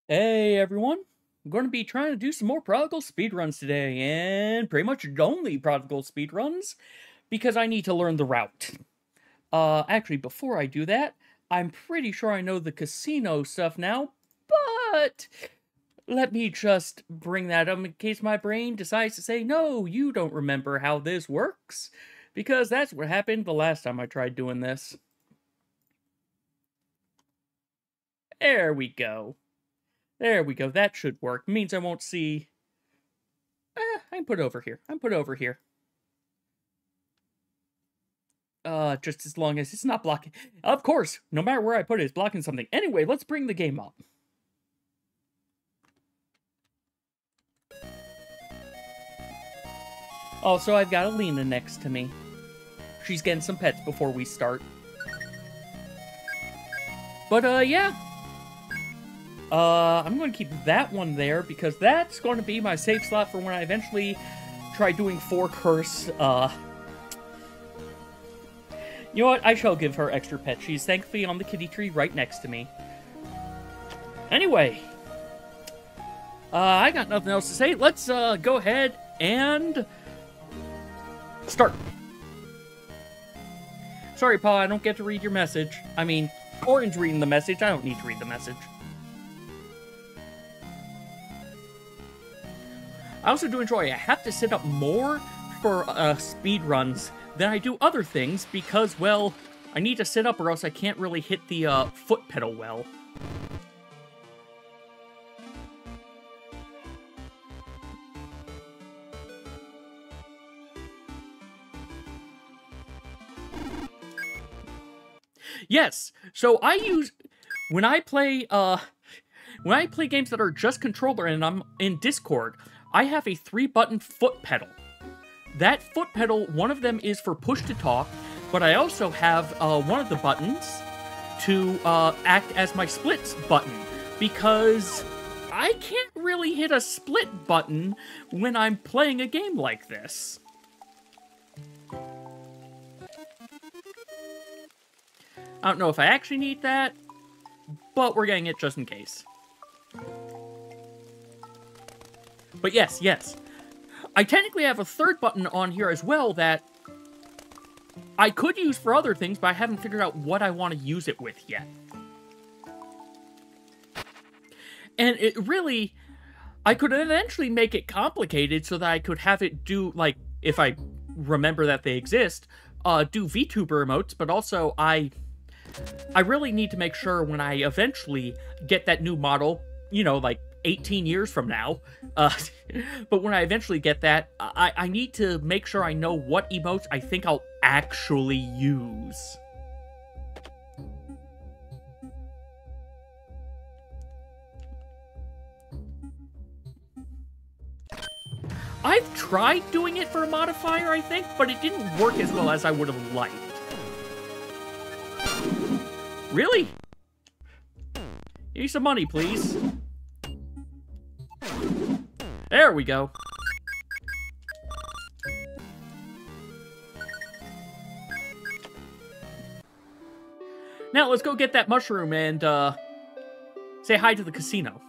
Hey everyone, I'm going to be trying to do some more Prodigal speedruns today, and pretty much only Prodigal speedruns, because I need to learn the route. Actually, before I do that, I'm pretty sure I know the casino stuff now, but let me just bring that up in case my brain decides to say, no, you don't remember how this works, because that's what happened the last time I tried doing this. There we go. There we go. That should work. Means I won't see... I can put it over here. Just as long as it's not blocking. Of course, no matter where I put it, it's blocking something. Anyway, let's bring the game up. Also, I've got Alina next to me. She's getting some pets before we start. But, yeah. I'm going to keep that one there, because that's going to be my save slot for when I eventually try doing 4 curse, You know what? I shall give her extra pet. She's thankfully on the kitty tree right next to me. Anyway. I got nothing else to say. Let's, go ahead and... start. Sorry, Pa, I don't get to read your message. I mean, Orange reading the message. I don't need to read the message. I also do enjoy, I have to sit up more for speedruns than I do other things because, well, I need to sit up or else I can't really hit the foot pedal well. Yes, so I use, when I play games that are just controller and I'm in Discord, I have a 3-button foot pedal. That foot pedal, one of them is for push to talk, but I also have one of the buttons to act as my splits button, because I can't really hit a split button when I'm playing a game like this. I don't know if I actually need that, but we're getting it just in case. But yes. I technically have a 3rd button on here as well that I could use for other things, but I haven't figured out what I want to use it with yet. And it really... I could eventually make it complicated so that I could have it do, like, if I remember that they exist, do VTuber emotes, but also I really need to make sure when I eventually get that new model, you know, like, 18 years from now, but when I eventually get that, I need to make sure I know what emotes I think I'll actually use. I've tried doing it for a modifier, I think, but it didn't work as well as I would have liked. Really? Give me some money, please. There we go. Now let's go get that mushroom and say hi to the casino.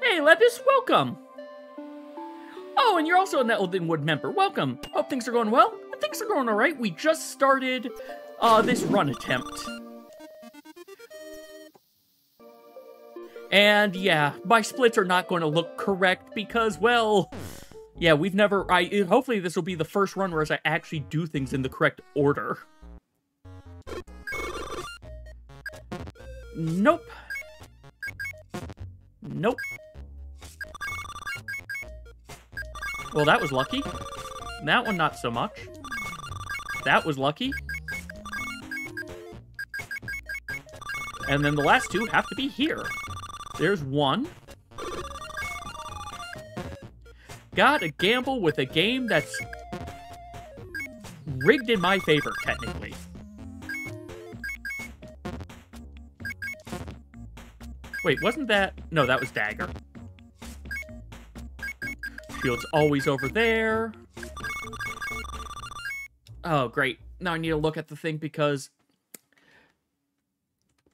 Hey, Lepis, welcome. Oh, and you're also an Eldenwood member. Welcome. Hope things are going well. Things are going all right. We just started this run attempt. And yeah, my splits are not going to look correct because, well, yeah, we've never... hopefully this will be the first run where I actually do things in the correct order. Nope. Nope. Well, that was lucky. That one, not so much. That was lucky. And then the last 2 have to be here. There's 1. Gotta gamble with a game that's rigged in my favor, technically. Wait, wasn't that... No, that was Dagger. Shield's always over there. Oh, great. Now I need to look at the thing because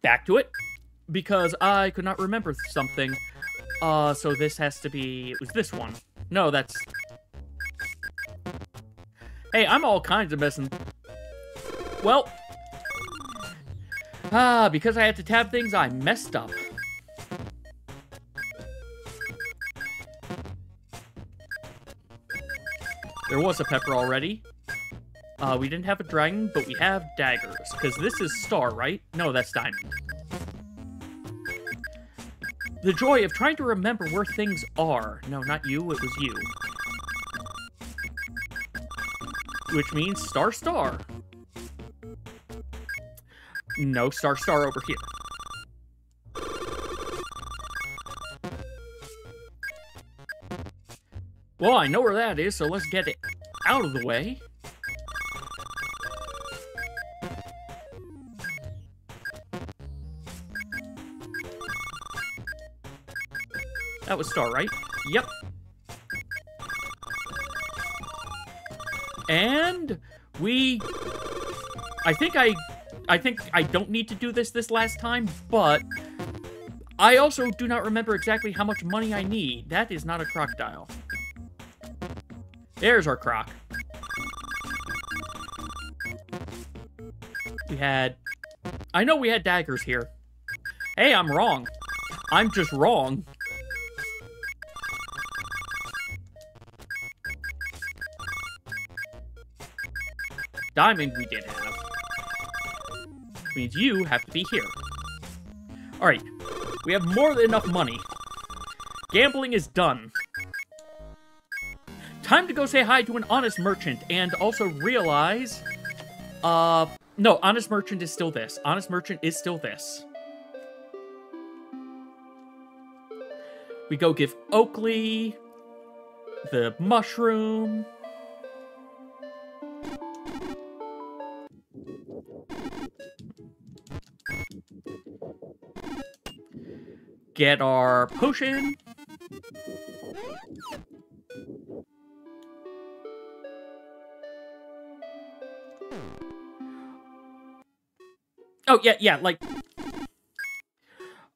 back to it, because I could not remember something. So this has to be... It was this one. No, that's... Hey, I'm all kinds of messing... Well... because I had to tab things, I messed up. There was a pepper already. We didn't have a dragon, but we have daggers. Because this is star, right? No, that's diamond. The joy of trying to remember where things are. No, not you, it was you. Which means star, star. No, star, star over here. Well, I know where that is, so let's get it out of the way. That was star, right? Yep. And we... I think I don't need to do this last time, but I also do not remember exactly how much money I need. That is not a crocodile. There's our croc. We had... I know we had daggers here. Hey, I'm wrong. I'm just wrong. Diamond we did have. Which means you have to be here. Alright. We have more than enough money. Gambling is done. Time to go say hi to an honest merchant and also realize... No, honest merchant is still this. Honest merchant is still this. We go give Oakley the mushroom. Get our potion. Oh, yeah, like...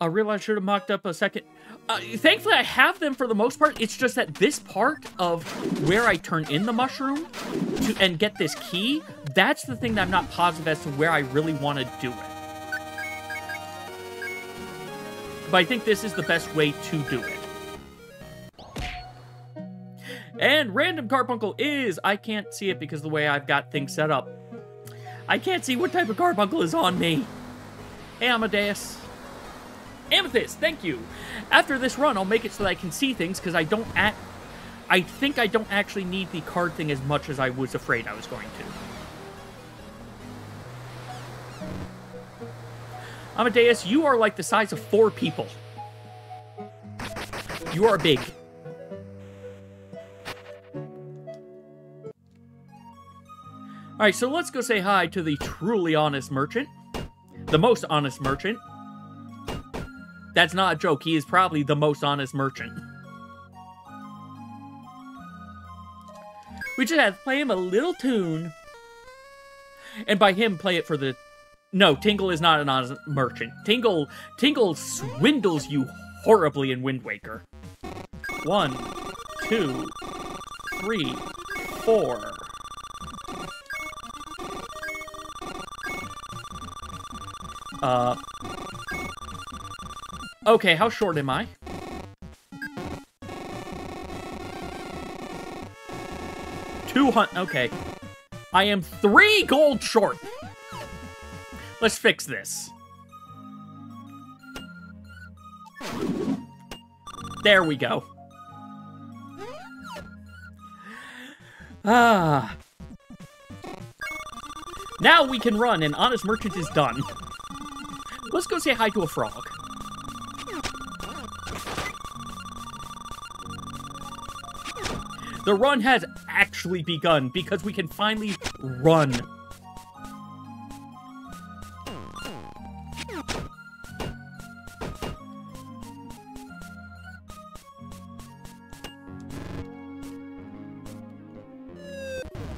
I realized I should have mocked up a second. Thankfully, I have them for the most part. It's just that this part of where I turn in the mushroom and get this key, that's the thing that I'm not positive as to where I really want to do it. But I think this is the best way to do it. And random carbuncle is... I can't see it because of the way I've got things set up. I can't see what type of carbuncle is on me. Hey, Amadeus. Amethyst, thank you. After this run, I'll make it so that I can see things, because I think I don't actually need the card thing as much as I was afraid I was going to. Amadeus, you are like the size of 4 people. You are big. Alright, so let's go say hi to the truly honest merchant. The most honest merchant. That's not a joke, he is probably the most honest merchant. We just have to play him a little tune. And by him, play it for the... No, Tingle is not an honest merchant. Tingle swindles you horribly in Wind Waker. 1, 2, 3, 4... Okay, how short am I? Okay. I am 3 gold short. Let's fix this. There we go. Now we can run, and Honest Merchant is done. Let's go say hi to a frog. The run has actually begun, because we can finally run.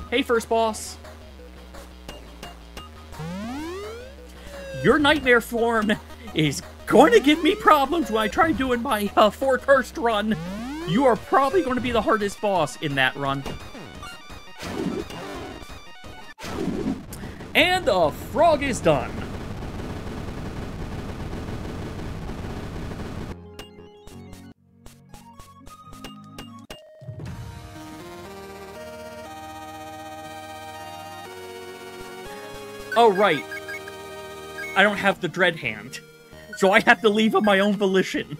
Hey, first boss. your nightmare form is going to give me problems when I try doing my Fort Hurst run. You are probably going to be the hardest boss in that run. And the frog is done. Oh, right. I don't have the dread hand, so I have to leave of my own volition.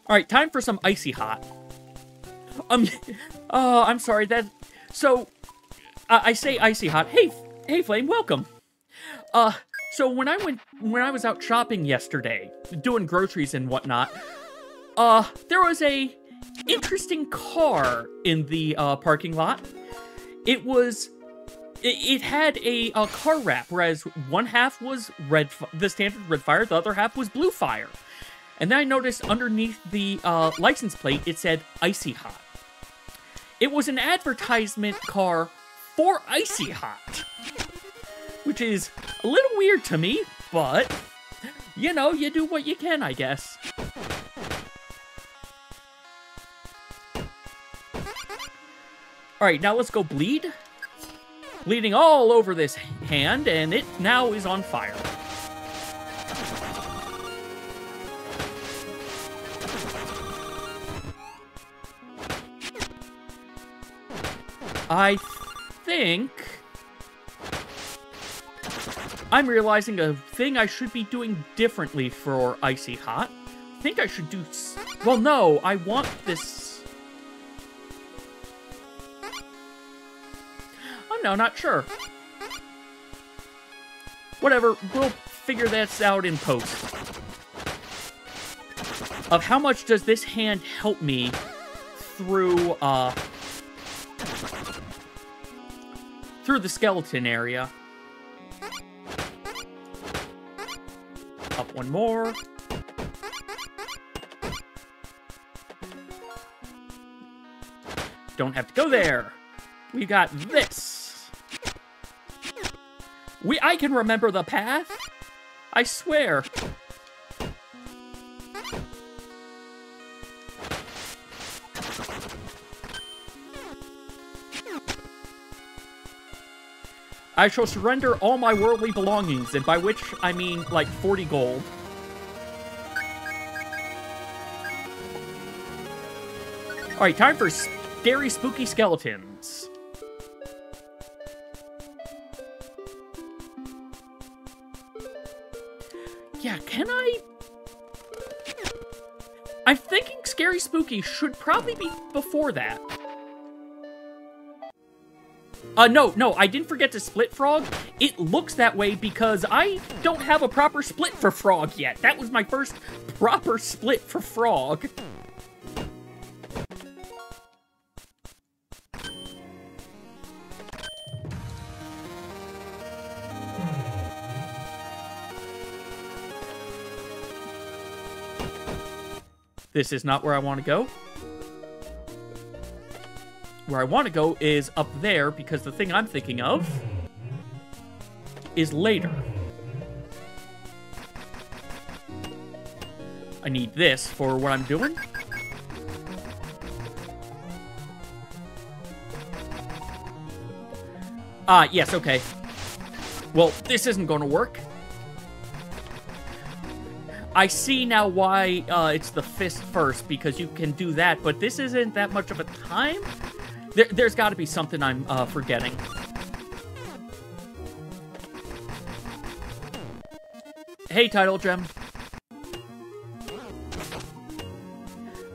Alright, time for some icy hot. Oh, I'm sorry, so, I say icy hot. Hey, Flame, welcome. So when I was out shopping yesterday, doing groceries and whatnot, there was a interesting car in the parking lot. It had a car wrap, whereas one half was the standard red fire, the other half was blue fire. And then I noticed underneath the license plate, it said Icy Hot. It was an advertisement car for Icy Hot, which is a little weird to me, but, you know, you do what you can, I guess. Alright, now let's go bleed. Bleeding all over this hand, and it now is on fire. I think I'm realizing a thing I should be doing differently for Icy Hot. I think I should do... Well, no, I want this... Oh, no, not sure. Whatever, we'll figure this out in post. Of how much does this hand help me through, through the skeleton area. Up one more. Don't have to go there. We got this. I can remember the path. I swear. I shall surrender all my worldly belongings, and by which I mean like 40 gold. Alright, time for scary, spooky skeletons. Yeah, can I... I'm thinking scary, spooky should probably be before that. No, I didn't forget to split frog. It looks that way because I don't have a proper split for frog yet. That was my first proper split for frog. This is not where I want to go. Where I want to go is up there, because the thing I'm thinking of is later. I need this for what I'm doing. Yes, okay. Well, this isn't going to work. I see now why it's the fist first, because you can do that, but this isn't that much of a time. There's got to be something I'm forgetting. Hey, Title Gem.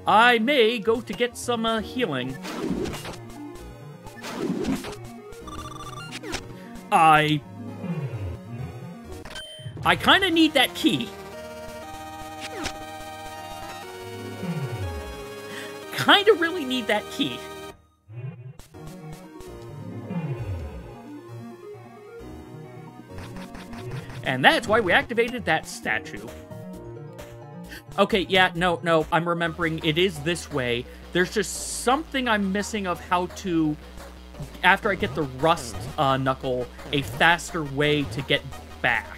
I may go to get some healing. I kind of need that key. Kind of really need that key. And that's why we activated that statue. Okay, yeah, no, I'm remembering it is this way. There's just something I'm missing of how to after I get the rust knuckle, a faster way to get back.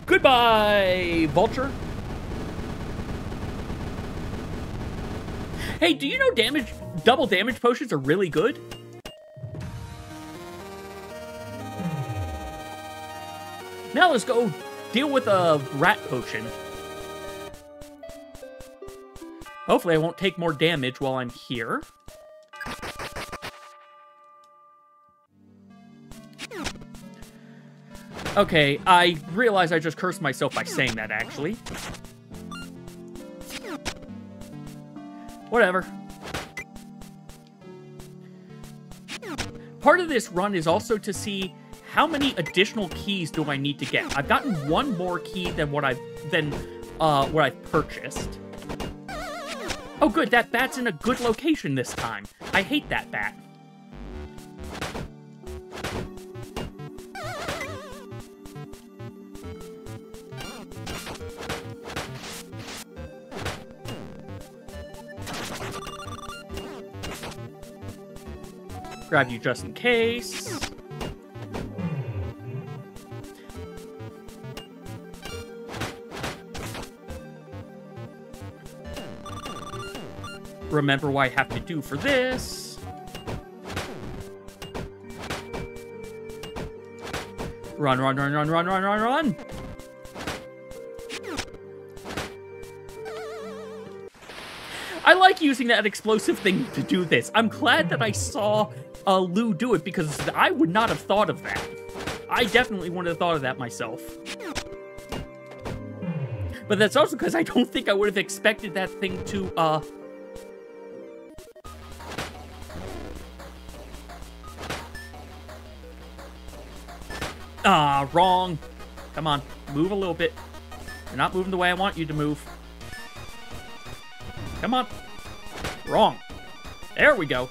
Goodbye, Vulture. Hey, do you know double damage potions are really good? Now let's go deal with a rat potion. Hopefully I won't take more damage while I'm here. Okay, I realize I just cursed myself by saying that, actually. Whatever. Part of this run is also to see how many additional keys do I need to get. I've gotten one more key than what I've purchased. Oh good, that bat's in a good location this time. I hate that bat. Grab you just in case. Remember what I have to do for this. Run, run, run, run, run, run, run, run. I like using that explosive thing to do this. I'm glad that I saw Lou do it, because I would not have thought of that. I definitely wouldn't have thought of that myself. But that's also because I don't think I would have expected that thing to, wrong. Come on, move a little bit. You're not moving the way I want you to move. Come on. Wrong. There we go.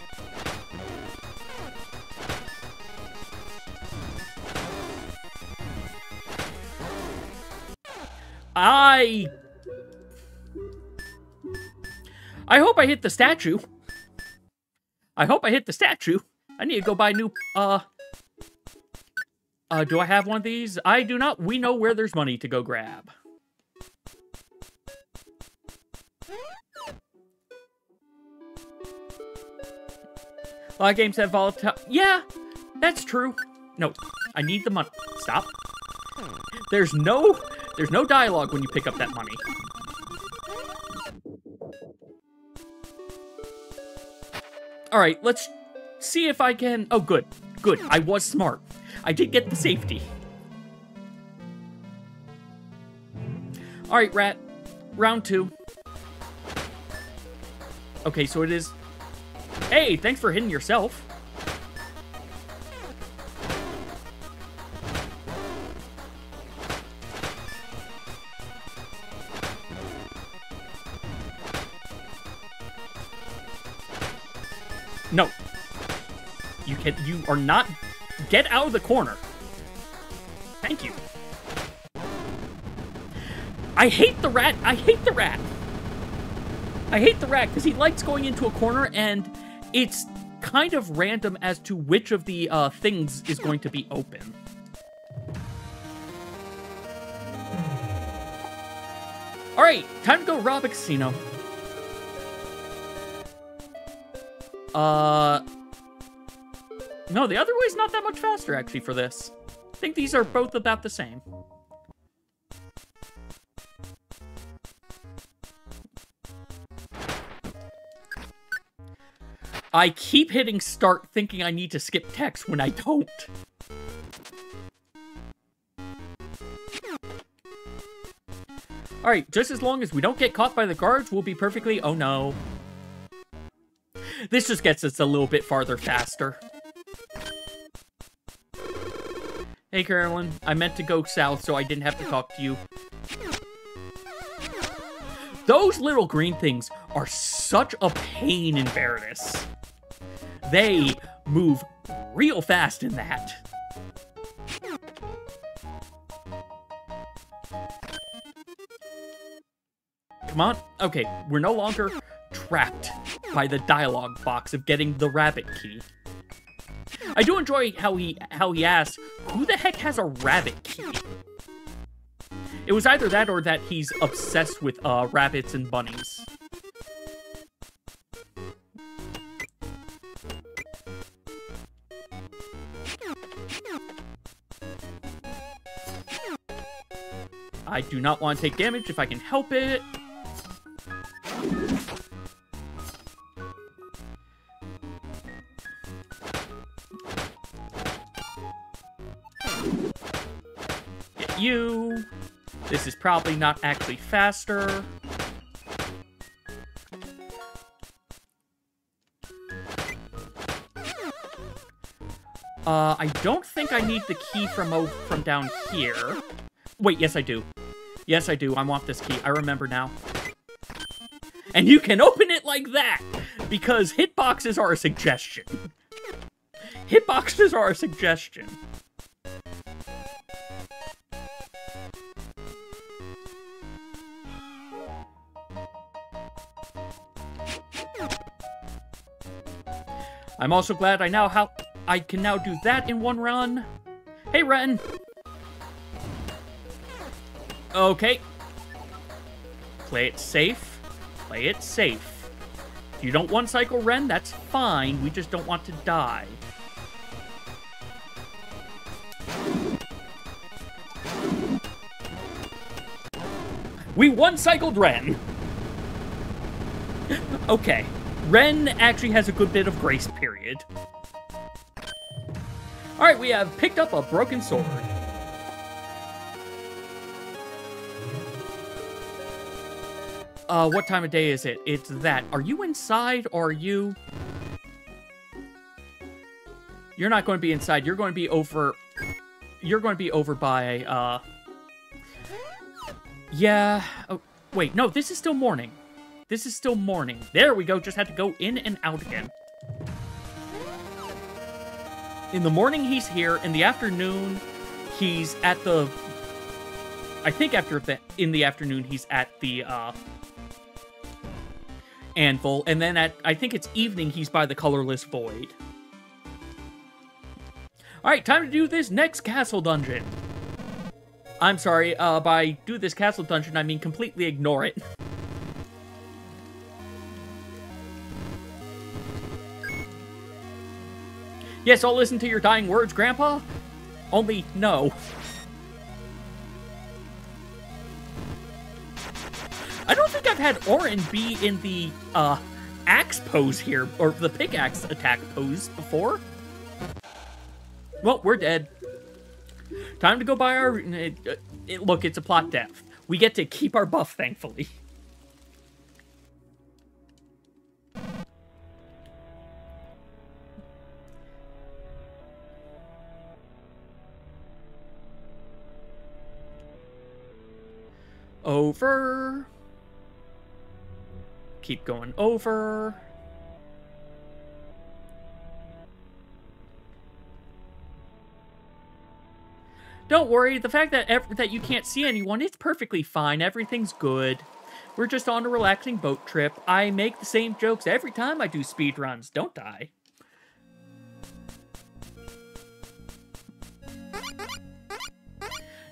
I hope I hit the statue. I hope I hit the statue. I need to go buy new, do I have one of these? I do not. We know where there's money to go grab. A lot of games have volatile... Yeah, that's true. No, I need the money. Stop. There's no dialogue when you pick up that money. Alright, let's see if I can... Oh, good. Good. I was smart. I did get the safety. Alright, Rat. Round 2. Okay, so it is... Hey, thanks for hitting yourself. No. You are not... Get out of the corner. Thank you. I hate the rat. I hate the rat. I hate the rat because he likes going into a corner and it's kind of random as to which of the things is going to be open. Alright, time to go rob a casino. No, the other way's not that much faster, actually, for this. I think these are both about the same. I keep hitting start thinking I need to skip text when I don't. Alright, just as long as we don't get caught by the guards, we'll be perfectly... Oh no. This just gets us a little bit farther faster. Hey, Carolyn. I meant to go south, so I didn't have to talk to you. Those little green things are such a pain in Paradise. They move real fast in that. Come on. Okay, we're no longer trapped by the dialogue box of getting the rabbit key. I do enjoy how he asks, who the heck has a rabbit key? It was either that or that he's obsessed with rabbits and bunnies. I do not want to take damage if I can help it. Get you. This is probably not actually faster. I don't think I need the key from down here. Wait, yes I do. Yes, I do. I want this key. I remember now. And you can open it like that! Because hitboxes are a suggestion. Hitboxes are a suggestion. I'm also glad I can now do that in one run. Hey, Ren! Okay. Play it safe. Play it safe. If you don't one-cycle Ren, that's fine. We just don't want to die. We one-cycled Ren! Okay. Ren actually has a good bit of grace period. Alright, we have picked up a broken sword. What time of day is it? It's that. Are you inside, or are you... You're not going to be inside. You're going to be over... You're going to be over by, Yeah... Oh, wait, no, this is still morning. This is still morning. There we go, just had to go in and out again. In the morning, he's here. In the afternoon, he's at the... I think in the afternoon, he's at the, Anvil, and then I think it's evening, he's by the colorless void. Alright, time to do this next castle dungeon. I'm sorry, by do this castle dungeon, I mean completely ignore it. Yes, I'll listen to your dying words, Grandpa. Only, no. I don't think I've had Orin be in the, axe pose here, or the pickaxe attack pose before. Well, we're dead. Time to go buy our... look, it's a plot death. We get to keep our buff, thankfully. Over. Keep going over. Don't worry, the fact that you can't see anyone, it's perfectly fine. Everything's good. We're just on a relaxing boat trip. I make the same jokes every time I do speedruns, don't I?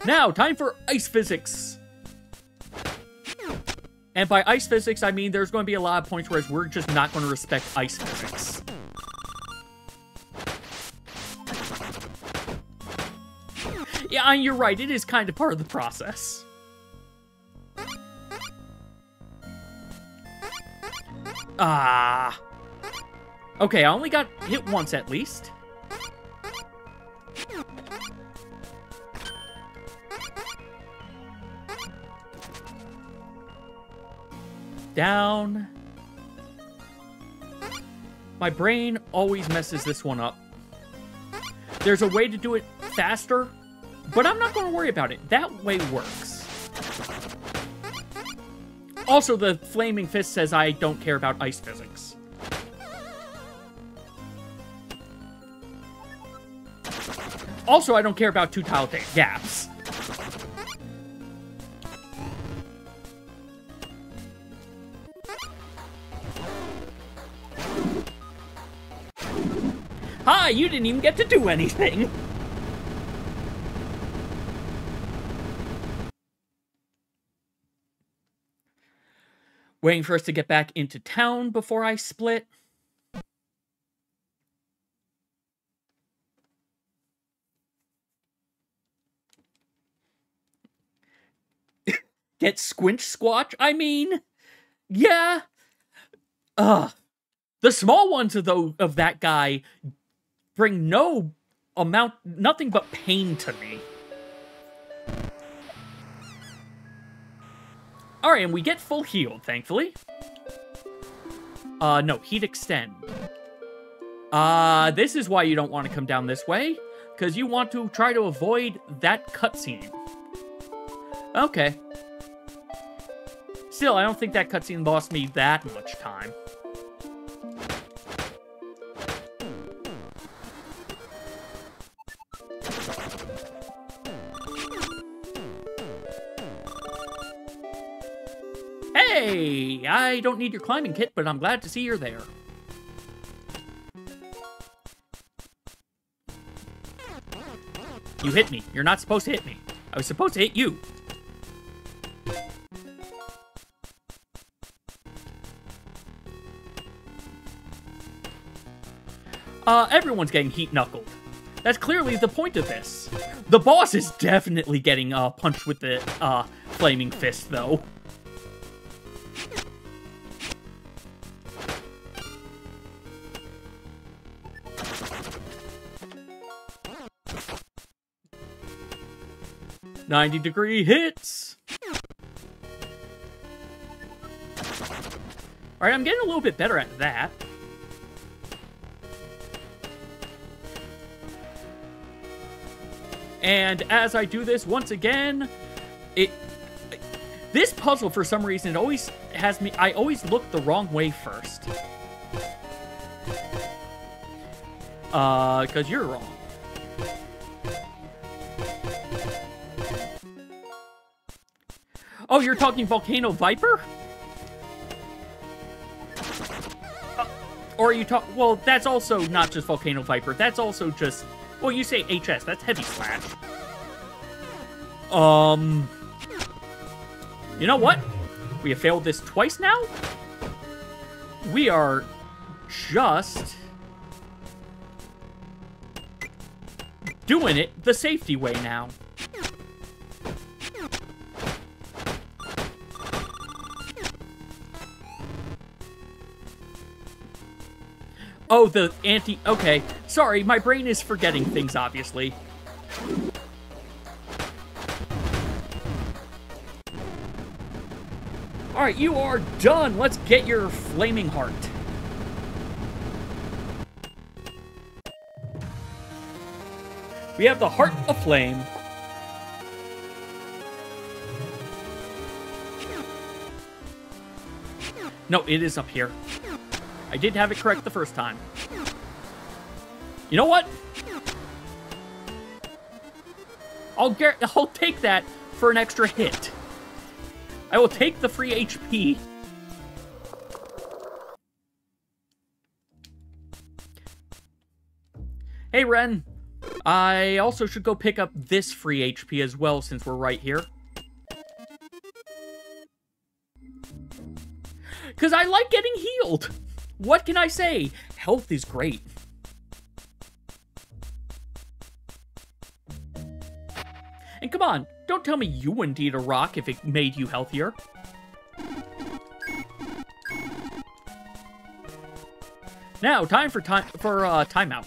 Now, time for ice physics. And by ice physics, I mean there's going to be a lot of points where we're just not going to respect ice physics. Yeah, you're right. It is kind of part of the process. Ah. Okay, I only got hit once at least. Down. My brain always messes this one up. There's a way to do it faster, but I'm not going to worry about it. That way works. Also, the Flaming Fist says I don't care about ice physics. Also, I don't care about two-tile gaps. Hi, you didn't even get to do anything. Waiting for us to get back into town before I split. Get Squinch Squatch? I mean, yeah. The small ones of that guy bring nothing but pain to me. Alright, and we get full healed, thankfully. No, heat extend. This is why you don't want to come down this way, because you want to try to avoid that cutscene. Okay. Still, I don't think that cutscene lost me that much time. Hey! I don't need your climbing kit, but I'm glad to see you're there. You hit me. You're not supposed to hit me. I was supposed to hit you. Everyone's getting heat-knuckled. That's clearly the point of this. The boss is definitely getting, punched with the, flaming fist, though. "90-degree hits!" Alright, I'm getting a little bit better at that. And as I do this, once again, this puzzle, for some reason, it always has me... I always look the wrong way first. Because you're wrong. Oh, you're talking Volcano Viper? Or are you well, that's also not just Volcano Viper. That's also just... Well, you say HS. That's Heavy Slash. You know what? We have failed this twice now? We are just... doing it the safety way now. Oh, the anti... Okay. Sorry, my brain is forgetting things, obviously. Alright, you are done. Let's get your flaming heart. We have the Heart of Flame. No, it is up here. I did have it correct the first time. You know what? I'll take that for an extra hit. I will take the free HP. Hey, Ren. I also should go pick up this free HP as well, since we're right here. Because I like getting healed. What can I say? Health is great. And come on, don't tell me you wouldn't eat a rock if it made you healthier. Now, time for timeout.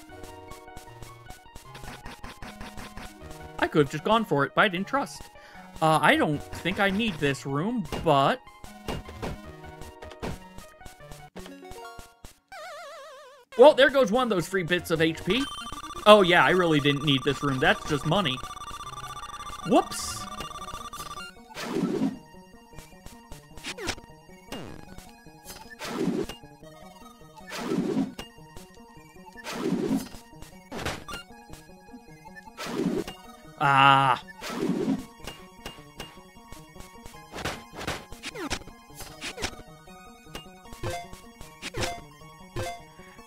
I could have just gone for it, but I didn't trust. I don't think I need this room, but... Well, there goes one of those free bits of HP. Oh yeah, I really didn't need this room. That's just money. Whoops. Ah.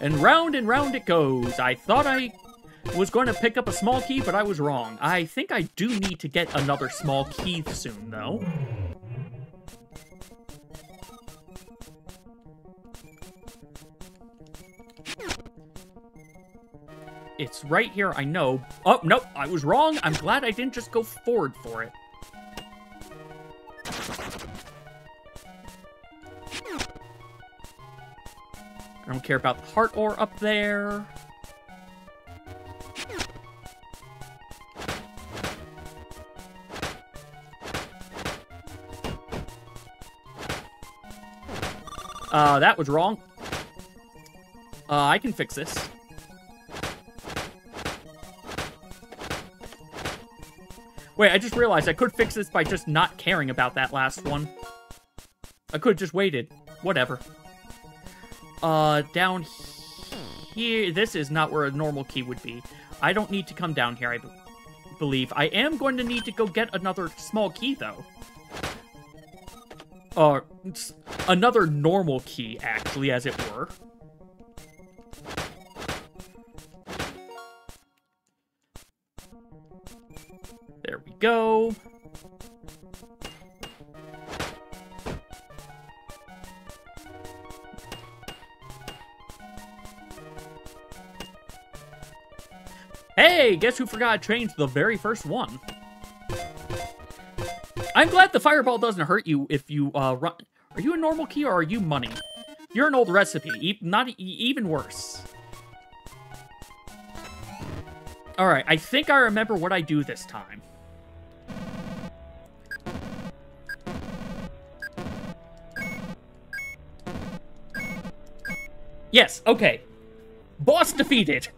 and round it goes. I thought I was going to pick up a small key, but I was wrong. I think I do need to get another small key soon, though. It's right here, I know. Oh, nope, I was wrong. I'm glad I didn't just go forward for it. I don't care about the heart ore up there. That was wrong. I can fix this. Wait, I just realized I could fix this by just not caring about that last one. I could have just waited. Whatever. Down here... This is not where a normal key would be. I don't need to come down here, I believe. I am going to need to go get another small key, though. Another normal key, actually, as it were. There we go. Hey, guess who forgot to change the very first one? I'm glad the fireball doesn't hurt you if you run. Are you a normal key or are you money? You're an old recipe, even worse. Alright, I think I remember what I do this time. Yes, okay. Boss defeated.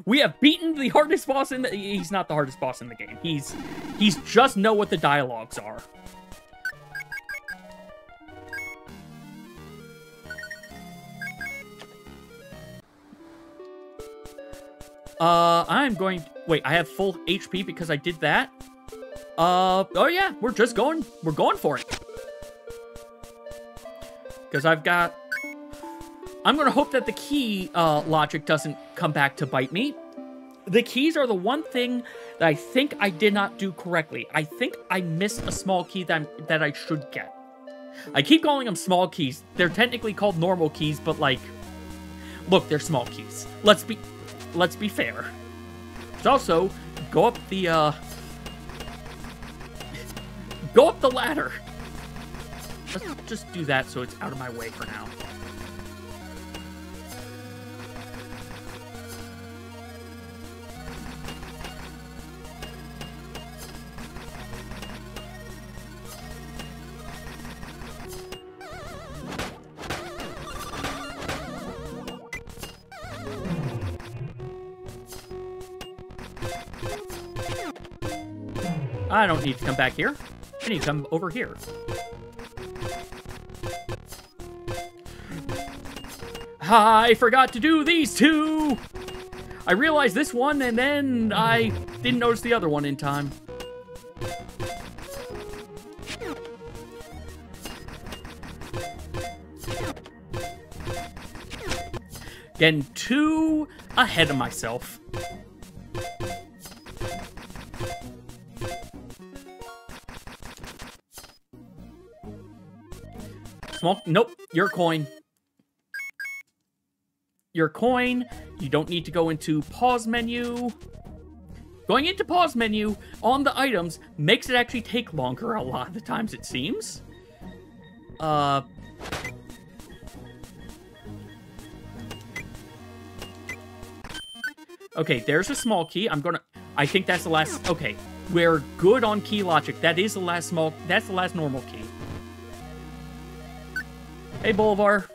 We have beaten the hardest boss in the... He's not the hardest boss in the game. He's just know what the dialogues are. I'm going... Wait, I have full HP because I did that? Oh yeah, we're going for it. Because I've got... I'm gonna hope that the key, logic doesn't come back to bite me. The keys are the one thing that I think I did not do correctly. I think I missed a small key that I should get. I keep calling them small keys. They're technically called normal keys, but like... Look, they're small keys. Let's be fair. It's also, go up the ladder. Let's just do that so it's out of my way for now. I don't need to come back here. I need to come over here. I forgot to do these two! I realized this one, and then I didn't notice the other one in time. Getting too ahead of myself. Nope, your coin. Your coin. You don't need to go into pause menu. Going into pause menu on the items makes it actually take longer a lot of the times, it seems. Okay, there's a small key. I think that's the last... Okay, we're good on key logic. That is the last that's the last normal key. Hey, Bolivar.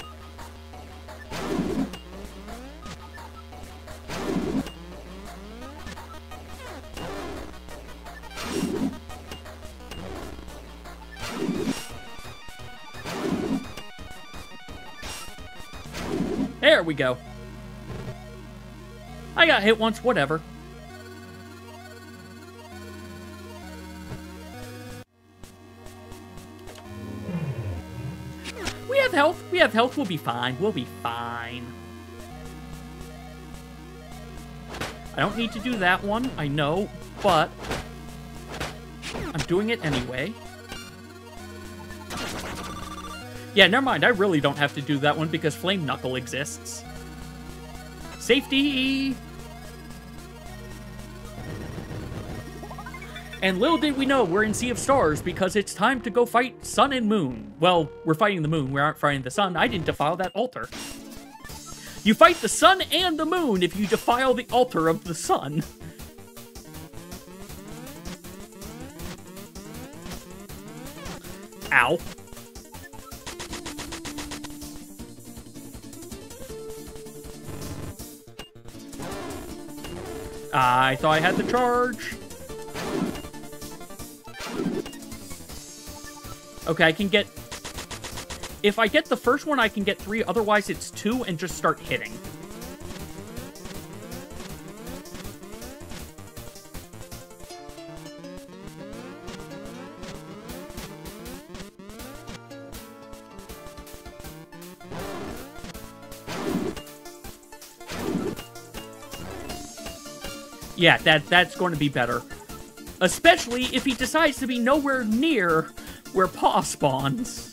There we go. I got hit once, whatever. We have health, we'll be fine, we'll be fine. I don't need to do that one, I know, but I'm doing it anyway. Yeah, never mind. I really don't have to do that one because Flame Knuckle exists. Safety! And little did we know, we're in Sea of Stars because it's time to go fight Sun and Moon. Well, we're fighting the Moon. We aren't fighting the Sun. I didn't defile that altar. You fight the Sun and the Moon if you defile the altar of the Sun. Ow. I thought I had the charge. Okay, I can get... If I get the first one, I can get 3. Otherwise, it's 2 and just start hitting. Yeah, that's going to be better. Especially if he decides to be nowhere near where Paw spawns.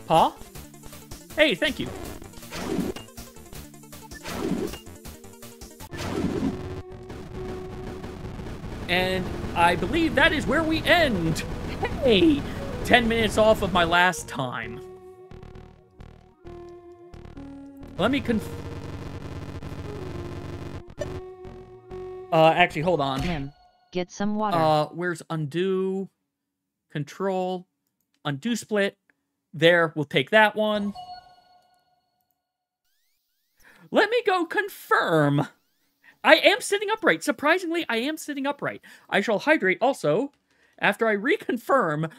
Paw? Hey, thank you. And I believe that is where we end. Hey! 10 minutes off of my last time. Let me actually, hold on. Tim, get some water. Where's undo? Control. Undo split. There, we'll take that one. Let me go confirm. I am sitting upright. Surprisingly, I am sitting upright. I shall hydrate also after I reconfirm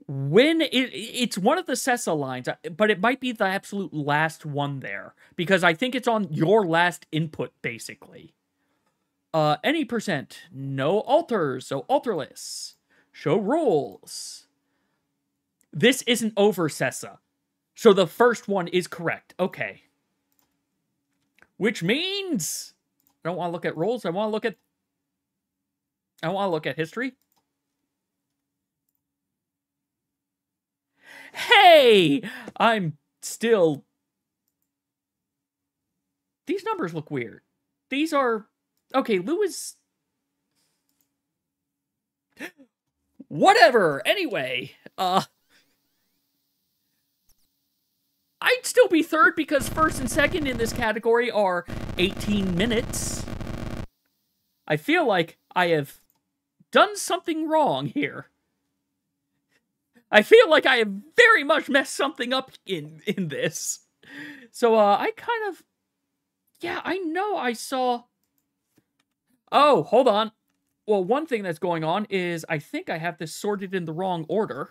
when it's one of the Sessa lines, but it might be the absolute last one there, because I think it's on your last input, basically. Any percent, no alters, so Altarless. Show rules. This isn't over Sessa, so the first one is correct. Okay. Which means I don't want to look at rules. I want to look at history. Hey! I'm still... These numbers look weird. These are... Okay, Lou is... Whatever! Anyway, I'd still be third because first and second in this category are 18 minutes. I feel like I have done something wrong here. I feel like I have very much messed something up in this. So, I kind of... Yeah, I know I saw... Oh, hold on. Well, one thing that's going on is I think I have this sorted in the wrong order.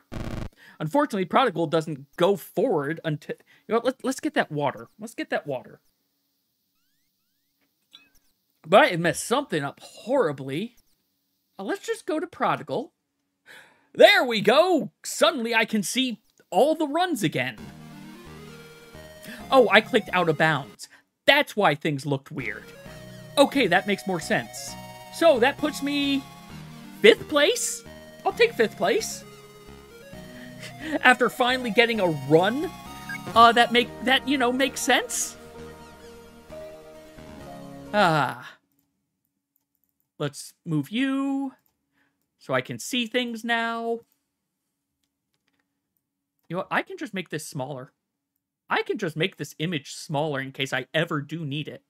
Unfortunately, Prodigal doesn't go forward until... You know, let's get that water. Let's get that water. But I messed something up horribly. Let's just go to Prodigal. There we go! Suddenly I can see all the runs again. Oh, I clicked out of bounds. That's why things looked weird. Okay, that makes more sense. So that puts me 5th place? I'll take 5th place. After finally getting a run that makes sense. Let's move you so I can see things now. You know what? I can just make this smaller. I can just make this image smaller in case I ever do need it.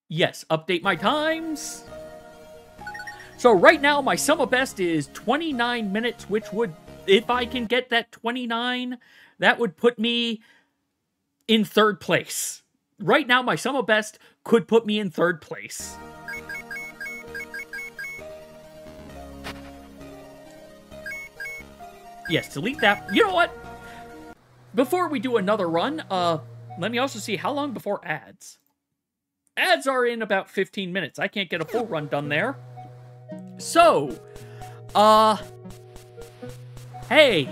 Yes, update my times. So right now, my sum of best is 29 minutes, which would, if I can get that 29, that would put me in 3rd place. Right now, my sum of best could put me in 3rd place. Yes, delete that. You know what? Before we do another run, let me also see how long before ads. ads are in about 15 minutes. I can't get a full run done there. So, hey,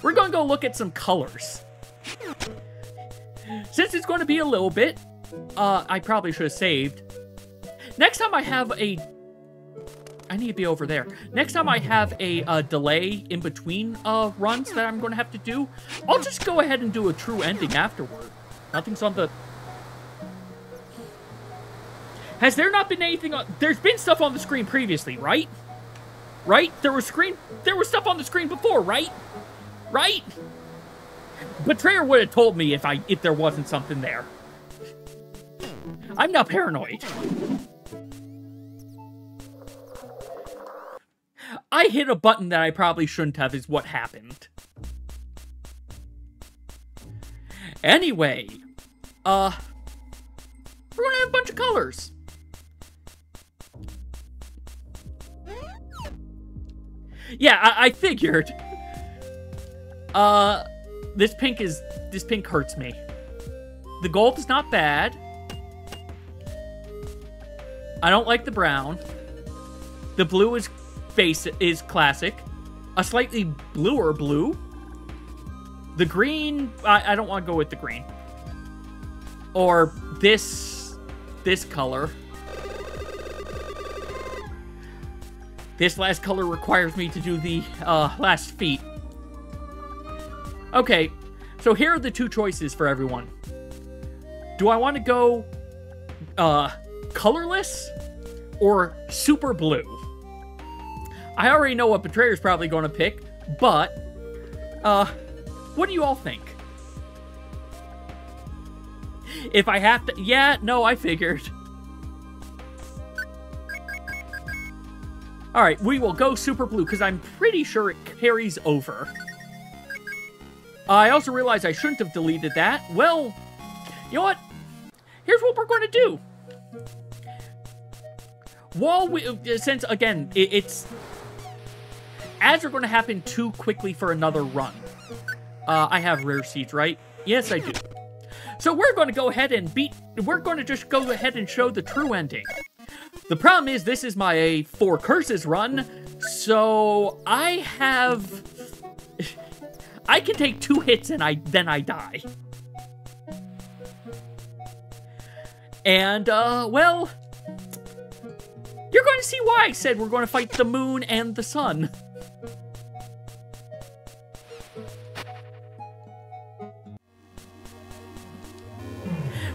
we're gonna go look at some colors. Since it's going to be a little bit, I probably should have saved. Next time I have a... I need to be over there. Next time I have a delay in between runs that I'm going to have to do, I'll just go ahead and do a true ending afterward. Nothing's on the... Has there not been anything on... There's been stuff on the screen previously, right? Right? There was stuff on the screen before, right? Right? Betrayer would have told me if there wasn't something there. I'm now paranoid. I hit a button that I probably shouldn't have is what happened. Anyway, we're gonna have a bunch of colors. Yeah, I figured. This pink hurts me. The gold is not bad. I don't like the brown. The blue is classic. A slightly bluer blue. The green, I don't want to go with the green. Or this color. This last color requires me to do the last feat. Okay, so here are the two choices for everyone. Do I want to go colorless or super blue? I already know what Betrayer's probably going to pick, but what do you all think? If I have to... Yeah, no, I figured. Alright, we will go super blue, because I'm pretty sure it carries over. I also realized I shouldn't have deleted that. Well, you know what? Here's what we're going to do. Since, again, it's... Ads are going to happen too quickly for another run. I have rare seeds, right? Yes, I do. So we're going to go ahead and we're going to just go ahead and show the true ending. The problem is this is my 4 curses run, so I can take 2 hits and then I die. And, well, you're going to see why I said we're going to fight the moon and the sun.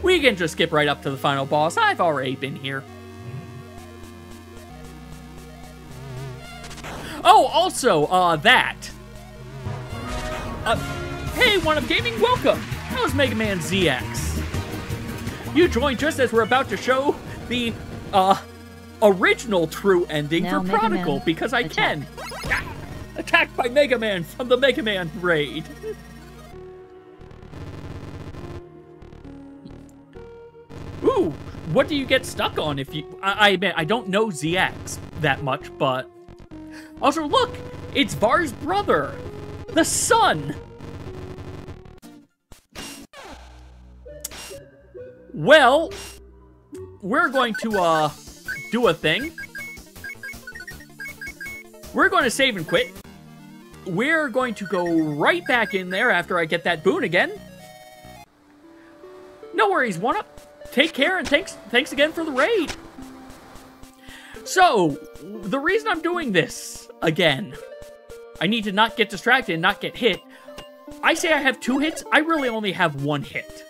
We can just skip right up to the final boss. I've already been here. Oh, also, that. Hey, One Up Gaming, welcome. How's Mega Man ZX? You joined just as we're about to show the, original true ending for Prodigal, because I can. Attacked by Mega Man from the Mega Man raid. Ooh, what do you get stuck on if you... I don't know ZX that much, but... Also, look! It's Var's brother! The sun! Well, we're going to, do a thing. We're going to save and quit. We're going to go right back in there after I get that boon again. No worries, One Up. Take care, and thanks again for the raid. So, the reason I'm doing this, again, I need to not get distracted and not get hit. I say I have 2 hits, I really only have 1 hit.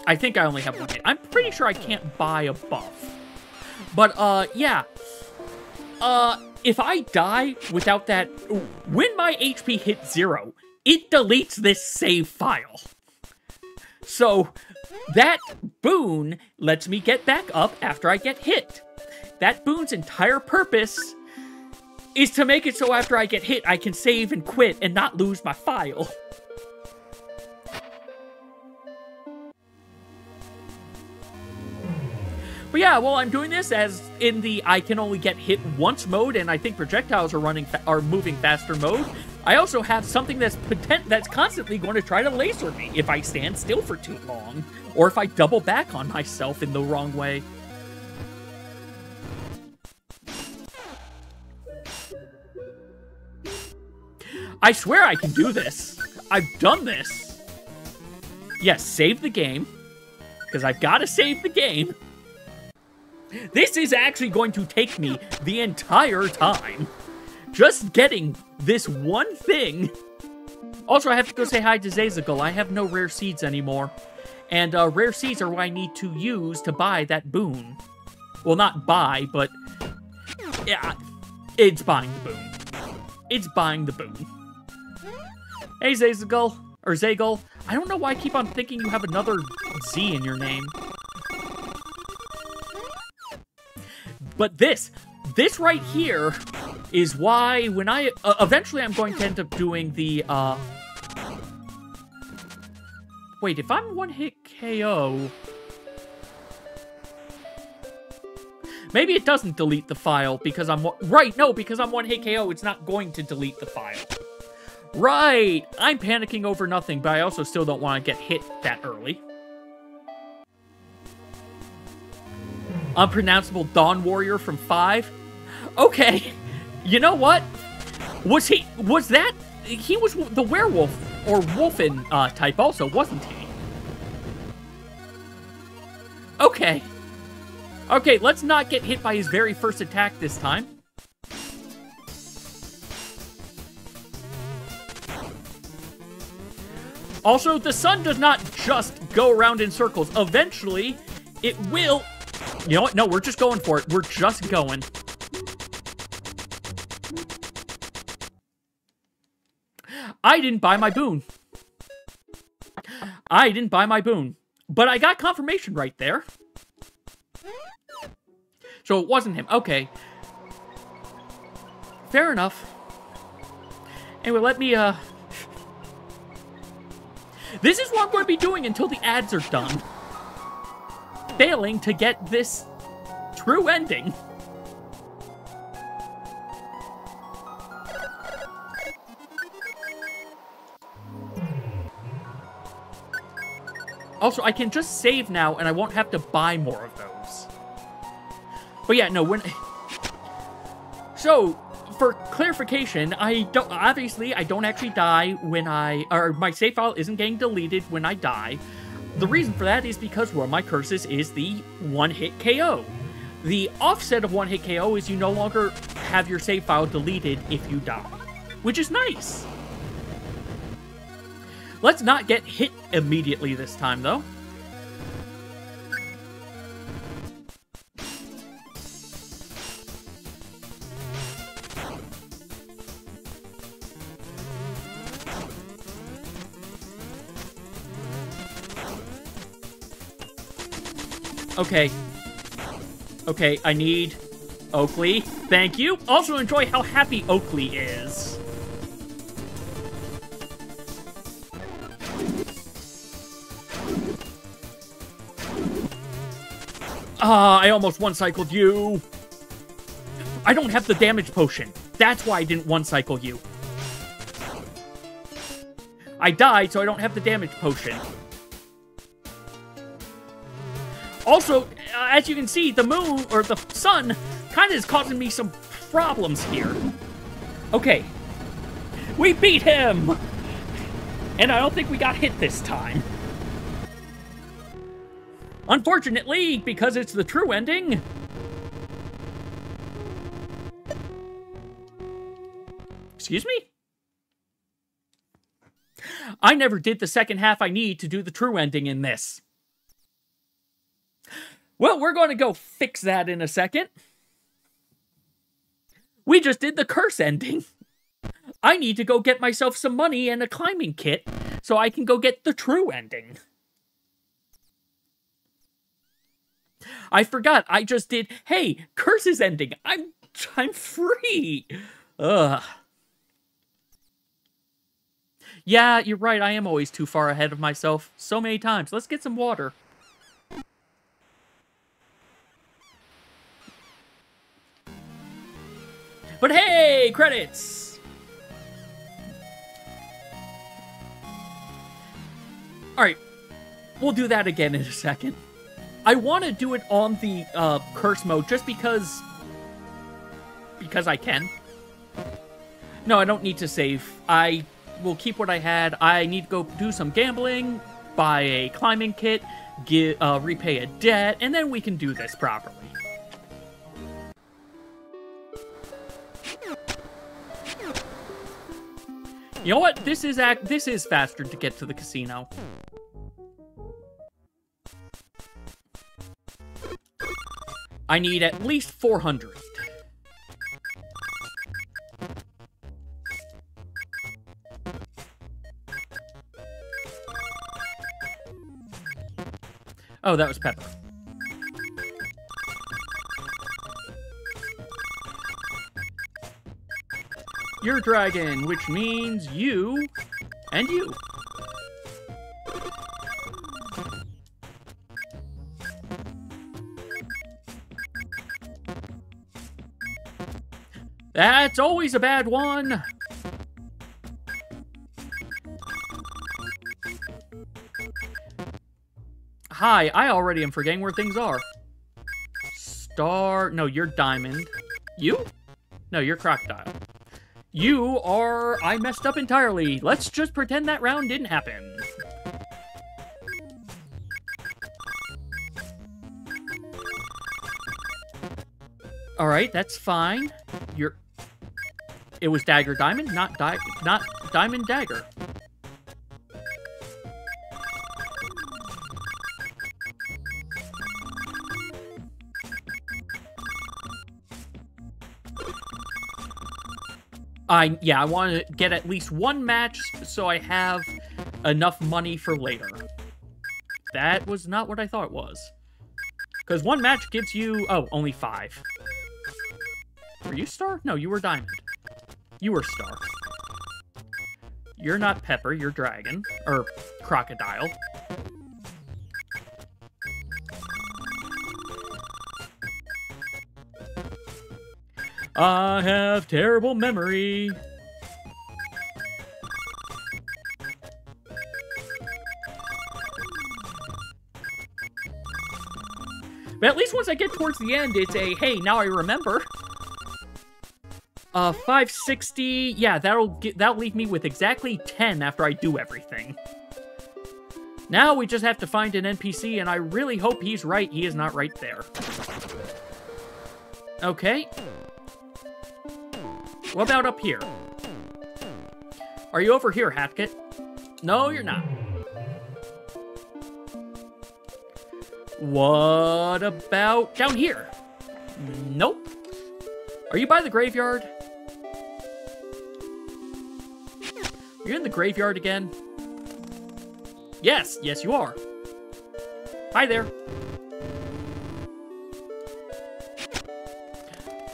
I think I only have 1 hit. I'm pretty sure I can't buy a buff. But, yeah. If I die without that... When my HP hits 0, it deletes this save file. So... that boon lets me get back up after I get hit. That boon's entire purpose is to make it so after I get hit, I can save and quit and not lose my file. But yeah, well, I'm doing this as in the I can only get hit once mode, and I think projectiles are moving faster mode. I also have something that's constantly going to try to laser me if I stand still for too long. or if I double back on myself in the wrong way. I swear I can do this. I've done this. Yes, save the game. Because I've got to save the game. This is actually going to take me the entire time. Just getting this one thing. Also, I have to go say hi to Zazagal. I have no rare seeds anymore. And rare seeds are what I need to use to buy that boon. Well, not buy, but... yeah, it's buying the boon. It's buying the boon. Hey, Zazagal. Or Zagal. I don't know why I keep on thinking you have another Z in your name. But this right here is why when I... eventually I'm going to end up doing the, wait, if I'm one-hit KO... maybe it doesn't delete the file because I'm... right, no, because I'm one-hit KO, it's not going to delete the file. Right! I'm panicking over nothing, but I also still don't want to get hit that early. Unpronounceable Dawn Warrior from 5. Okay. You know what? Was that... he was the werewolf, or wolfen type also, wasn't he? Okay. Okay, let's not get hit by his very first attack this time. Also, the sun does not just go around in circles. Eventually, it will... you know what? No, we're just going for it. We're just going. I didn't buy my boon. I didn't buy my boon. But I got confirmation right there. So it wasn't him. Okay. Fair enough. Anyway, let me, this is what I'm going to be doing until the ads are done. Failing to get this true ending. Also, I can just save now, and I won't have to buy more of those. But yeah, no, when... so, for clarification, I don't... obviously, I don't actually die when I... or my save file isn't getting deleted when I die. The reason for that is because one of my curses is the one-hit KO. The offset of one-hit KO is you no longer have your save file deleted if you die, which is nice. Let's not get hit immediately this time, though. Okay. Okay, I need Oakley. Thank you. Also enjoy how happy Oakley is. Ah, I almost one-cycled you. I don't have the damage potion. That's why I didn't one-cycle you. I died, so I don't have the damage potion. Also, as you can see, the moon, or the sun, kind of is causing me some problems here. Okay. We beat him! And I don't think we got hit this time. Unfortunately, because it's the true ending... excuse me? I never did the second half I need to do the true ending in this. Well, we're going to go fix that in a second. We just did the curse ending. I need to go get myself some money and a climbing kit so I can go get the true ending. I forgot. I just did, hey, curse is ending. I'm free. Ugh. Yeah, you're right. I am always too far ahead of myself. So many times. Let's get some water. But hey, credits! Alright. We'll do that again in a second. I want to do it on the curse mode just because I can. No, I don't need to save. I will keep what I had. I need to go do some gambling, buy a climbing kit, repay a debt, and then we can do this properly. You know what? This is faster to get to the casino. I need at least 400. Oh, that was Pepper. You're dragon, which means you and you. That's always a bad one. Hi, I already am forgetting where things are. Star... No, you're diamond. You? No, you're crocodile. You are... I messed up entirely. Let's just pretend that round didn't happen. Alright, that's fine. You're... It was dagger diamond, not diamond dagger. I want to get at least one match so I have enough money for later. That was not what I thought it was. Because one match gives you... Oh, only 5. Were you star? No, you were diamond. You were star. You're not Pepper, you're dragon. Or crocodile. I have terrible memory. But at least once I get towards the end, it's a, hey, now I remember. 560, yeah, that'll leave me with exactly 10 after I do everything. Now we just have to find an NPC, and I really hope he's right. He is not right there. Okay. What about up here? Are you over here, Hatkett? No, you're not. What about down here? Nope. Are you by the graveyard? You're in the graveyard again? Yes, yes you are. Hi there.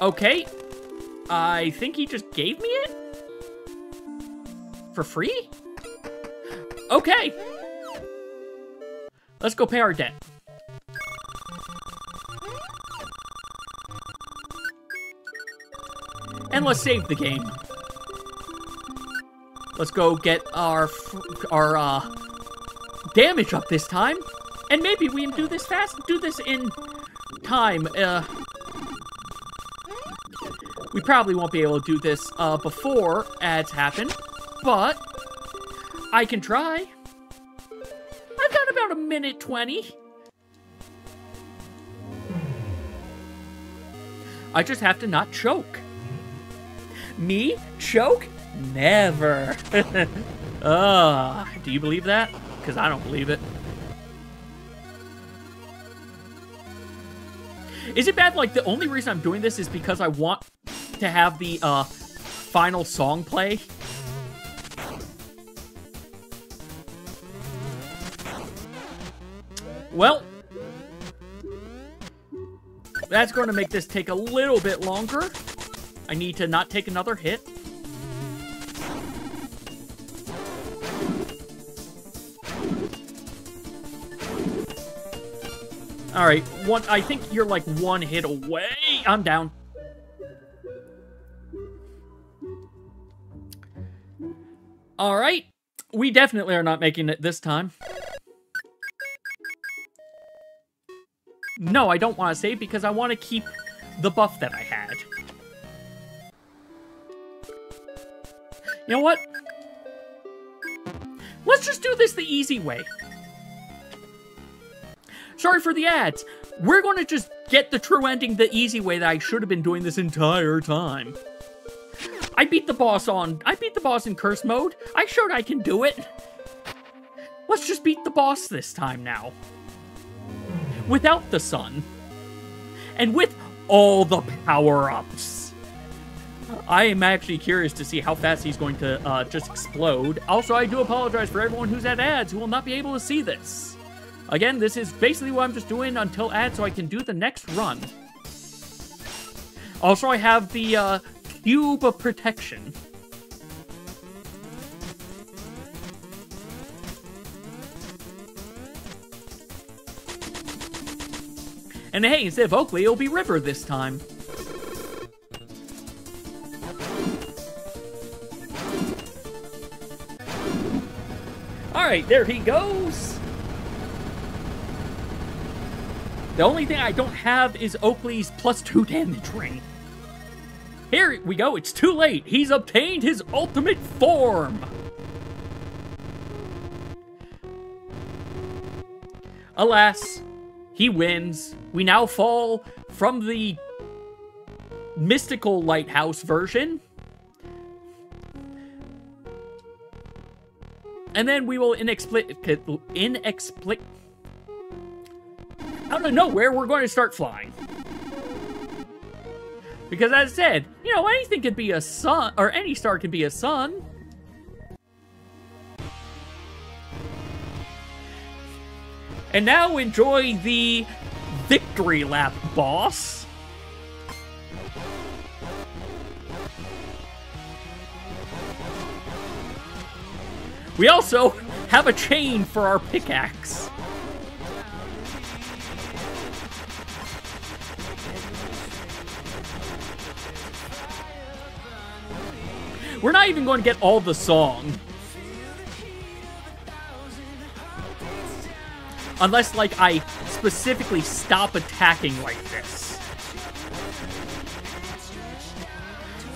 Okay. I think he just gave me it? For free? Okay. Let's go pay our debt. And let's save the game. Let's go get our damage up this time. And maybe we can do this fast, do this in time. We probably won't be able to do this before ads happen, but I can try. I've got about 1:20. I just have to not choke. Me? Choke? Never. Do you believe that? Because I don't believe it. Is it bad, like, the only reason I'm doing this is because I want to have the, final song play? Well, that's going to make this take a little bit longer. I need to not take another hit. Alright, I think you're like one hit away. I'm down. Alright. We definitely are not making it this time. No, I don't want to save because I want to keep the buff that I had. You know what? Let's just do this the easy way. Sorry for the ads. We're going to just get the true ending the easy way that I should have been doing this entire time. I beat the boss in curse mode. I showed I can do it. Let's just beat the boss this time now. Without the sun. And with all the power-ups. I am actually curious to see how fast he's going to just explode. Also, I do apologize for everyone who's at ads who will not be able to see this. Again, this is basically what I'm just doing until ads so I can do the next run. Also, I have the cube of protection. And hey, instead of Oakley, it'll be River this time. Alright, there he goes. The only thing I don't have is Oakley's +2 damage ring. Here we go, it's too late. He's obtained his ultimate form. Alas, he wins. We now fall from the mystical lighthouse version. And then we will out of nowhere, we're going to start flying. Because as I said, you know, anything can be a sun, or any star can be a sun. And now enjoy the victory lap, boss. We also have a chain for our pickaxe. We're not even going to get all the song. Unless, like, I specifically stop attacking like this.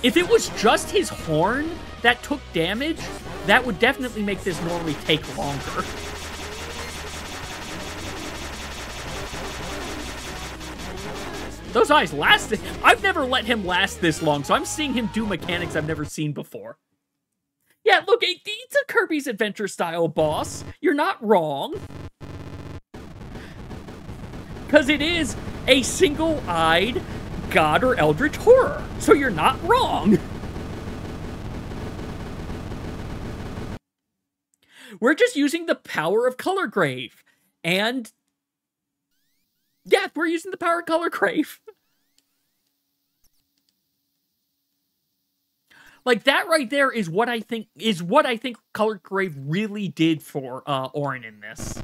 If it was just his horn that took damage, that would definitely make this normally take longer. Those eyes lasted. I've never let him last this long, so I'm seeing him do mechanics I've never seen before. Yeah, look, it's a Kirby's Adventure style boss. You're not wrong. Because it is a single-eyed god or eldritch horror, so you're not wrong. We're just using the power of Color Grave. And yeah, we're using the power of Color Grave. Like, that right there is what I think Color Grave really did for Auron in this.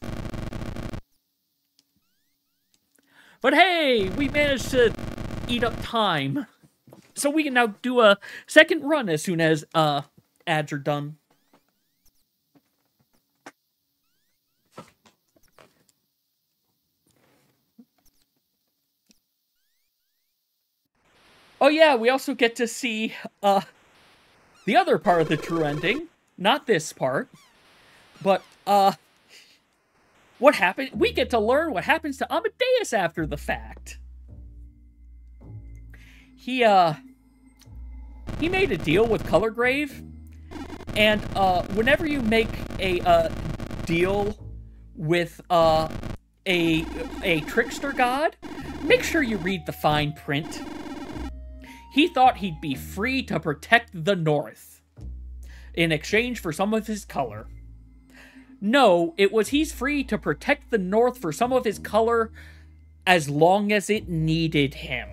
But hey, we managed to eat up time. So we can now do a second run as soon as ads are done. Oh yeah, we also get to see the other part of the true ending. Not this part. But what happened? We get to learn what happens to Amadeus after the fact. He made a deal with Color Grave, and whenever you make a deal with a trickster god, make sure you read the fine print. He thought he'd be free to protect the North in exchange for some of his color. No, it was he's free to protect the North for some of his color as long as it needed him.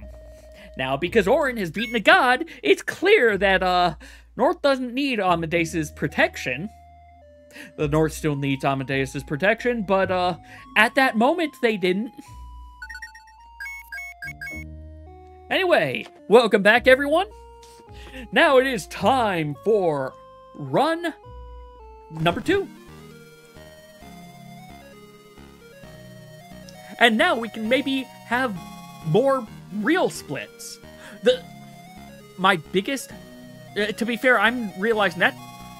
Now, because Auron has beaten a god, it's clear that North doesn't need Amadeus's protection. The North still needs Amadeus's protection, but at that moment they didn't. Anyway, welcome back, everyone. Now it is time for run number 2. And now we can maybe have more real splits. My biggest... to be fair, I'm realizing that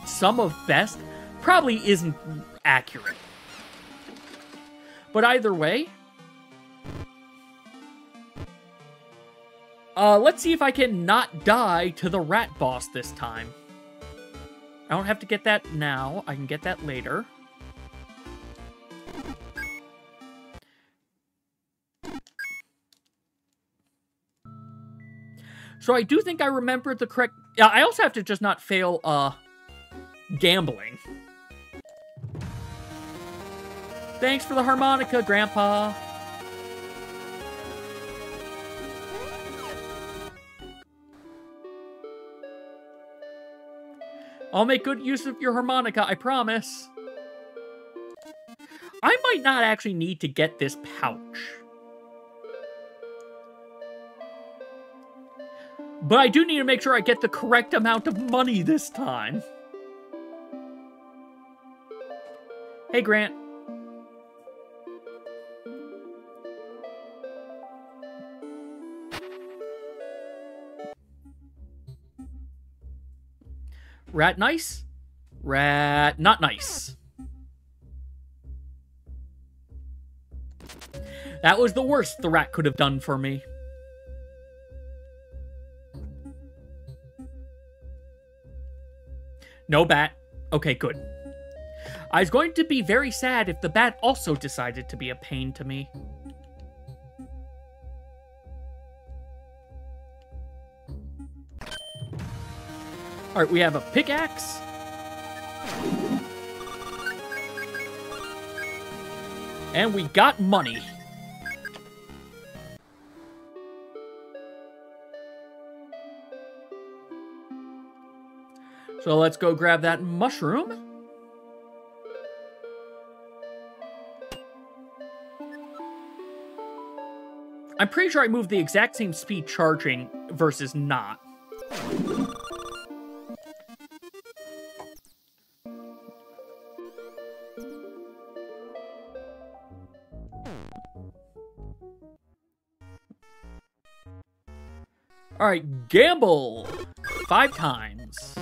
sum of best probably isn't accurate. But either way... let's see if I can not die to the rat boss this time. I don't have to get that now. I can get that later. So I do think I remembered the correct... Yeah, I also have to just not fail, gambling. Thanks for the harmonica, Grandpa. I'll make good use of your harmonica, I promise. I might not actually need to get this pouch. But I do need to make sure I get the correct amount of money this time. Hey, Grant. Rat nice? Rat not nice. That was the worst the rat could have done for me. No bat. Okay, good. I was going to be very sad if the bat also decided to be a pain to me. Alright, we have a pickaxe. And we got money. So let's go grab that mushroom. I'm pretty sure I moved the exact same speed charging versus not. Alright, gamble! 5 times.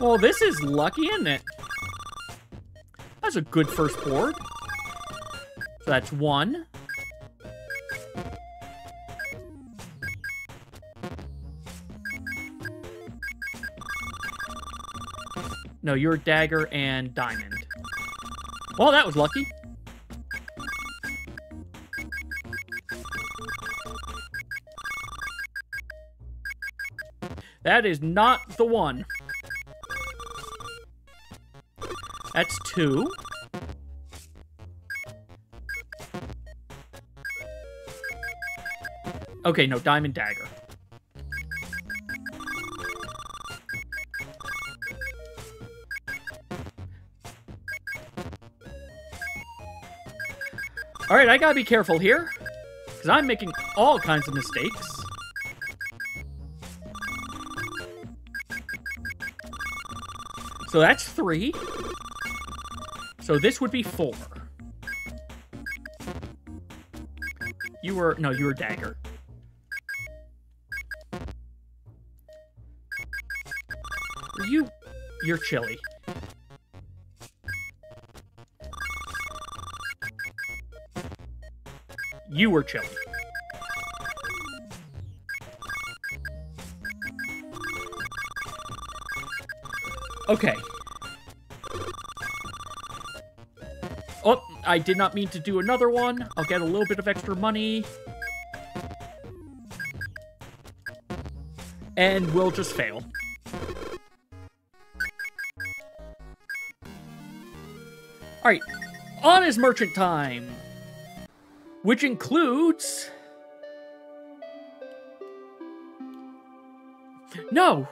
Well, this is lucky, isn't it? That's a good first board. So that's 1. No, you're dagger and diamond. Well, that was lucky. That is not the one. That's 2. Okay, no, diamond dagger. Alright, I gotta be careful here, because I'm making all kinds of mistakes. So that's 3. So this would be 4. You were dagger. You're chilly. You were chilly. Okay. Oh, I did not mean to do another one. I'll get a little bit of extra money. And we'll just fail. Alright, honest merchant time. Which includes... No,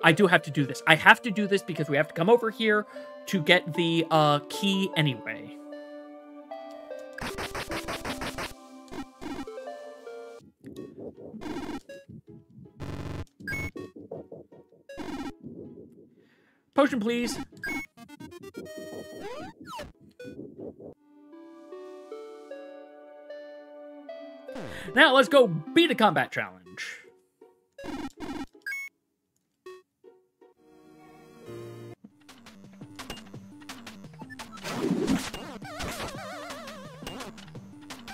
I do have to do this. I have to do this because we have to come over here to get the key anyway. Potion, please. Now let's go beat a combat challenge.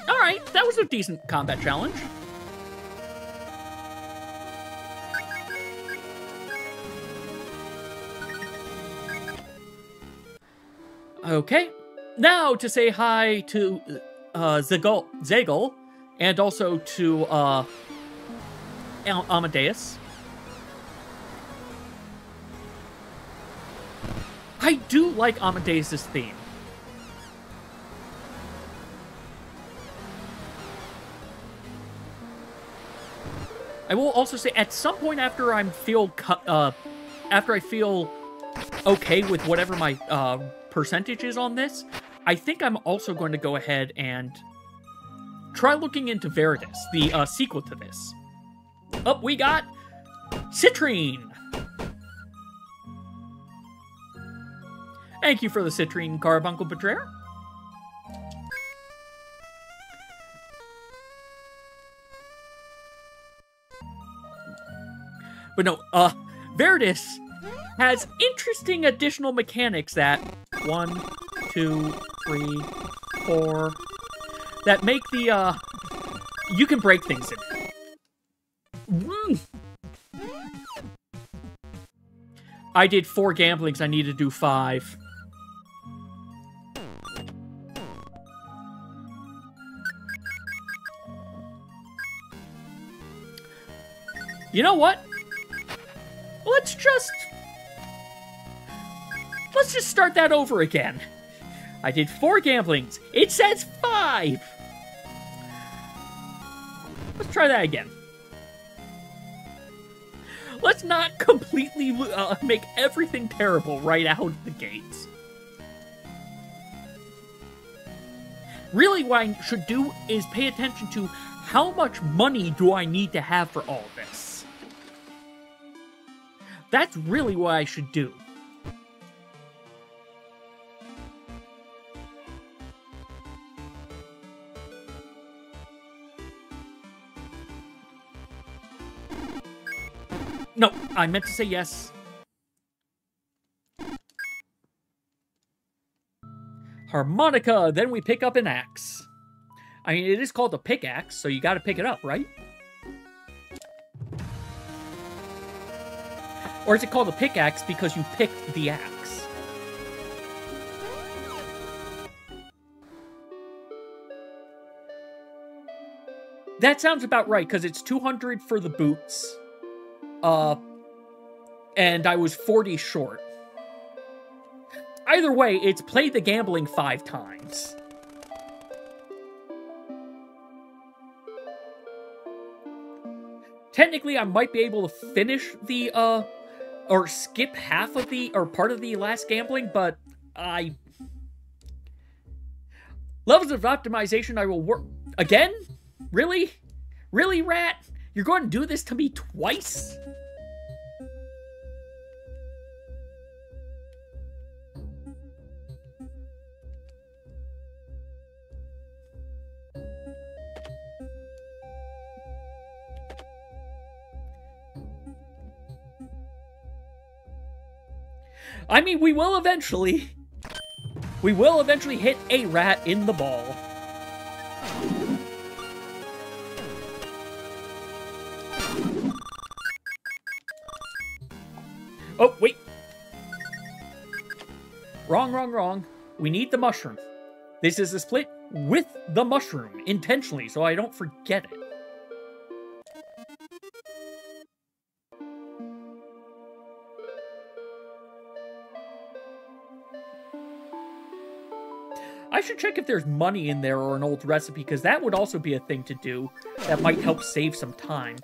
Alright, that was a decent combat challenge. Okay, now to say hi to Zagel, and also to Amadeus. I do like Amadeus' theme. I will also say, at some point after I feel okay with whatever my percentage is on this, I think I'm also going to go ahead and try looking into Veritas, the sequel to this. Oh, we got Citrine. Thank you for the Citrine Carbuncle Betrayer. But no, Veritas has interesting additional mechanics that 1, 2, 3, 4 that make the you can break things in it. I did 4 gamblings, I need to do 5. You know what? Let's just start that over again. I did 4 gamblings. It says 5. Let's try that again. Let's not completely make everything terrible right out of the gates. Really, what I should do is pay attention to how much money do I need to have for all this. That's really what I should do. No, I meant to say yes. Harmonica, then we pick up an axe. I mean, it is called a pickaxe, so you gotta pick it up, right? Or is it called a pickaxe because you picked the axe? That sounds about right, because it's 200 for the boots. And I was 40 short. Either way, it's play the gambling 5 times. Technically, I might be able to finish the, or skip half of the, or part of the last gambling, but levels of optimization I will work... Again? Really? Really, Rat? You're going to do this to me twice? I mean, we will eventually hit a rat in the ball. Oh, wait. Wrong. We need the mushroom. This is a split with the mushroom, intentionally, so I don't forget it. I should check if there's money in there or an old recipe, because that would also be a thing to do that might help save some time.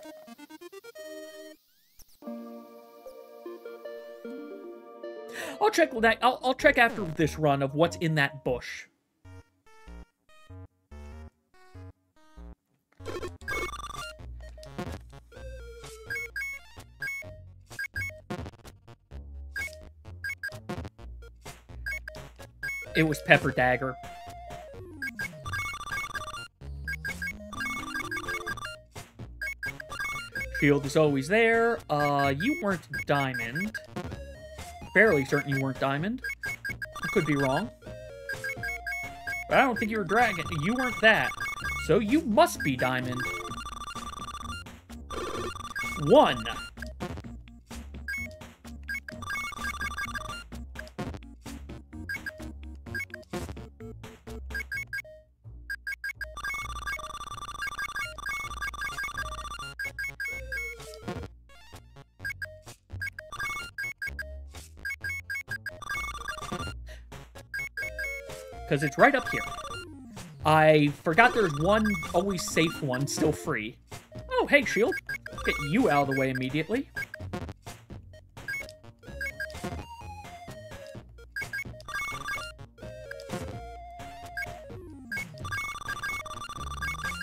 I'll check that. I'll check after this run of what's in that bush. It was Pepper Dagger. Shield is always there. You weren't Diamond. Fairly certain you weren't Diamond. I could be wrong. But I don't think you were Dragon. You weren't that. So you must be Diamond. 1. Because it's right up here. I forgot there's one always safe one still free. Oh, hey, Shield. Get you out of the way immediately.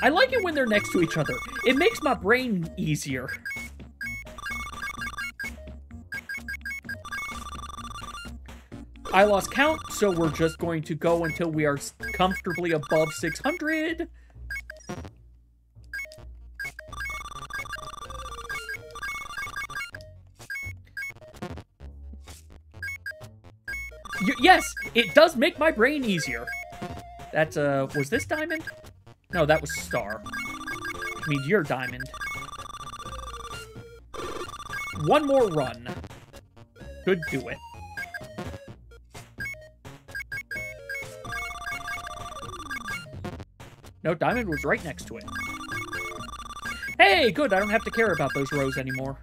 I like it when they're next to each other. It makes my brain easier. I lost count, so we're just going to go until we are comfortably above 600. Yes, it does make my brain easier. That's, was this Diamond? No, that was Star. I mean, you're Diamond. One more run. Could do it. No, Diamond was right next to it. Hey, good, I don't have to care about those rows anymore.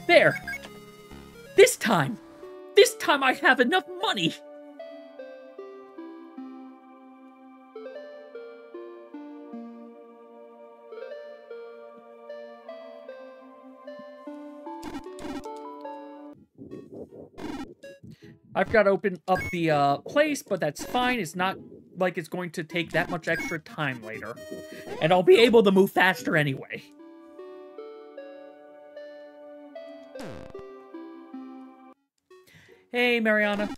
There! This time I have enough money! I've got to open up the place, but that's fine. It's not like it's going to take that much extra time later. And I'll be able to move faster anyway. Hey, Mariana.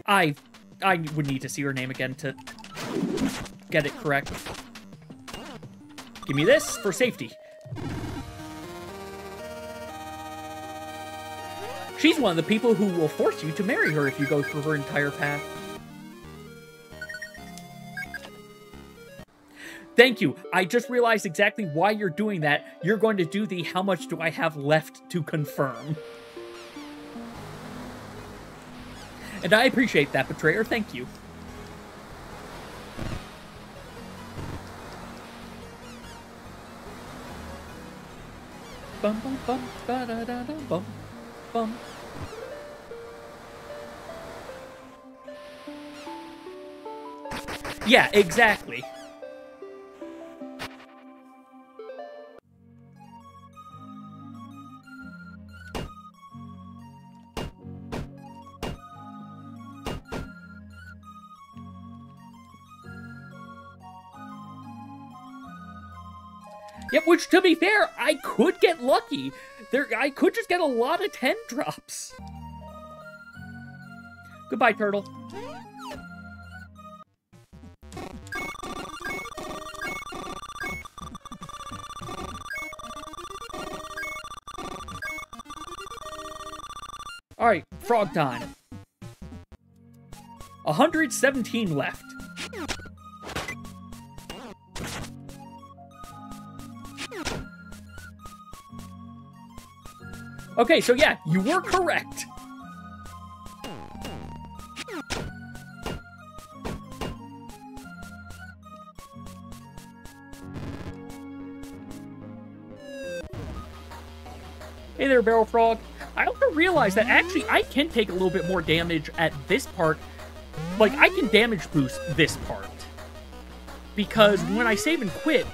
I would need to see her name again to get it correct. Give me this for safety. She's one of the people who will force you to marry her if you go through her entire path. Thank you. I just realized exactly why you're doing that. You're going to do the how much do I have left to confirm. And I appreciate that, Betrayer. Thank you. Bum bum bum ba da da da bum bum. Yeah, exactly. Yep, which, to be fair, I could get lucky. I could just get a lot of 10 drops. Goodbye, turtle. Alright, frog time. 117 left. Okay, so yeah, you were correct. Hey there, Barrel Frog. I also realized that actually I can take a little bit more damage at this part. Like, I can damage boost this part. Because when I save and quit,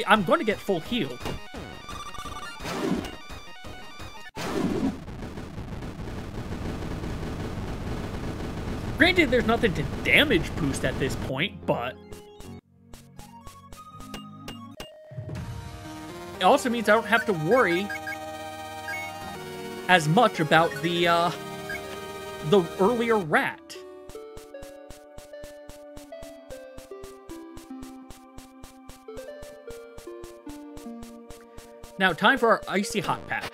I'm going to get full heal. Granted, there's nothing to damage boost at this point, but it also means I don't have to worry as much about the earlier rat. Now, time for our icy hot patch.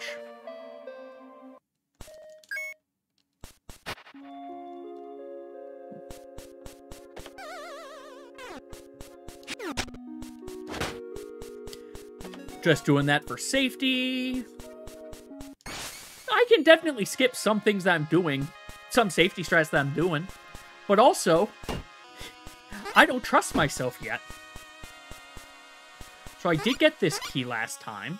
Just doing that for safety. I can definitely skip some things that I'm doing, some safety strats that I'm doing, but also, I don't trust myself yet. So I did get this key last time.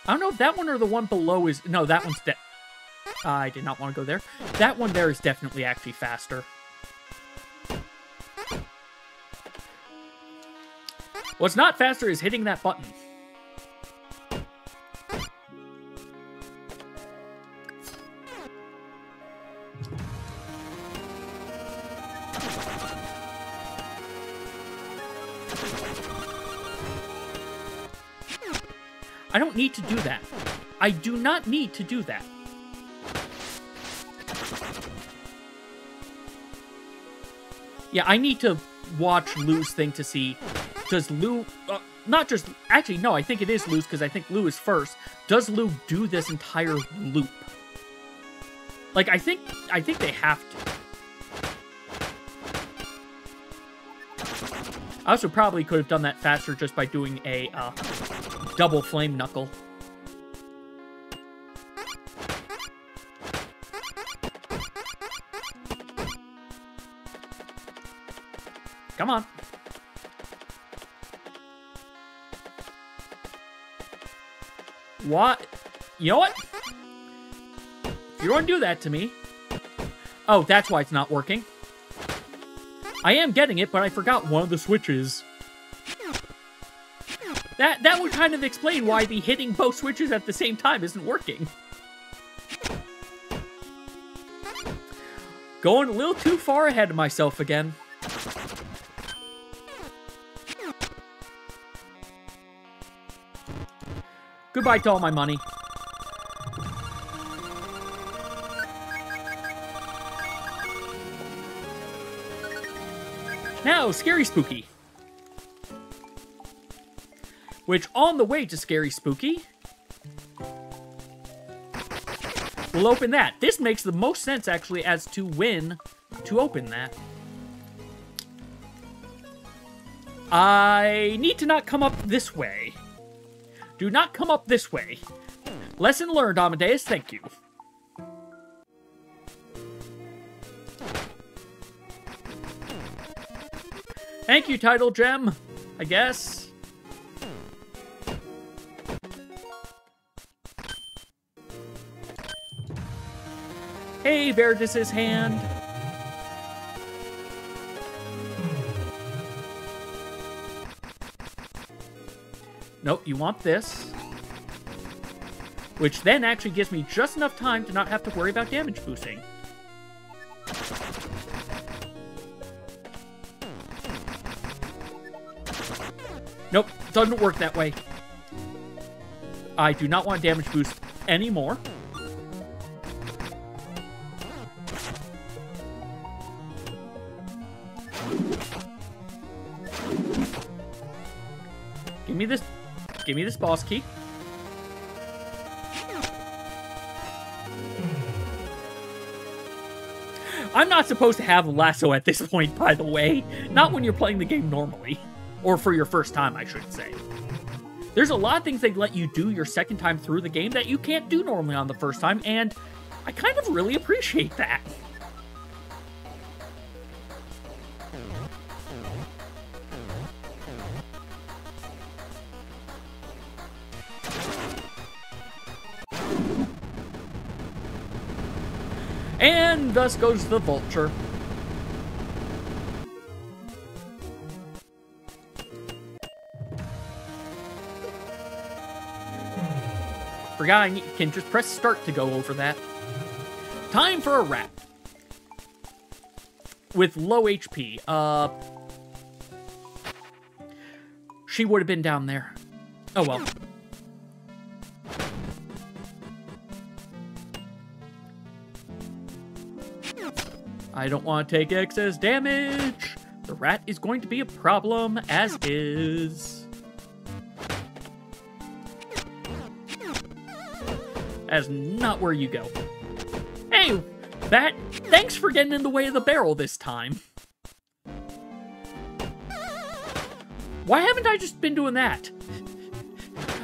I don't know if that one or the one below is... No, that one's... I did not want to go there. That one there is definitely actually faster. What's not faster is hitting that button. I don't need to do that. I do not need to do that. Yeah, I need to watch Lou's thing to see, does Lou, not just, actually, no, I think it is Lou's, because I think Lou is first. Does Lou do this entire loop? Like, I think they have to. I also probably could have done that faster just by doing a, double flame knuckle. Come on. What? You know what? If you want to do that to me... Oh, that's why it's not working. I am getting it, but I forgot one of the switches. That would kind of explain why the hitting both switches at the same time isn't working. Going a little too far ahead of myself again. Goodbye to all my money. Now, Scary Spooky. Which, on the way to Scary Spooky, we'll open that. This makes the most sense, actually, as to when to open that. I need to not come up this way. Do not come up this way. Lesson learned, Amadeus. Thank you. Thank you, Title Gem, I guess. Hey, Verdis's hand. Nope, you want this. Which then actually gives me just enough time to not have to worry about damage boosting. Nope, doesn't work that way. I do not want damage boost anymore. Give me this boss key. I'm not supposed to have a lasso at this point, by the way. Not when you're playing the game normally. Or for your first time, I should say. There's a lot of things they let you do your second time through the game that you can't do normally on the first time, and I kind of really appreciate that. And thus goes the vulture. Forgot I can just press start to go over that. Time for a rat. With low HP. She would have been down there. Oh well. I don't want to take excess damage. The rat is going to be a problem as is. That's not where you go. Hey, Bat, thanks for getting in the way of the barrel this time. Why haven't I just been doing that?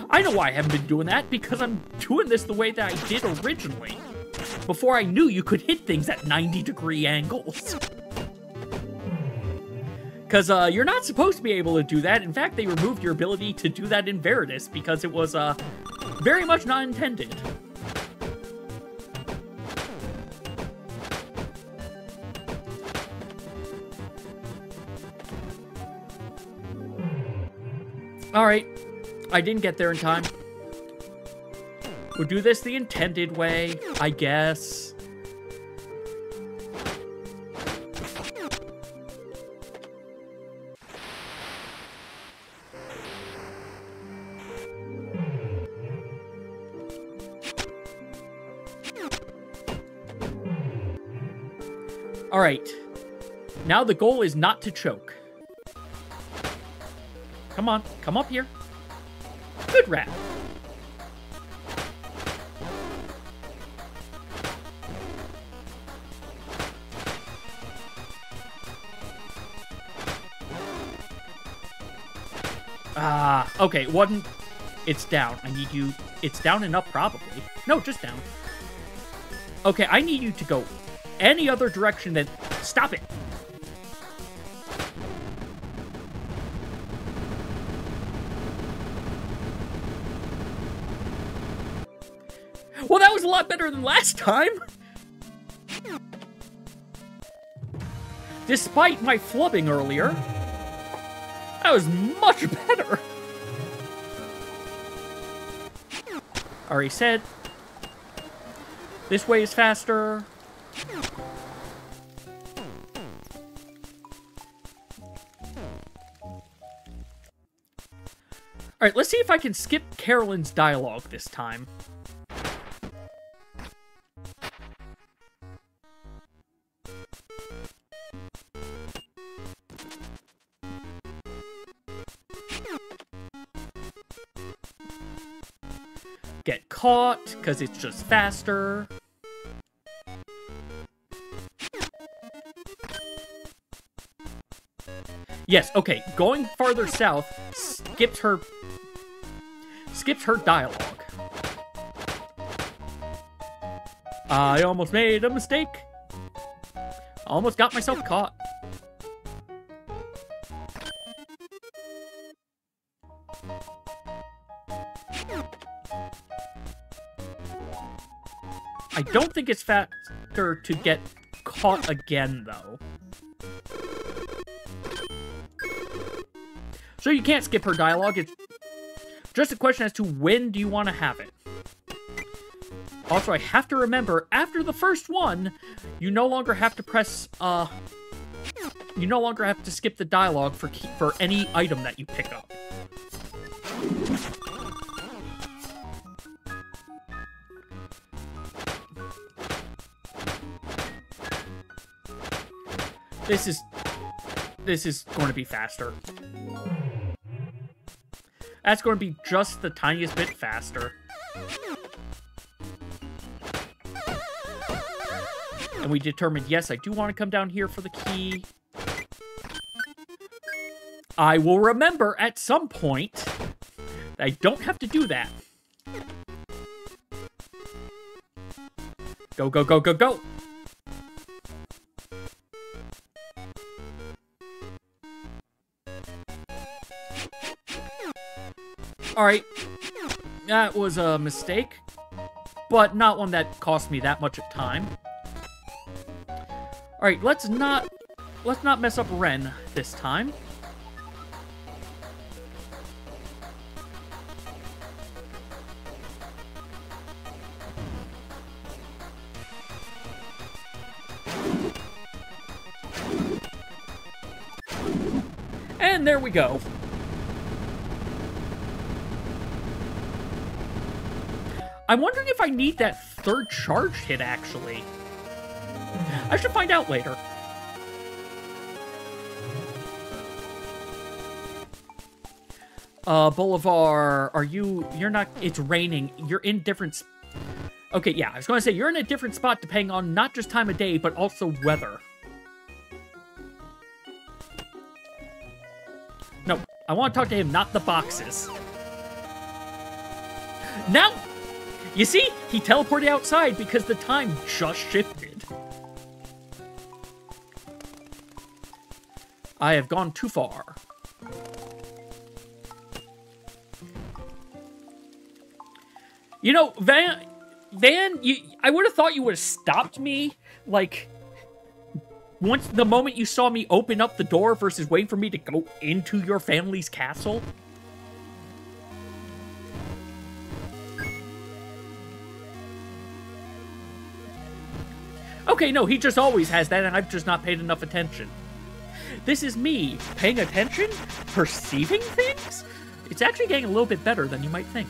I know why I haven't been doing that, because I'm doing this the way that I did originally. Before I knew you could hit things at 90-degree angles. Because you're not supposed to be able to do that. In fact, they removed your ability to do that in Veritas because it was very much not intended. Alright, I didn't get there in time. We'll do this the intended way, I guess. Alright, now the goal is not to choke. Come on, come up here. Good rat. Okay, one. It's down. I need you. It's down and up, probably. No, just down. Okay, I need you to go any other direction than. Stop it! Well, that was a lot better than last time! Despite my flubbing earlier, that was much better! Already said. This way is faster. Alright, let's see if I can skip Carolyn's dialogue this time. Get caught, because it's just faster. Yes, okay, going farther south skips her dialogue. I almost made a mistake. Almost got myself caught. I don't think it's faster to get caught again, though. So you can't skip her dialogue. It's just a question as to when do you want to have it. Also, I have to remember, after the first one, you no longer have to press, you no longer have to skip the dialogue for any item that you pick up. This is going to be faster. That's going to be just the tiniest bit faster. And we determined, yes, I do want to come down here for the key. I will remember at some point that I don't have to do that. Go, go, go, go, go! Alright, that was a mistake, but not one that cost me that much of time. Alright, let's not mess up Ren this time. And there we go. I'm wondering if I need that third charge hit, actually. I should find out later. Bolivar, you're not, it's raining. You're in different, okay, yeah, I was going to say, you're in a different spot depending on not just time of day, but also weather. No, I want to talk to him, not the boxes. Now, you see, he teleported outside because the time just shifted. I have gone too far. You know, Van, I would have thought you would have stopped me, like, once the moment you saw me open up the door versus waiting for me to go into your family's castle. Okay, no, he just always has that, and I've just not paid enough attention. This is me paying attention, perceiving things? It's actually getting a little bit better than you might think.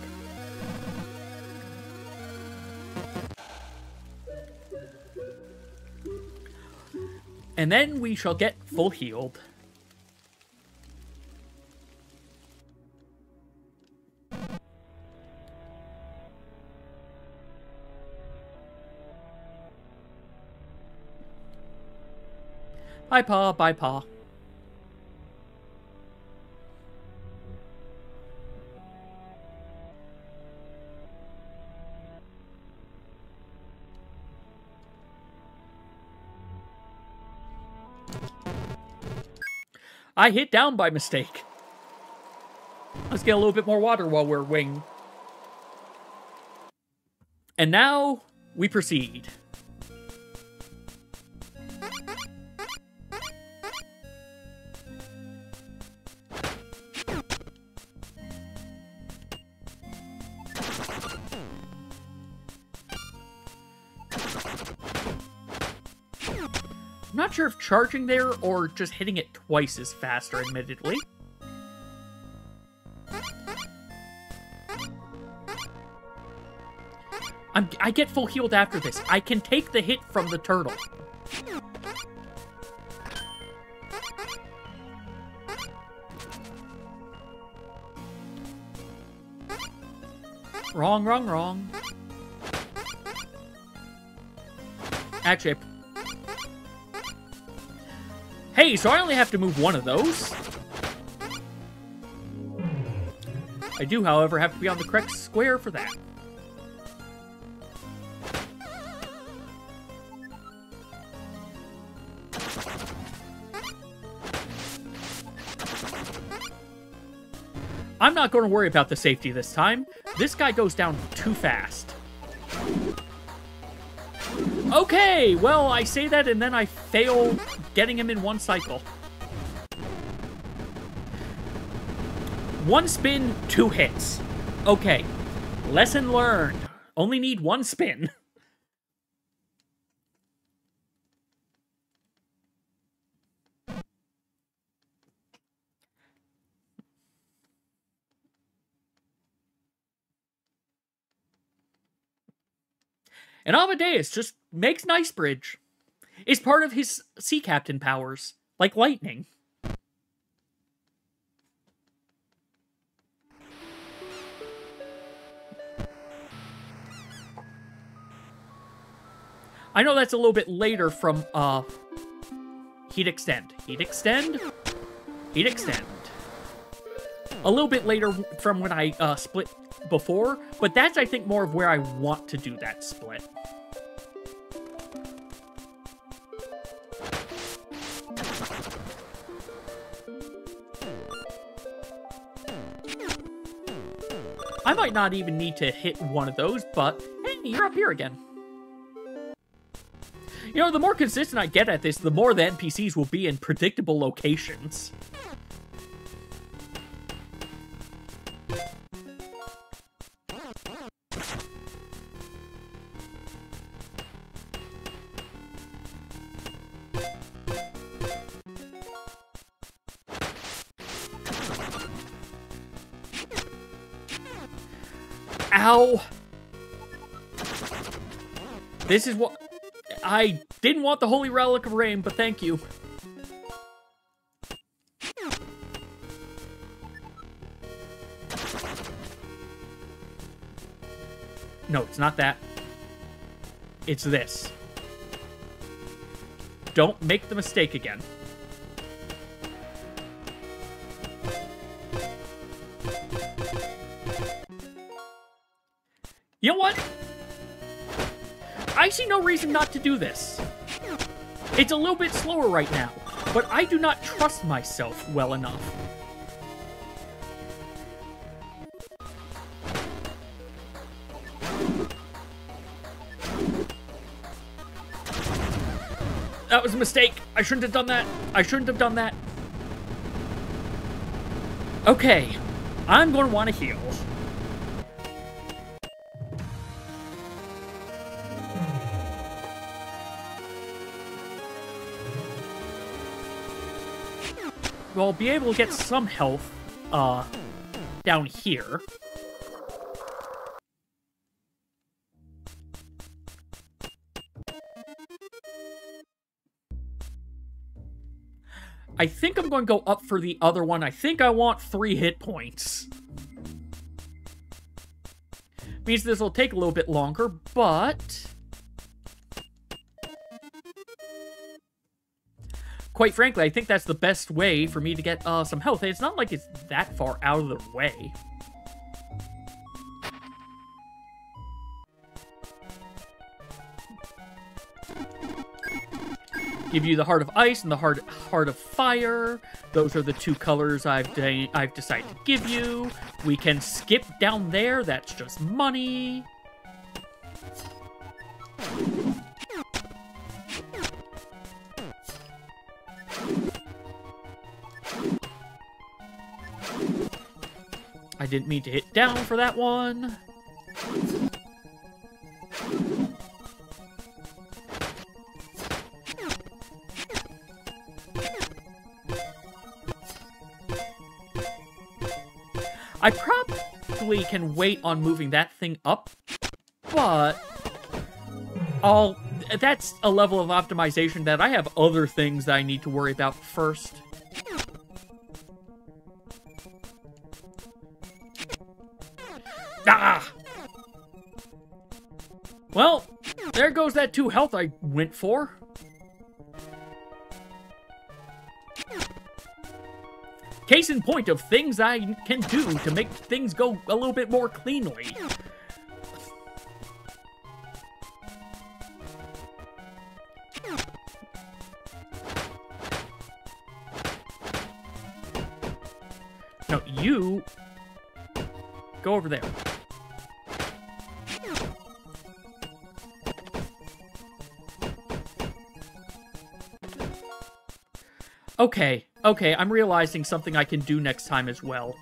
And then we shall get full healed. Bye, Pa. Bye, Pa. I hit down by mistake. Let's get a little bit more water while we're winged. And now, we proceed. I'm not sure if charging there or just hitting it twice is faster, admittedly. I get full healed after this. I can take the hit from the turtle. Wrong, wrong, wrong. Actually, hey, so I only have to move one of those. I do, however, have to be on the correct square for that. I'm not going to worry about the safety this time. This guy goes down too fast. Okay, well, I say that and then I fail getting him in one cycle. One spin, 2 hits. Okay, lesson learned. Only need 1 spin. And Amadeus just makes an ice bridge. It's part of his sea captain powers, like lightning. I know that's a little bit later from, Heat Extend. Heat Extend? Heat Extend. A little bit later from when I, split before, but that's, I think, more of where I want to do that split. I might not even need to hit one of those, but hey, you're up here again. You know, the more consistent I get at this, the more the NPCs will be in predictable locations. Ow! This is what... I didn't want the Holy Relic of Rain, but thank you. No, it's not that. It's this. Don't make the mistake again. You know what? I see no reason not to do this. It's a little bit slower right now, but I do not trust myself well enough. That was a mistake. I shouldn't have done that. I shouldn't have done that. Okay. I'm going to want to heal. Well, I'll be able to get some health, down here. I think I'm going to go up for the other one. I think I want 3 hit points. Means this will take a little bit longer, but... quite frankly, I think that's the best way for me to get some health. It's not like it's that far out of the way. Give you the Heart of Ice and the Heart of Fire. Those are the 2 colors I've decided to give you. We can skip down there. That's just money. I didn't mean to hit down for that one. I probably can wait on moving that thing up, but that's a level of optimization that I have other things that I need to worry about first. Ah! Well, there goes that 2 health I went for. Case in point of things I can do to make things go a little bit more cleanly. No, you go over there. Okay, I'm realizing something I can do next time as well.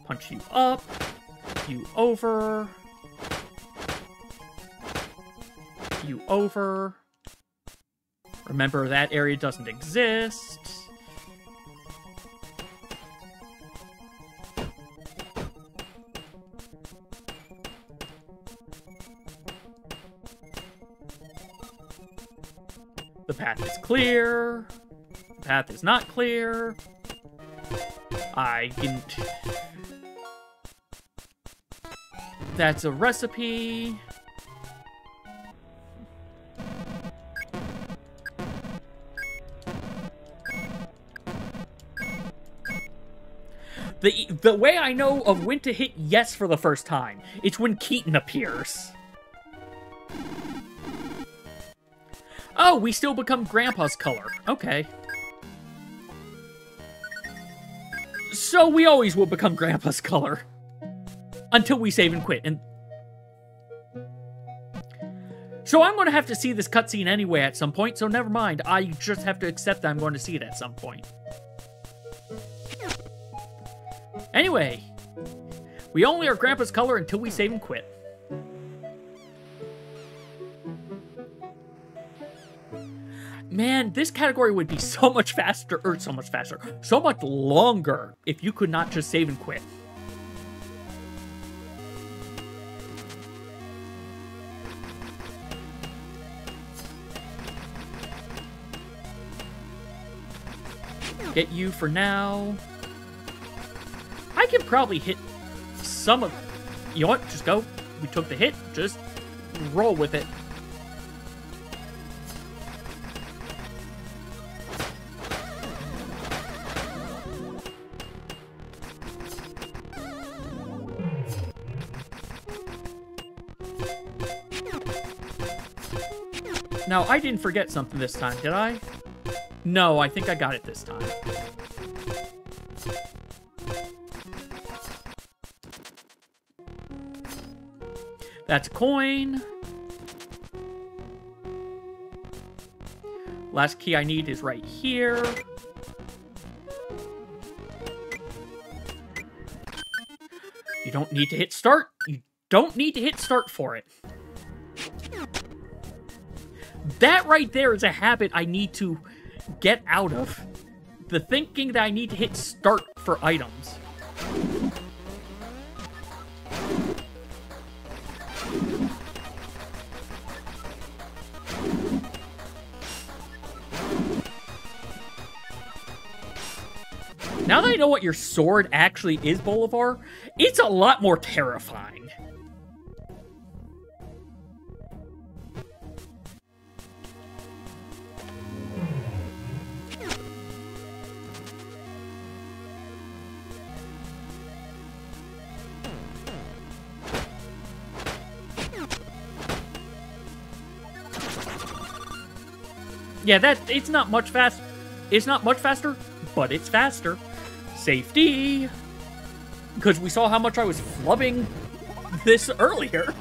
Punch you up, you over, you over. Remember, that area doesn't exist. The path is clear. The path is not clear. I didn't... That's a recipe. The way I know of when to hit yes for the first time, it's when Keaton appears. Oh, we still become Grandpa's color. Okay. So we always will become Grandpa's color. Until we save and quit. And so I'm going to have to see this cutscene anyway at some point, so never mind. I just have to accept that I'm going to see it at some point. Anyway, we only are Grandpa's color until we save and quit. Man, this category would be so much faster, or so much longer if you could not just save and quit. Get you for now. I can probably hit some of... You know what? Just go. We took the hit. Just roll with it. Now, I didn't forget something this time, did I? No, I think I got it this time. That's a coin. Last key I need is right here. You don't need to hit start. You don't need to hit start for it. That right there is a habit I need to get out of. The thinking that I need to hit start for items. Now that I know what your sword actually is, Bolivar, it's a lot more terrifying. Yeah, it's not much fast. It's not much faster, but it's faster. Safety. Because we saw how much I was flubbing this earlier.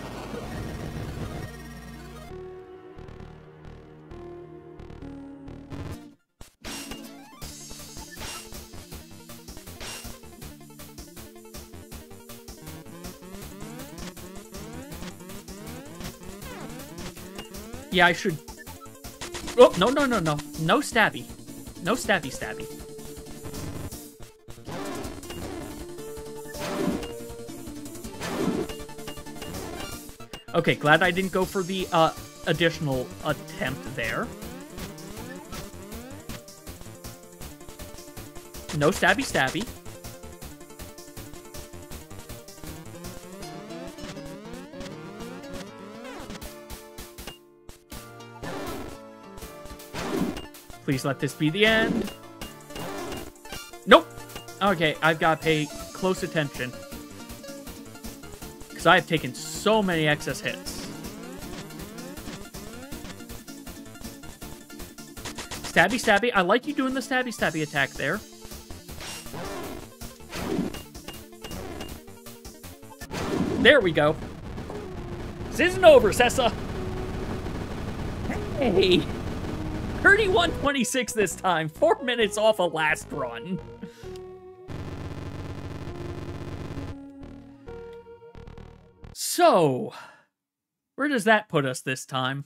Yeah, I should... Oh, no. No stabby. No stabby. Okay, glad I didn't go for the additional attempt there. No stabby. Please let this be the end. Nope. Okay, I've got to pay close attention. Because I have taken so many excess hits. Stabby. I like you doing the stabby attack there. There we go. This isn't over, Sessa. Hey. 31:26 this time. 4 minutes off a last run. So, where does that put us this time?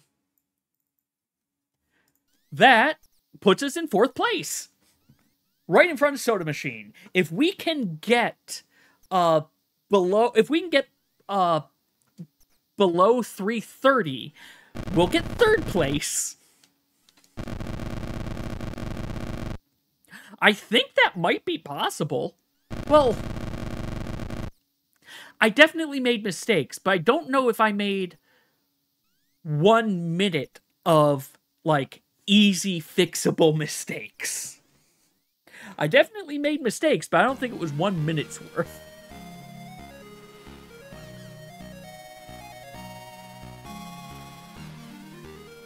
That puts us in 4th place. Right in front of Soda Machine. If we can get below 330, we'll get 3rd place. I think that might be possible. Well, I definitely made mistakes, but I don't know if I made 1 minute of, like, easy fixable mistakes. I definitely made mistakes, but I don't think it was 1 minute's worth.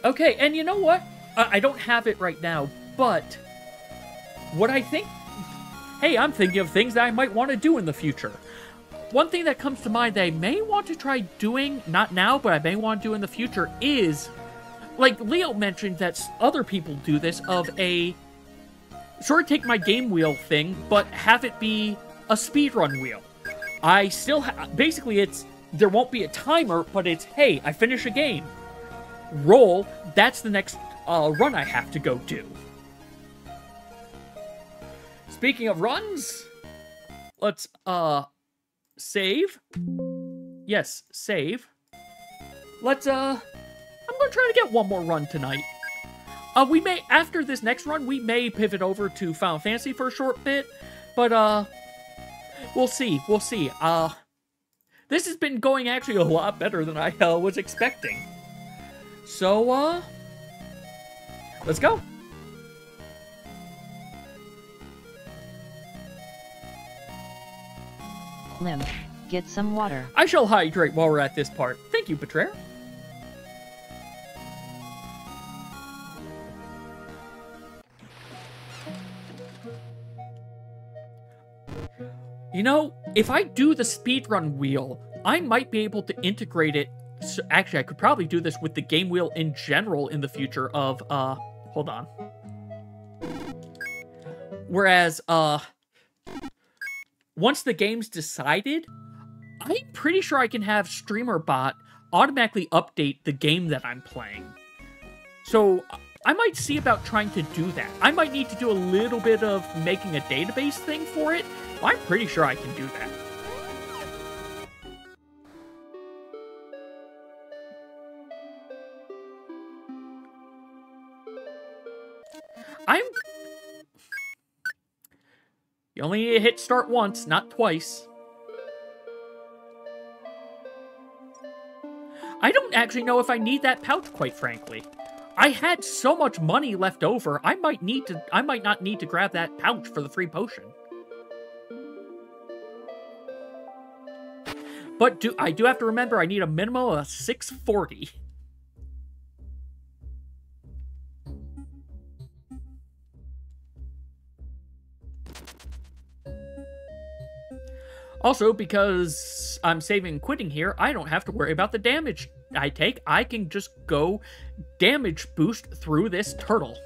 Okay, and you know what? I don't have it right now, but what I think... Hey, I'm thinking of things that I might want to do in the future. One thing that comes to mind that I may want to try doing, not now, but I may want to do in the future is, like Leo mentioned that other people do this, of a sort of take my game wheel thing, but have it be a speedrun wheel. I still basically there won't be a timer, but it's, hey, I finish a game. roll, that's the next run I have to go do. Speaking of runs, let's save. Yes, save. Let's I'm gonna try to get one more run tonight. We may, after this next run, we may pivot over to Final Fantasy for a short bit, but we'll see. We'll see. This has been going actually a lot better than I was expecting. So let's go. Lim, get some water. I shall hydrate while we're at this part. Thank you, Betrayer. You know, if I do the speedrun wheel, I might be able to integrate it. So actually, I could probably do this with the game wheel in general in the future of, hold on. Whereas, once the game's decided, I'm pretty sure I can have StreamerBot automatically update the game that I'm playing. So, I might see about trying to do that. I might need to do a little bit of making a database thing for it. I'm pretty sure I can do that. You only need to hit start once, not twice. I don't actually know if I need that pouch, quite frankly. I had so much money left over, I might not need to grab that pouch for the free potion. But I do have to remember I need a minimum of 640. Also, because I'm saving and quitting here, I don't have to worry about the damage I take. I can just go damage boost through this turtle.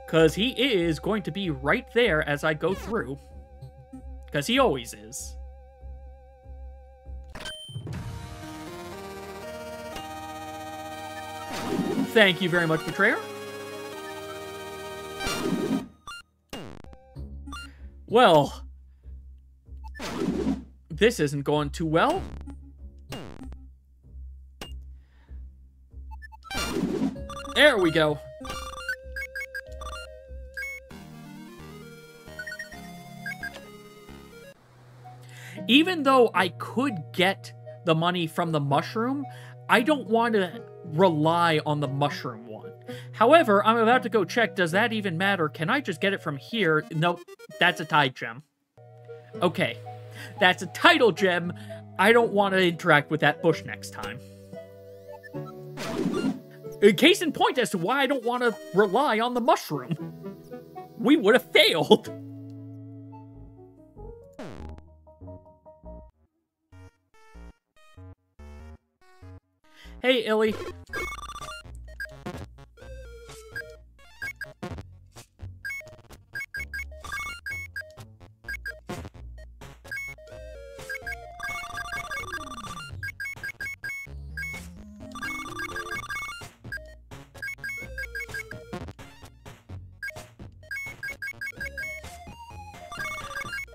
Because he is going to be right there as I go through. Because he always is. Thank you very much, Betrayer. Well, this isn't going too well. There we go. Even though I could get the money from the mushroom, I don't want to rely on the mushroom one. However, I'm about to go check, does that even matter? Can I just get it from here? Nope, that's a tide gem. Okay, that's a title gem. I don't want to interact with that bush next time. Case in point as to why I don't want to rely on the mushroom. We would have failed. Hey, Illy.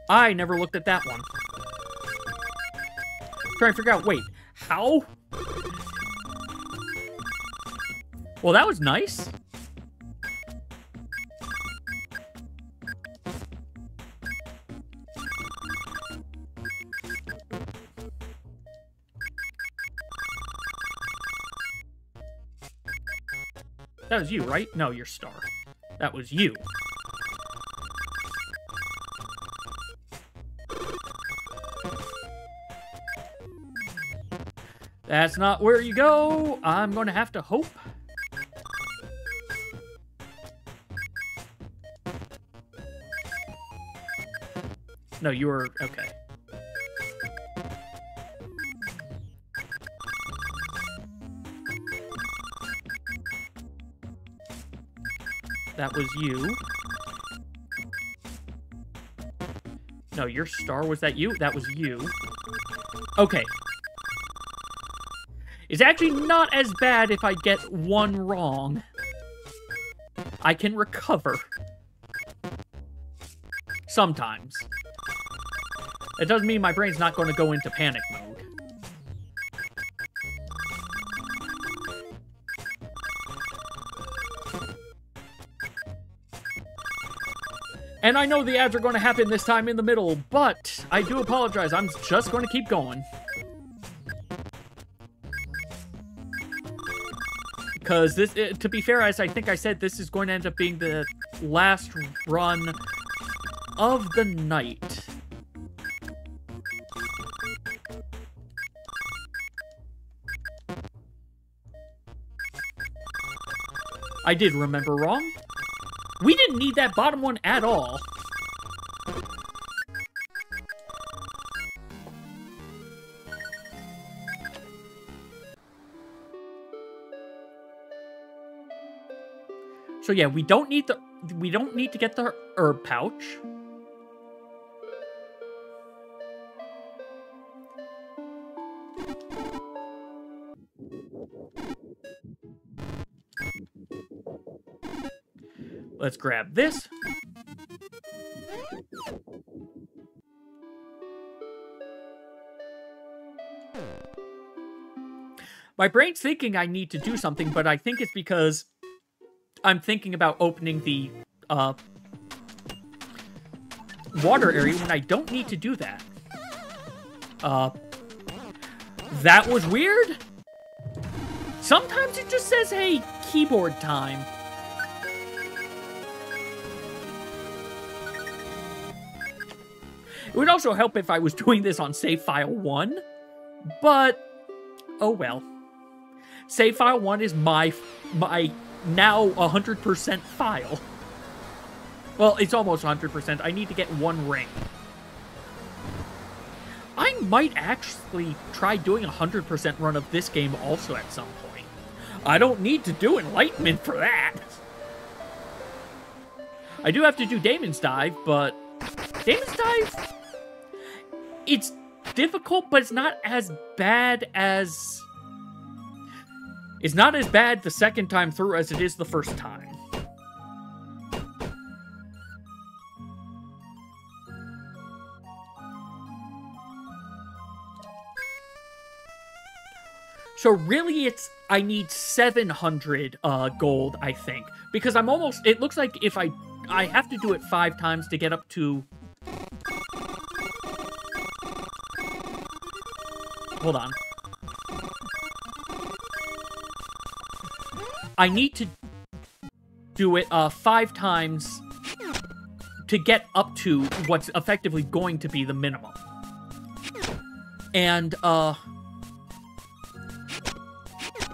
I never looked at that one. Trying to figure out, wait, how? Well, that was nice. That was you, right? No, you're Star. That was you. That's not where you go. I'm going to have to hope. No, you were... okay. That was you. No, your Star, was that you? That was you. Okay. is actually not as bad if I get one wrong. I can recover. Sometimes. It doesn't mean my brain's not going to go into panic mode. And I know the ads are going to happen this time in the middle, but I do apologize. I'm just going to keep going. Because this, to be fair, as I think I said, this is going to end up being the last run of the night. I did remember wrong. We didn't need that bottom one at all. So yeah, we don't need to get the herb pouch. Let's grab this. My brain's thinking I need to do something, but I think it's because I'm thinking about opening the water area when I don't need to do that. That was weird. Sometimes it just says, hey, keyboard time. It would also help if I was doing this on save file 1, but oh well. Save file 1 is my now 100% file. Well, it's almost 100%. I need to get one ring. I might actually try doing a 100% run of this game also at some point. I don't need to do Enlightenment for that. I do have to do Damon's Dive, but Damon's Dive, it's difficult, but it's not as bad as... It's not as bad the second time through as it is the first time. So really I need 700 gold, I think. Because I'm almost, it looks like if I have to do it 5 times to get up to... Hold on. I need to do it 5 times to get up to what's effectively going to be the minimum. And,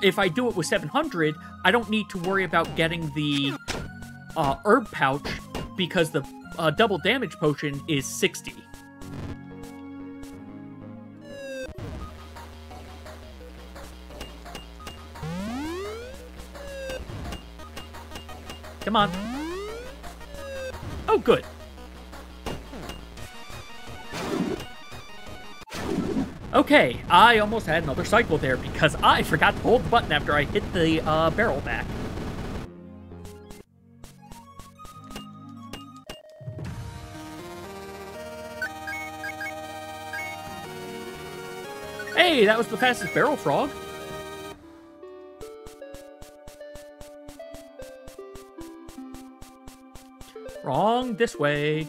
if I do it with 700, I don't need to worry about getting the herb pouch because the double damage potion is 60. Come on. Oh, good. Okay, I almost had another cycle there because I forgot to hold the button after I hit the barrel back. Hey, that was the fastest barrel frog. Wrong, this way.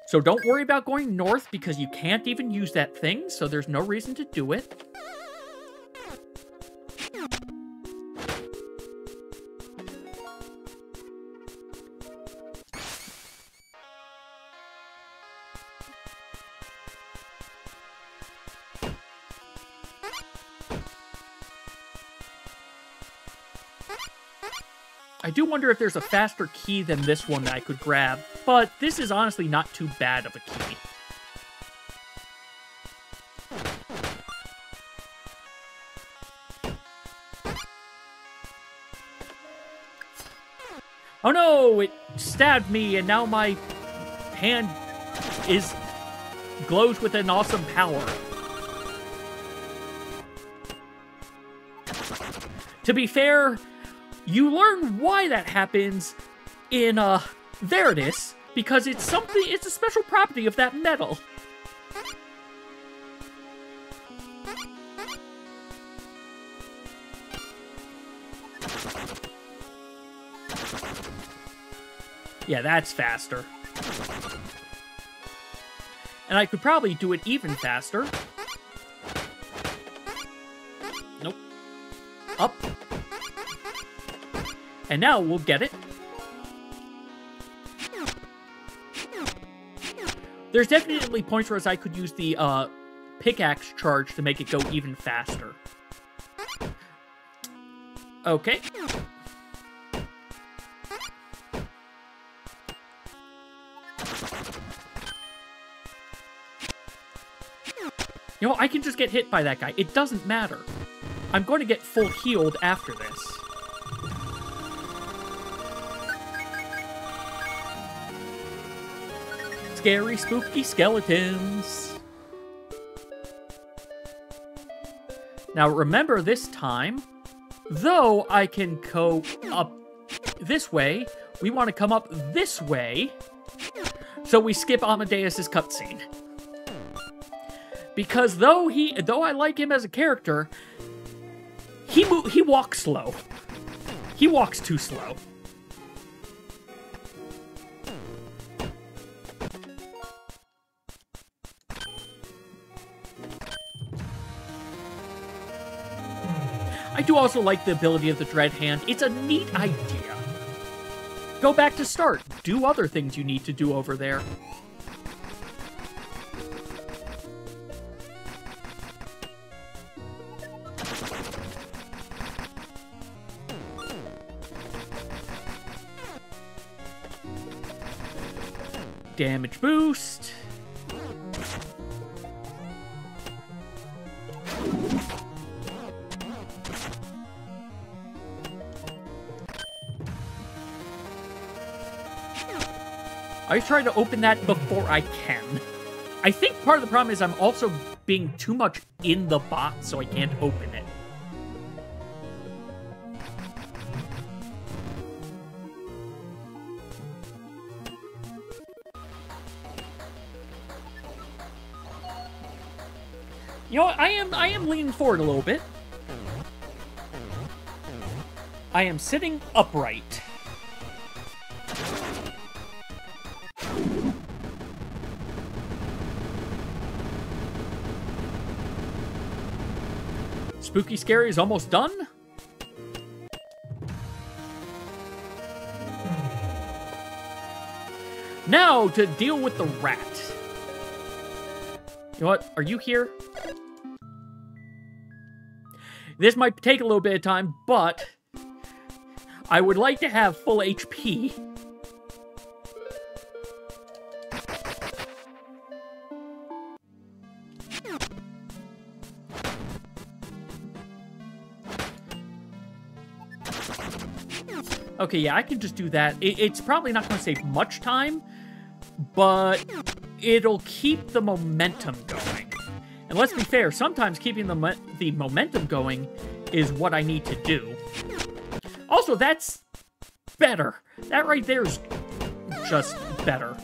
So don't worry about going north because you can't even use that thing, so there's no reason to do it. I do wonder if there's a faster key than this one that I could grab, but this is honestly not too bad of a key. Oh no, it stabbed me and now my hand is glows with an awesome power. To be fair, you learn why that happens in, Veritas, because it's a special property of that metal. Yeah, that's faster. And I could probably do it even faster. Nope. Up. And now we'll get it. There's definitely points where I could use the pickaxe charge to make it go even faster. Okay. You know, I can just get hit by that guy. It doesn't matter. I'm going to get full healed after this. Scary, spooky skeletons. Now, remember this time, though I can go up this way, we want to come up this way, so we skip Amadeus's cutscene. Because though I like him as a character, he walks slow. He walks too slow. I do also like the ability of the Dread Hand. It's a neat idea. Go back to start. Do other things you need to do over there. Damage boost. I try to open that before I can. I think part of the problem is I'm also being too much in the box, so I can't open it. You know what? I am leaning forward a little bit. I am sitting upright. Spooky Scary is almost done. Now to deal with the rat. You know what? Are you here? This might take a little bit of time, but I would like to have full HP. Okay, yeah, I can just do that. It's probably not going to save much time, but it'll keep the momentum going. And let's be fair, sometimes keeping the momentum going is what I need to do. Also, that's better. That right there is just better.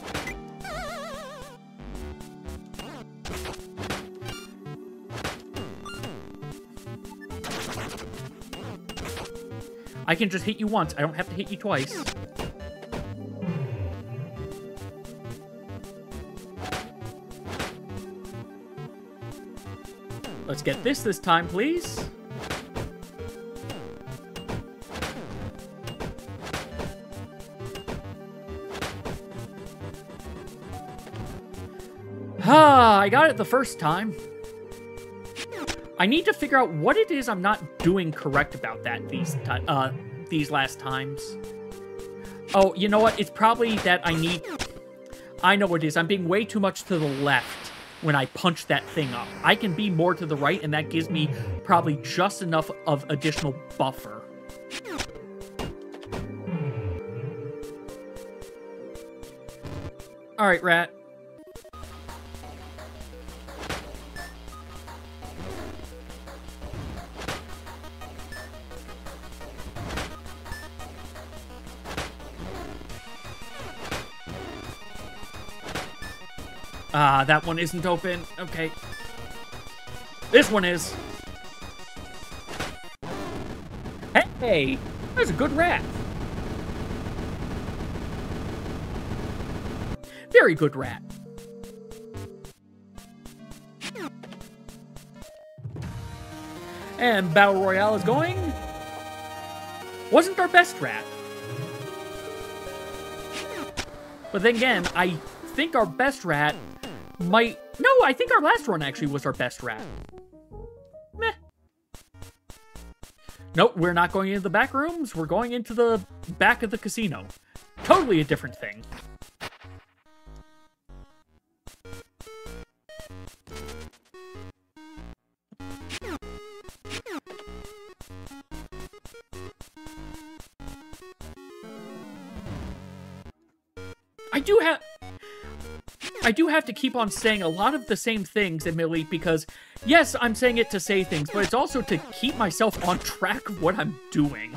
I can just hit you once. I don't have to hit you twice. Let's get this time, please. Ah, I got it the first time. I need to figure out what it is I'm not doing correct about that these last times. Oh, you know what? It's probably that I know what it is. I'm being way too much to the left when I punch that thing up. I can be more to the right, and that gives me probably just enough of additional buffer. Alright, rat. That one isn't open. Okay. This one is. Hey! That's a good rat. Very good rat. And Battle Royale is going. Wasn't our best rat. But then again, I think our best rat might... No, I think our last run actually was our best rat. Meh. Nope, we're not going into the back rooms. We're going into the back of the casino. Totally a different thing. I do have to keep on saying a lot of the same things, admittedly, because, yes, I'm saying it to say things, but it's also to keep myself on track of what I'm doing.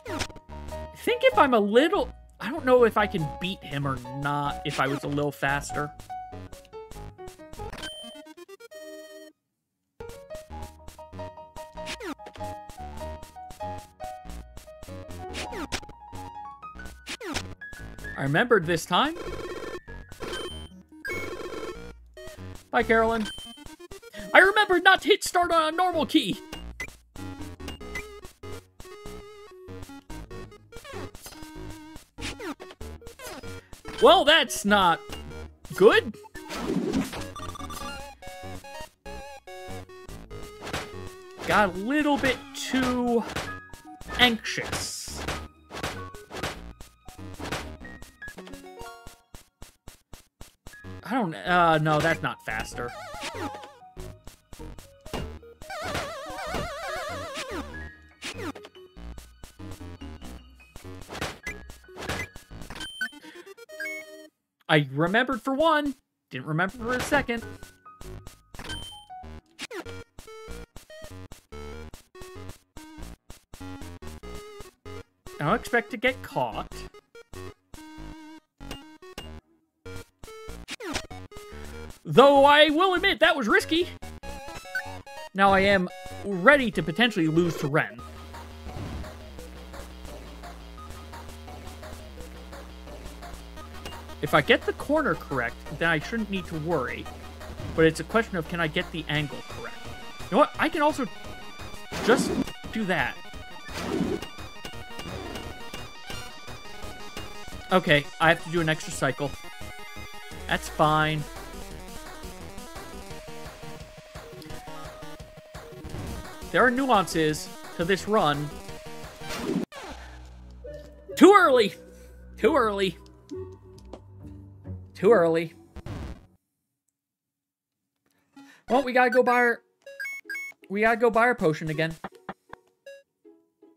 I think if I'm a little... I don't know if I can beat him or not if I was a little faster. I remembered this time. Bye, Carolyn. I remembered not to hit start on a normal key. Well, that's not good. Got a little bit too anxious. I don't, no, that's not faster. I remembered for one, didn't remember for a second. I don't expect to get caught. Though I will admit, that was risky. Now I am ready to potentially lose to Ren. If I get the corner correct, then I shouldn't need to worry. But it's a question of, can I get the angle correct? You know what? I can also just do that. Okay, I have to do an extra cycle. That's fine. There are nuances to this run. Too early! Too early. Too early. Well, we gotta go buy our... We gotta go buy our potion again.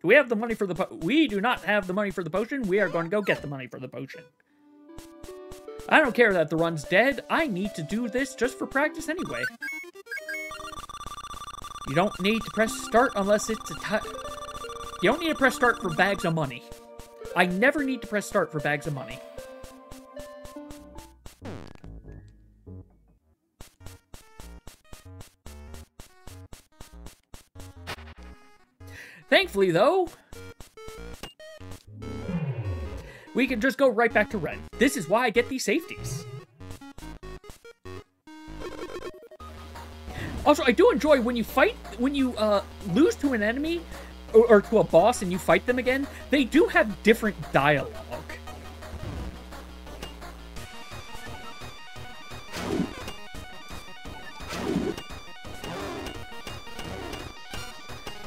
Do we have the money for the We do not have the money for the potion. We are going to go get the money for the potion. I don't care that the run's dead. I need to do this just for practice anyway. You don't need to press start unless it's a You don't need to press start for bags of money. I never need to press start for bags of money. Thankfully, though, we can just go right back to Ren. This is why I get these safeties. Also, I do enjoy when you fight, when you lose to an enemy or to a boss and you fight them again, they do have different dialogue.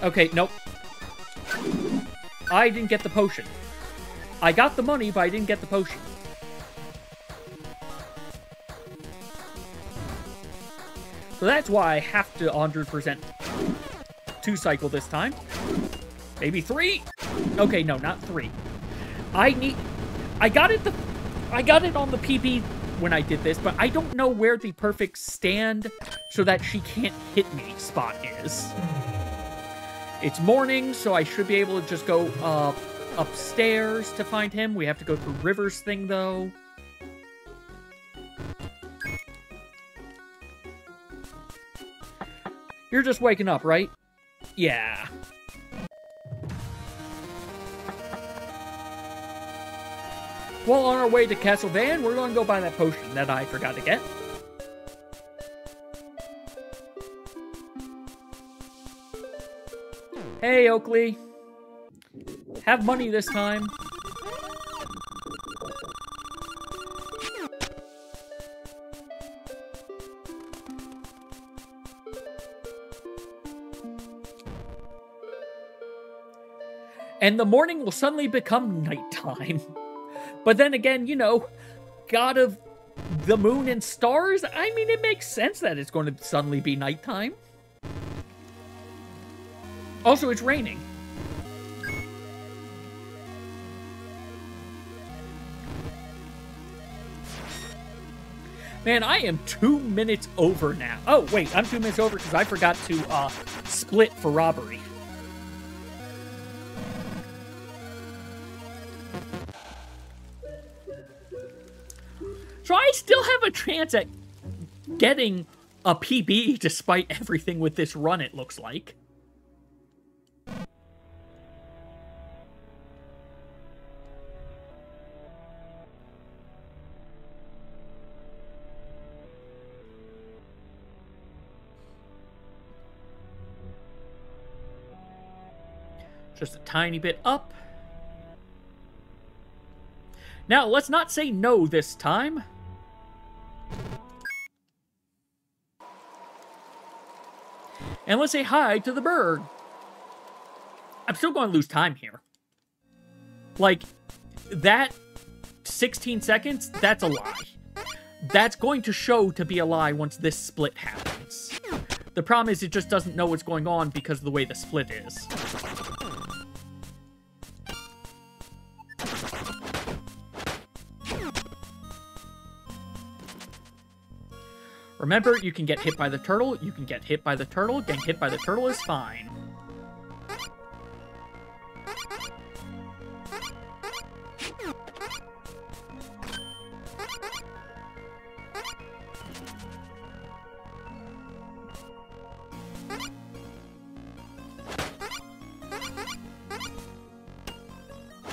Okay, nope. I didn't get the potion. I got the money, but I didn't get the potion. So that's why I have to 100% 2-cycle this time. Maybe 3? Okay, no, not 3. I got it on the PP when I did this, but I don't know where the perfect stand so that she can't hit me spot is. It's morning, so I should be able to just go upstairs to find him. We have to go through River's thing, though. You're just waking up, right? Yeah. Well, on our way to Castle Van, we're going to go buy that potion that I forgot to get. Hey, Oakley. Have money this time. And the morning will suddenly become nighttime. But then again, you know, god of the moon and stars, I mean, it makes sense that it's going to suddenly be nighttime. Also, it's raining. Man, I am 2 minutes over now. Oh, wait, I'm 2 minutes over because I forgot to split for robbery. So I still have a chance at getting a PB despite everything with this run, it looks like. Just a tiny bit up. Now, let's not say no this time. And let's say hi to the bird. I'm still going to lose time here. Like, that 16 seconds, that's a lie. That's going to show to be a lie once this split happens. The problem is it just doesn't know what's going on because of the way the split is. Remember, you can get hit by the turtle, you can get hit by the turtle, getting hit by the turtle is fine.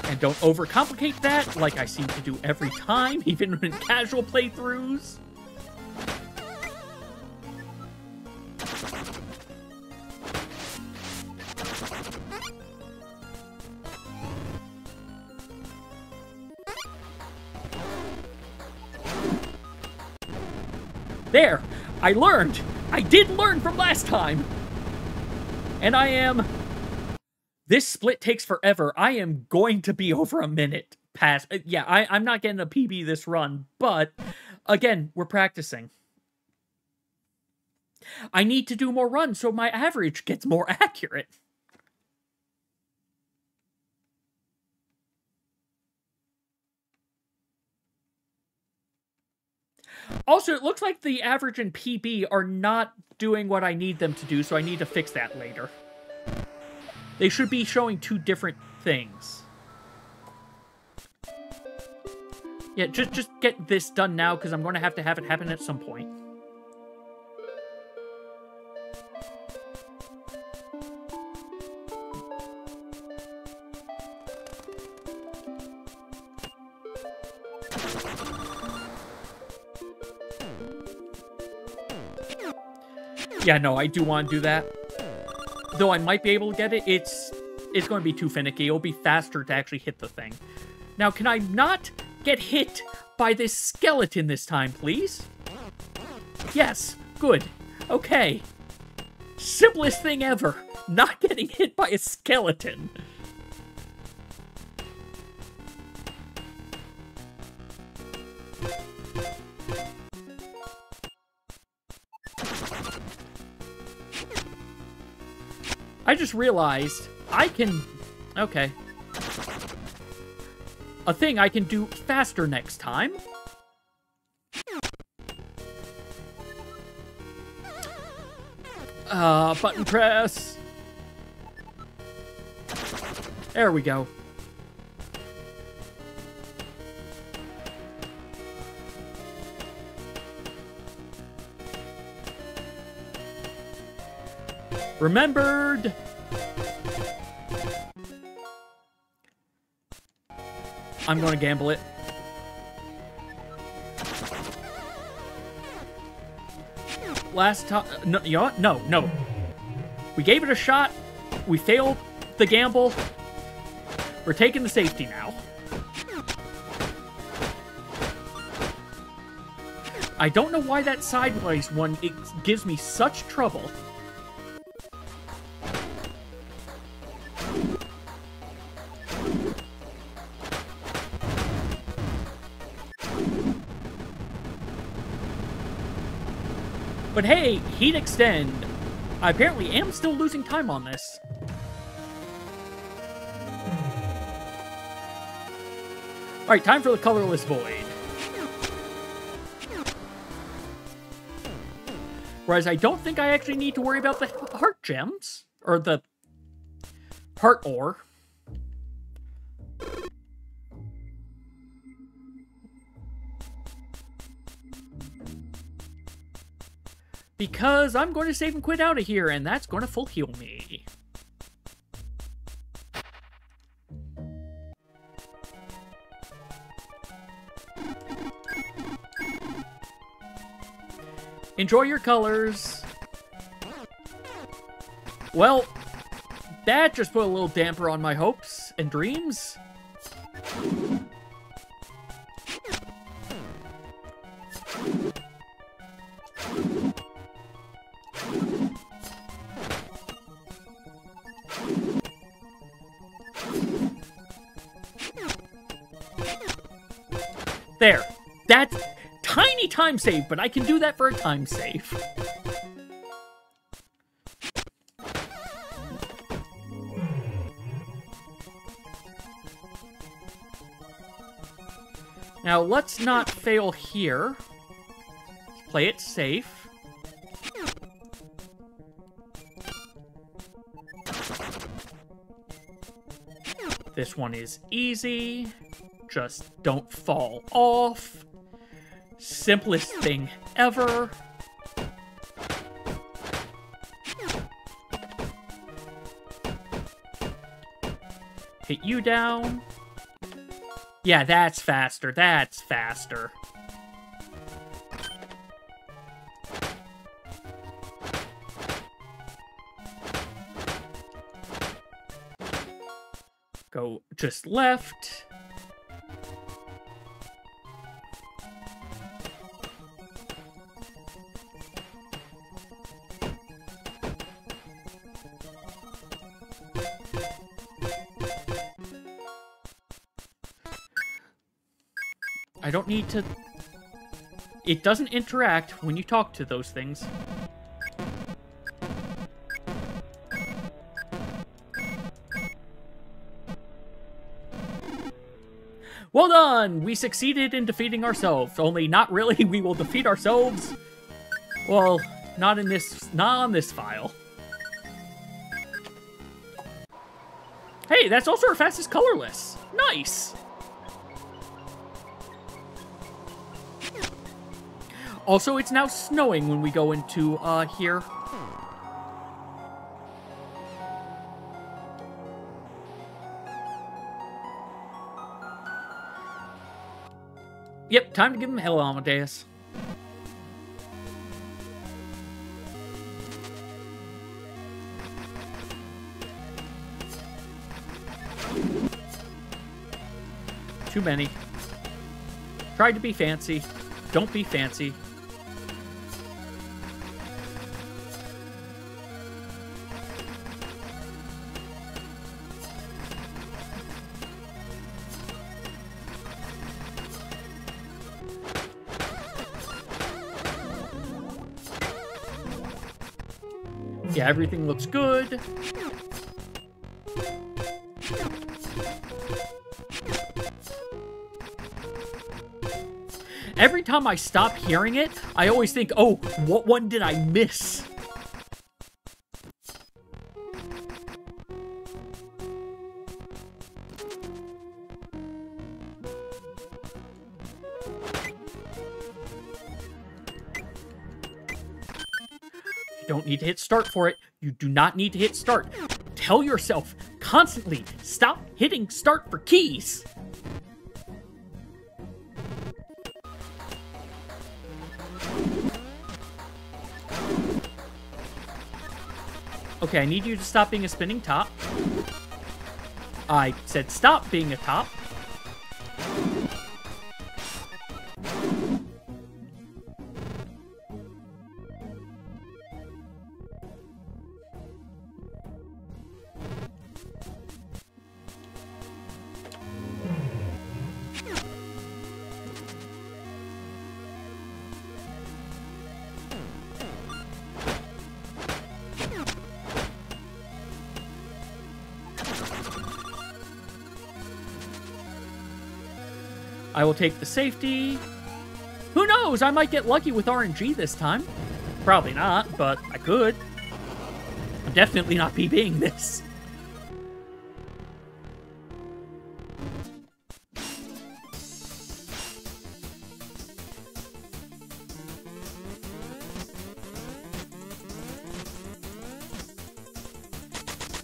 And don't overcomplicate that, like I seem to do every time, even in casual playthroughs. There! I learned! I did learn from last time! And I am... This split takes forever. I am going to be over a minute past... Yeah, I'm not getting a PB this run, but... Again, we're practicing. I need to do more runs so my average gets more accurate. Also, it looks like the average and PB are not doing what I need them to do, so I need to fix that later. They should be showing two different things. Yeah, just get this done now, because I'm going to have it happen at some point. Yeah, no, I do want to do that. Though I might be able to get it, it's going to be too finicky. It'll be faster to actually hit the thing. Now, can I not get hit by this skeleton this time, please? Yes, good. Okay. Simplest thing ever. Not getting hit by a skeleton. I just realized I can... Okay. A thing I can do faster next time. Button press. There we go. Remembered! I'm going to gamble it. Last time... No, you know what? No, no. We gave it a shot. We failed the gamble. We're taking the safety now. I don't know why that sideways one, it gives me such trouble. But hey, heat extend. I apparently am still losing time on this. Alright, time for the colorless void. Whereas I don't think I actually need to worry about the heart gems. Or the heart ore. Because I'm going to save and quit out of here, and that's going to full heal me. Enjoy your colors. Well, that just put a little damper on my hopes and dreams. There. That's tiny time save, but I can do that for a time save. Now, let's not fail here. Let's play it safe. This one is easy. Just don't fall off. Simplest thing ever. Hit you down. Yeah, that's faster. That's faster. Go just left. I don't need to... It doesn't interact when you talk to those things. Well done! We succeeded in defeating ourselves. Only not really, we will defeat ourselves. Well, not in this... Not on this file. Hey, that's also our fastest colorless. Nice! Also, it's now snowing when we go into, here. Yep, time to give him hell, Amadeus. Too many. Tried to be fancy. Don't be fancy. Yeah, everything looks good. Every time I stop hearing it, I always think, oh, what one did I miss? You don't need to hit start for it. You do not need to hit start. Tell yourself constantly, stop hitting start for keys. Okay, I need you to stop being a spinning top. I said stop being a top. I will take the safety. Who knows? I might get lucky with RNG this time. Probably not, but I could. I'm definitely not PBing this.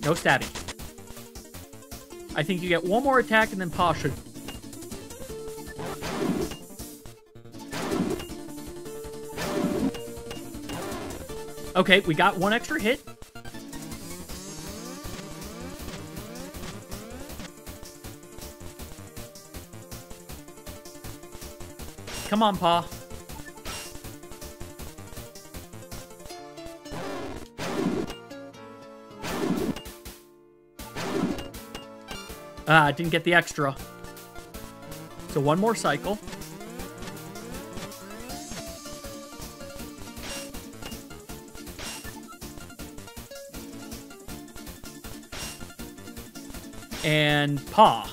No stabbing. I think you get one more attack and then Pa should... Okay, we got one extra hit. Come on, Pa. Ah, didn't get the extra. So one more cycle. And Pa.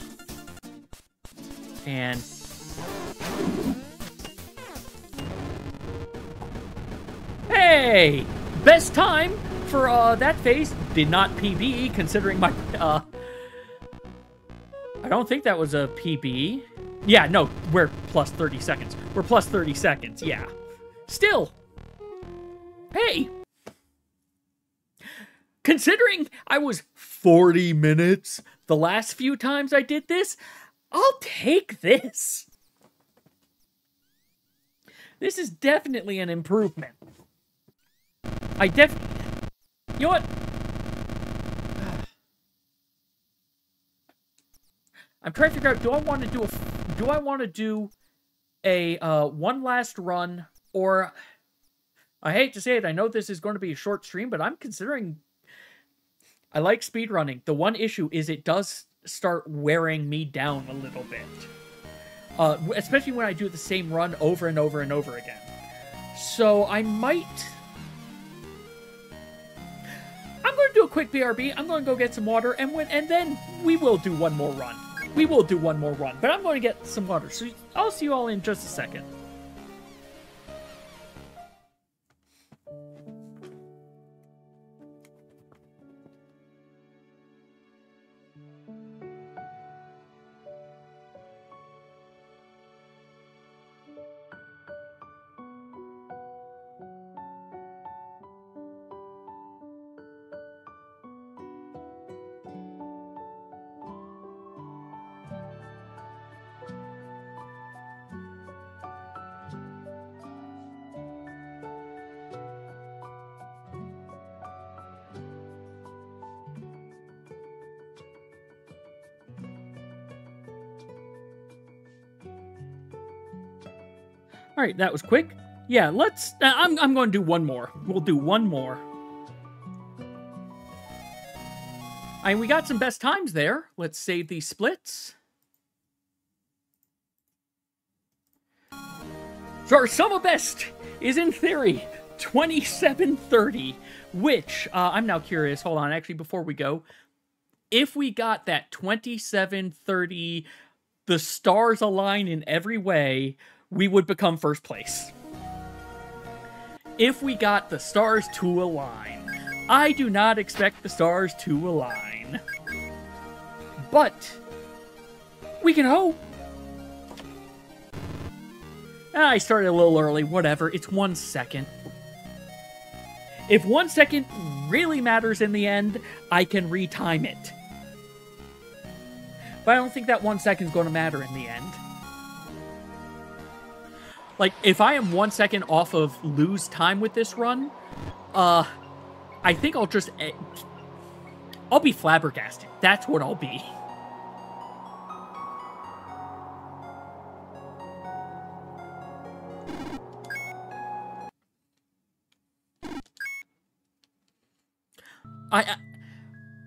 And... Hey! Best time for that phase. Did not PB, considering my... I don't think that was a PB. Yeah, no, we're plus 30 seconds. We're plus 30 seconds, yeah. Still. Hey! Considering I was 40 minutes the last few times I did this, I'll take this. This is definitely an improvement. You know what? I'm trying to figure out, do I want to do a one last run, or I hate to say it, I know this is going to be a short stream, but I'm considering, I like speedrunning. The one issue is it does start wearing me down a little bit. Especially when I do the same run over and over and over again. So I might... I'm going to do a quick BRB. I'm going to go get some water, and then we will do one more run. We will do one more run, but I'm going to get some water. So I'll see you all in just a second. All right, that was quick. Yeah, let's... I'm going to do one more. We'll do one more. And we got some best times there. Let's save these splits. So our sum of best is, in theory, 2730, which, I'm now curious. Hold on, actually, before we go. If we got that 2730, the stars align in every way, we would become first place. If we got the stars to align. I do not expect the stars to align. But we can hope. I started a little early, whatever. It's 1 second. If 1 second really matters in the end, I can retime it. But I don't think that 1 second is going to matter in the end. Like, if I am 1 second off of lose time with this run, I think I'll just... I'll be flabbergasted. That's what I'll be.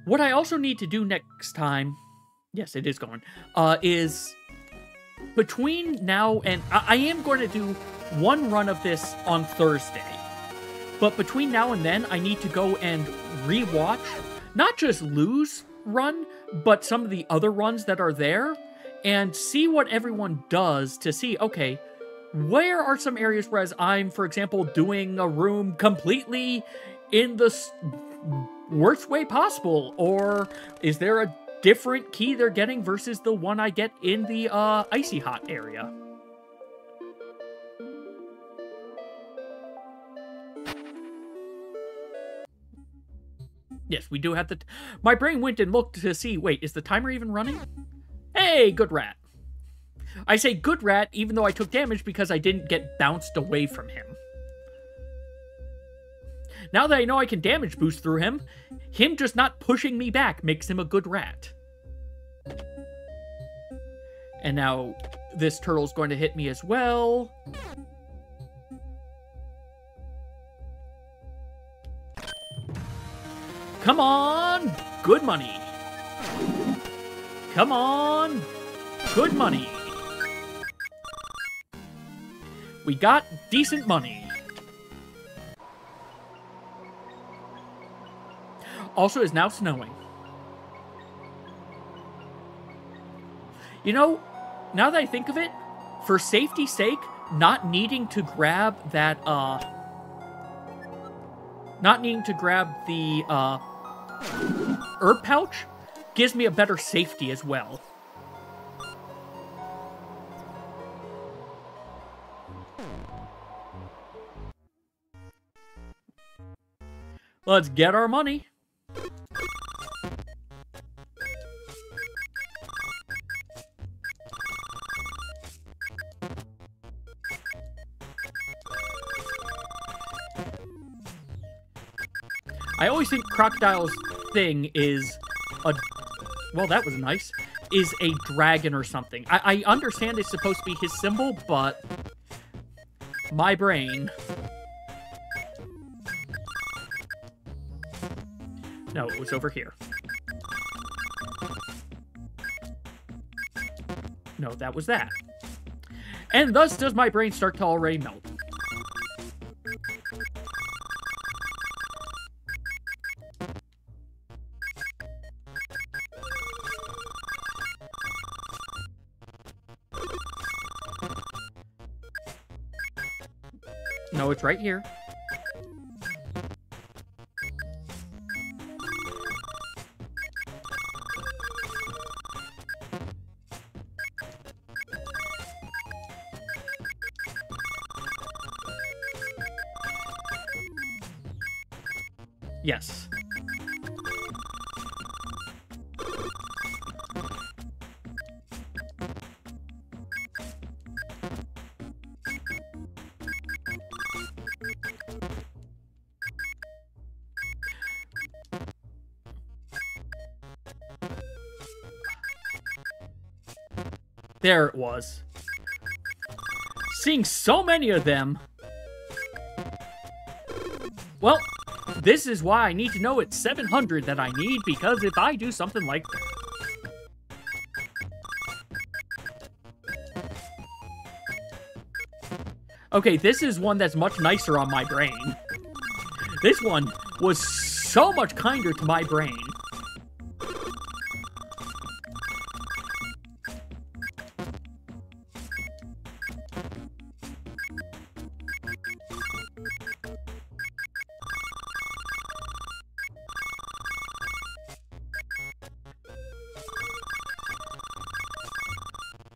What I also need to do next time... Yes, it is going. Is... Between now and... I am going to do one run of this on Thursday. But between now and then, I need to go and re-watch, not just Lou's run, but some of the other runs that are there, and see what everyone does to see, okay, where are some areas whereas I'm, for example, doing a room completely in the worst way possible? Or is there a different key they're getting versus the one I get in the icy hot area? Yes, we do have the... My brain went and looked to see, wait, is the timer even running? Hey, good rat. I say good rat even though I took damage because I didn't get bounced away from him. Now that I know I can damage boost through him just not pushing me back makes him a good rat. And now this turtle's going to hit me as well. Come on! Good money. Come on! Good money. We got decent money. Also, it's now snowing. You know, now that I think of it, for safety's sake, not needing to grab that, not needing to grab the, herb pouch gives me a better safety as well. Let's get our money. I always think Crocodile's thing is a... Well, that was nice. Is a dragon or something. I understand it's supposed to be his symbol, but... My brain... No, it was over here. No, that was that. And thus does my brain start to already melt. No, it's right here. Yes. There it was. Seeing so many of them. Well, this is why I need to know it's 700 that I need, because if I do something like that... Okay, this is one that's much nicer on my brain. This one was so much kinder to my brain.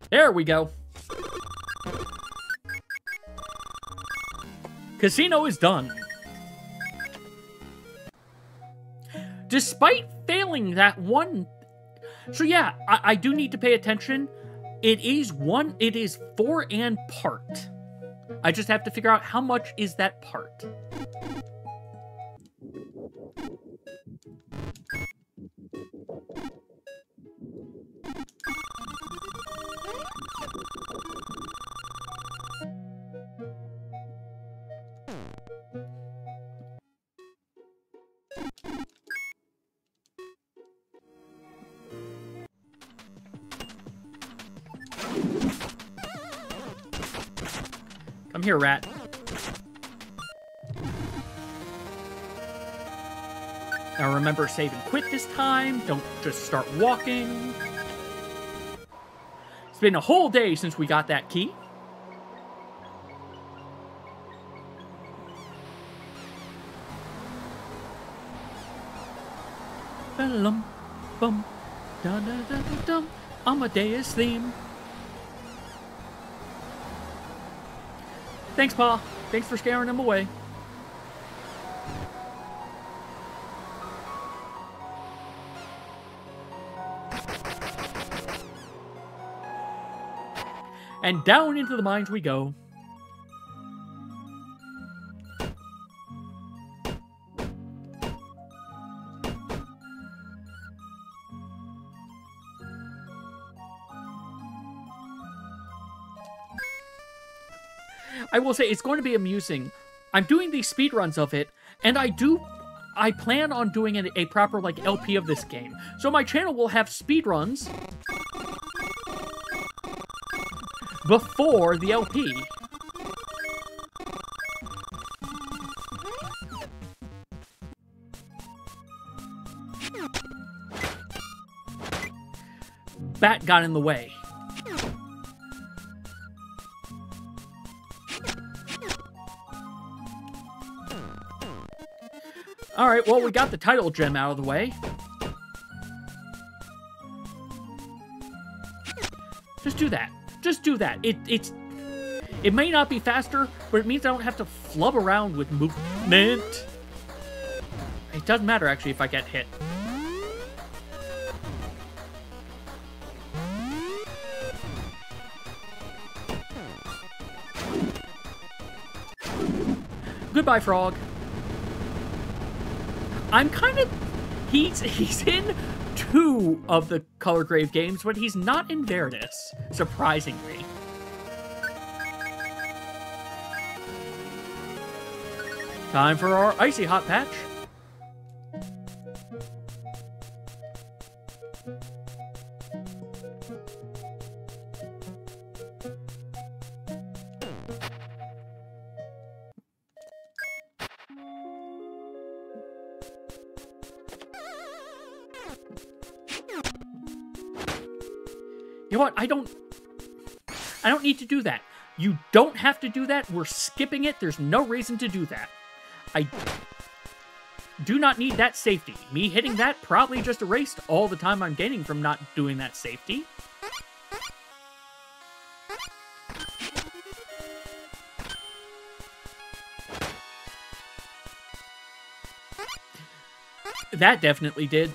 There we go. Casino is done. despite failing that one. So yeah, I do need to pay attention. It is 4 and part. I just have to figure out how much is that part. Come here, rat. Now remember, save and quit this time. Don't just start walking. It's been a whole day since we got that key. Bum, bum, da da da da dum. Amadeus theme. Thanks, Pa. Thanks for scaring him away. And down into the mines we go. I will say, it's going to be amusing. I'm doing these speedruns of it, and I plan on doing a proper, like, LP of this game. So my channel will have speedruns before the LP. Bat got in the way. Alright, well, we got the title gem out of the way. Just do that. Just do that. It may not be faster, but it means I don't have to flub around with movement. It doesn't matter, actually, if I get hit. Goodbye, frog. I'm kind of... He's in 2 of the Color Grave games, but he's not in Veritas, surprisingly. Time for our Icy Hot Patch. You know what? I don't need to do that. You don't have to do that. We're skipping it. There's no reason to do that. I do not need that safety. Me hitting that probably just erased all the time I'm gaining from not doing that safety. That definitely did.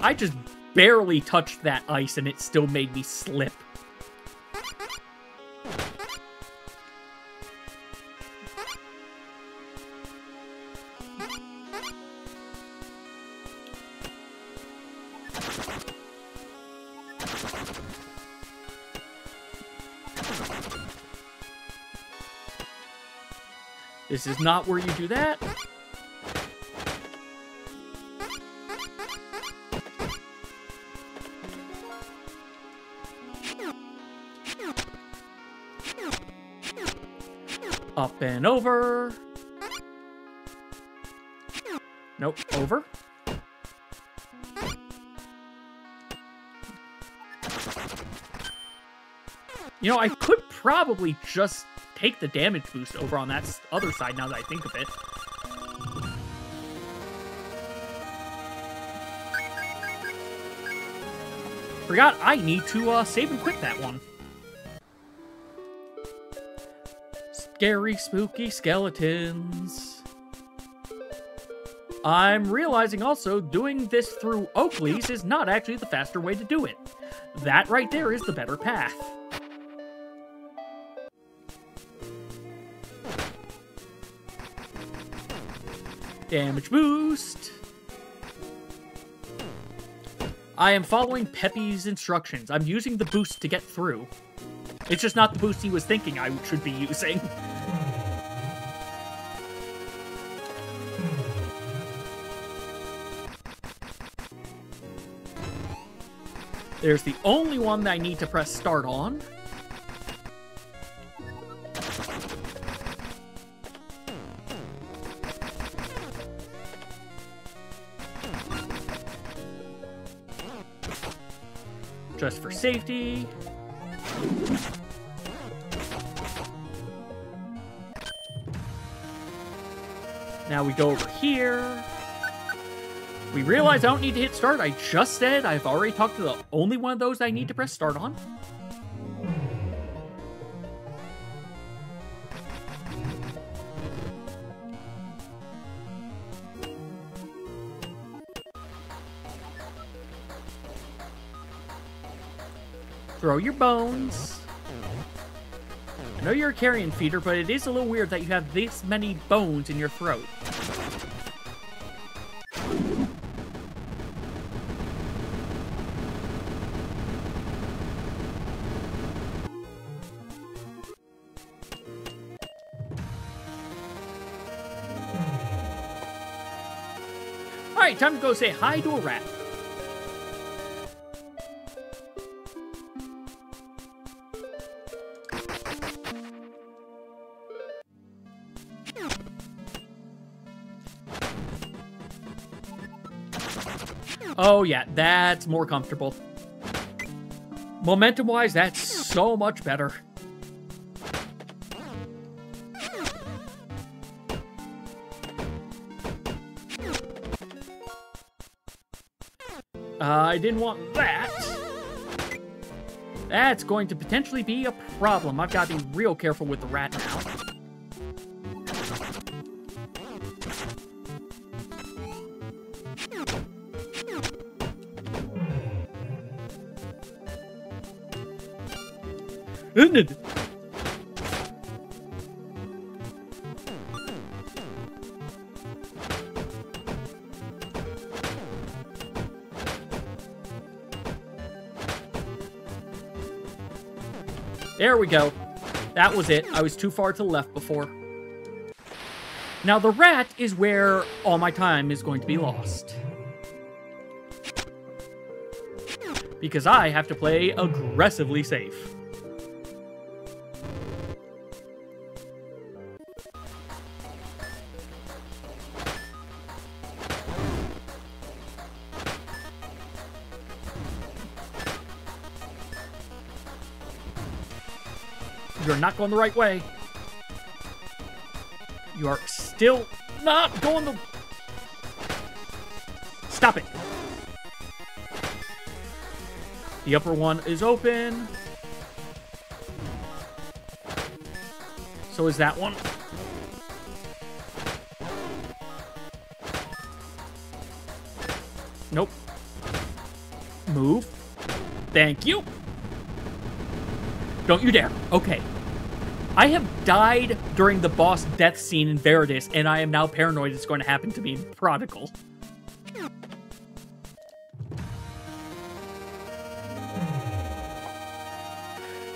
I just barely touched that ice and it still made me slip. This is not where you do that. Up and over. Nope, over. You know, I could probably just take the damage boost over on that other side now that I think of it. forgot I need to save and quit that one. Scary, spooky skeletons. I'm realizing also doing this through Oakley's is not actually the faster way to do it. That right there is the better path. Damage boost. I am following Peppy's instructions. I'm using the boost to get through. It's just not the boost he was thinking I should be using. There's the only one that I need to press start on. Just for safety. Now we go over here. We realize I don't need to hit start. I just said I've already talked to the only one of those I need to press start on. Throw your bones. I know you're a carrion feeder, but it is a little weird that you have this many bones in your throat. Alright, time to go say hi to a rat. Oh yeah, that's more comfortable. Momentum-wise, that's so much better. I didn't want that. That's going to potentially be a problem. I've got to be real careful with the rat now. There we go. That was it. I was too far to the left before. Now the rat is where all my time is going to be lost. Because I have to play aggressively safe. You're not going the right way. You are still not going the... Stop it. The upper one is open. So is that one. Nope. Move. Thank you. Don't you dare. Okay. I have died during the boss death scene in Veritas, and I am now paranoid it's going to happen to me in Prodigal.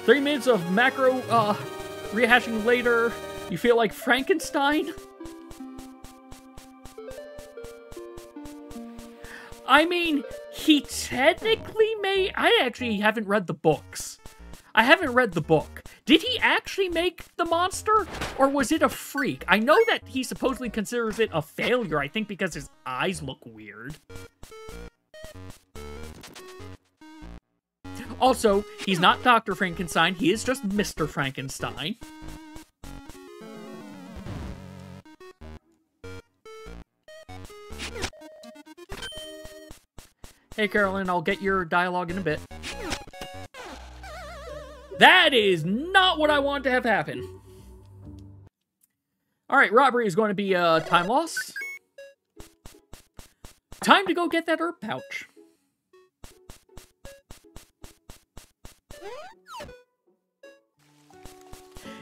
Three minutes of macro, rehashing later. You feel like Frankenstein? I mean, he technically may... I actually haven't read the books. I haven't read the book. Did he actually make the monster? Or was it a freak? I know that he supposedly considers it a failure, I think because his eyes look weird. Also, he's not Dr. Frankenstein, he is just Mr. Frankenstein. Hey Carolyn, I'll get your dialogue in a bit. That is not what I want to have happen. Alright, robbery is going to be a time loss. Time to go get that herb pouch.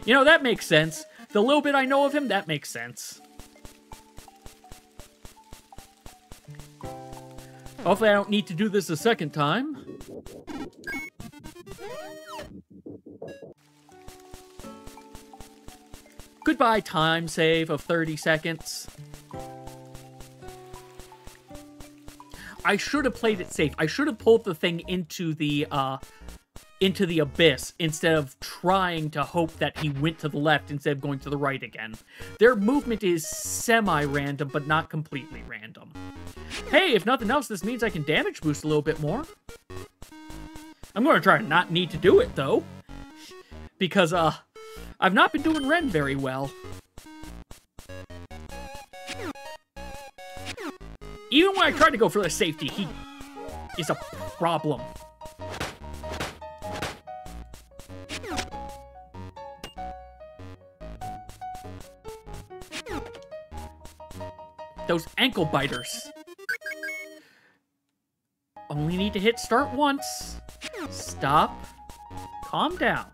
You know, that makes sense. The little bit I know of him, that makes sense. Hopefully I don't need to do this a second time. Goodbye time save of 30 seconds. I should have played it safe. I should have pulled the thing into the abyss instead of trying to hope that he went to the left instead of going to the right again. Their movement is semi-random, but not completely random. Hey, if nothing else, this means I can damage boost a little bit more. I'm going to try to not need to do it, though. Because, I've not been doing Ren very well. Even when I try to go for the safety, he is a problem. Those ankle biters. Only need to hit start once. Stop. Calm down.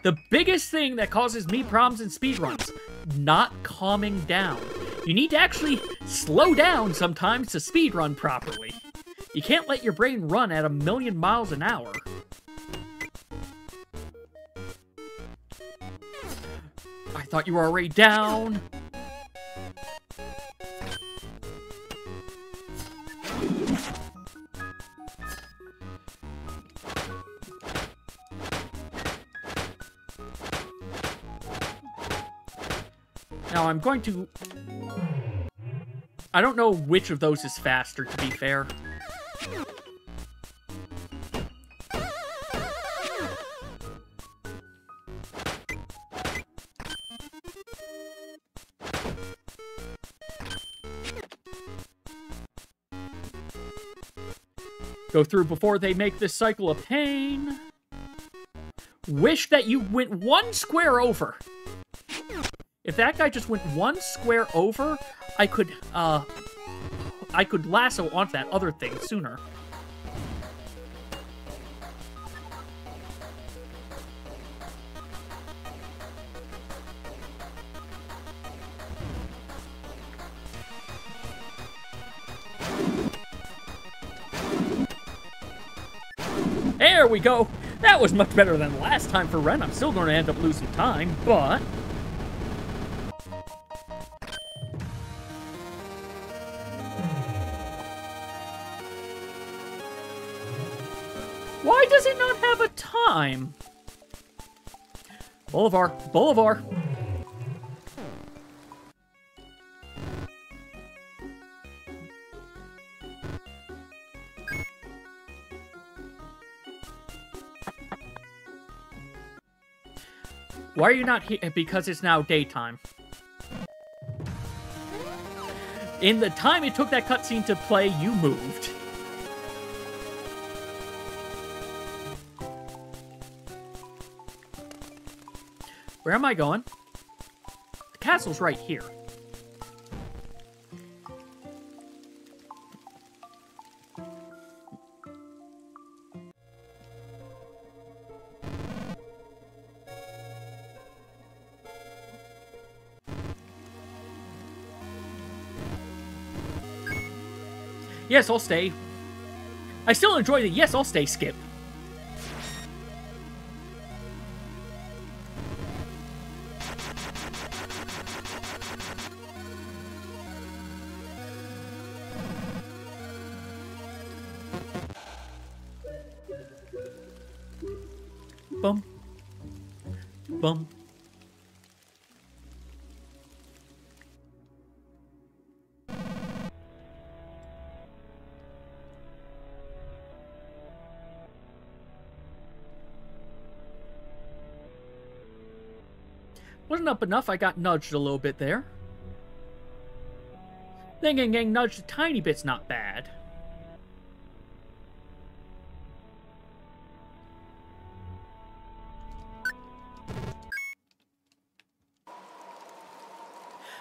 The biggest thing that causes me problems in speedruns, not calming down. You need to actually slow down sometimes to speedrun properly. You can't let your brain run at 1,000,000 miles an hour. I thought you were already down. Now I'm going to... I don't know which of those is faster, to be fair. Go through before they make this cycle a pain. Wish that you went one square over. If that guy just went one square over, I could lasso onto that other thing sooner. There we go! That was much better than last time for Ren. I'm still going to end up losing time, but... why does it not have a time? Bolivar, Bolivar. Why are you not here? Because it's now daytime. In the time it took that cutscene to play, you moved. Where am I going? The castle's right here. Yes, I'll stay. I still enjoy the yes, I'll stay skip. Bum. Bum. Wasn't up enough, I got nudged a little bit there. Then getting nudged a tiny bit's not bad.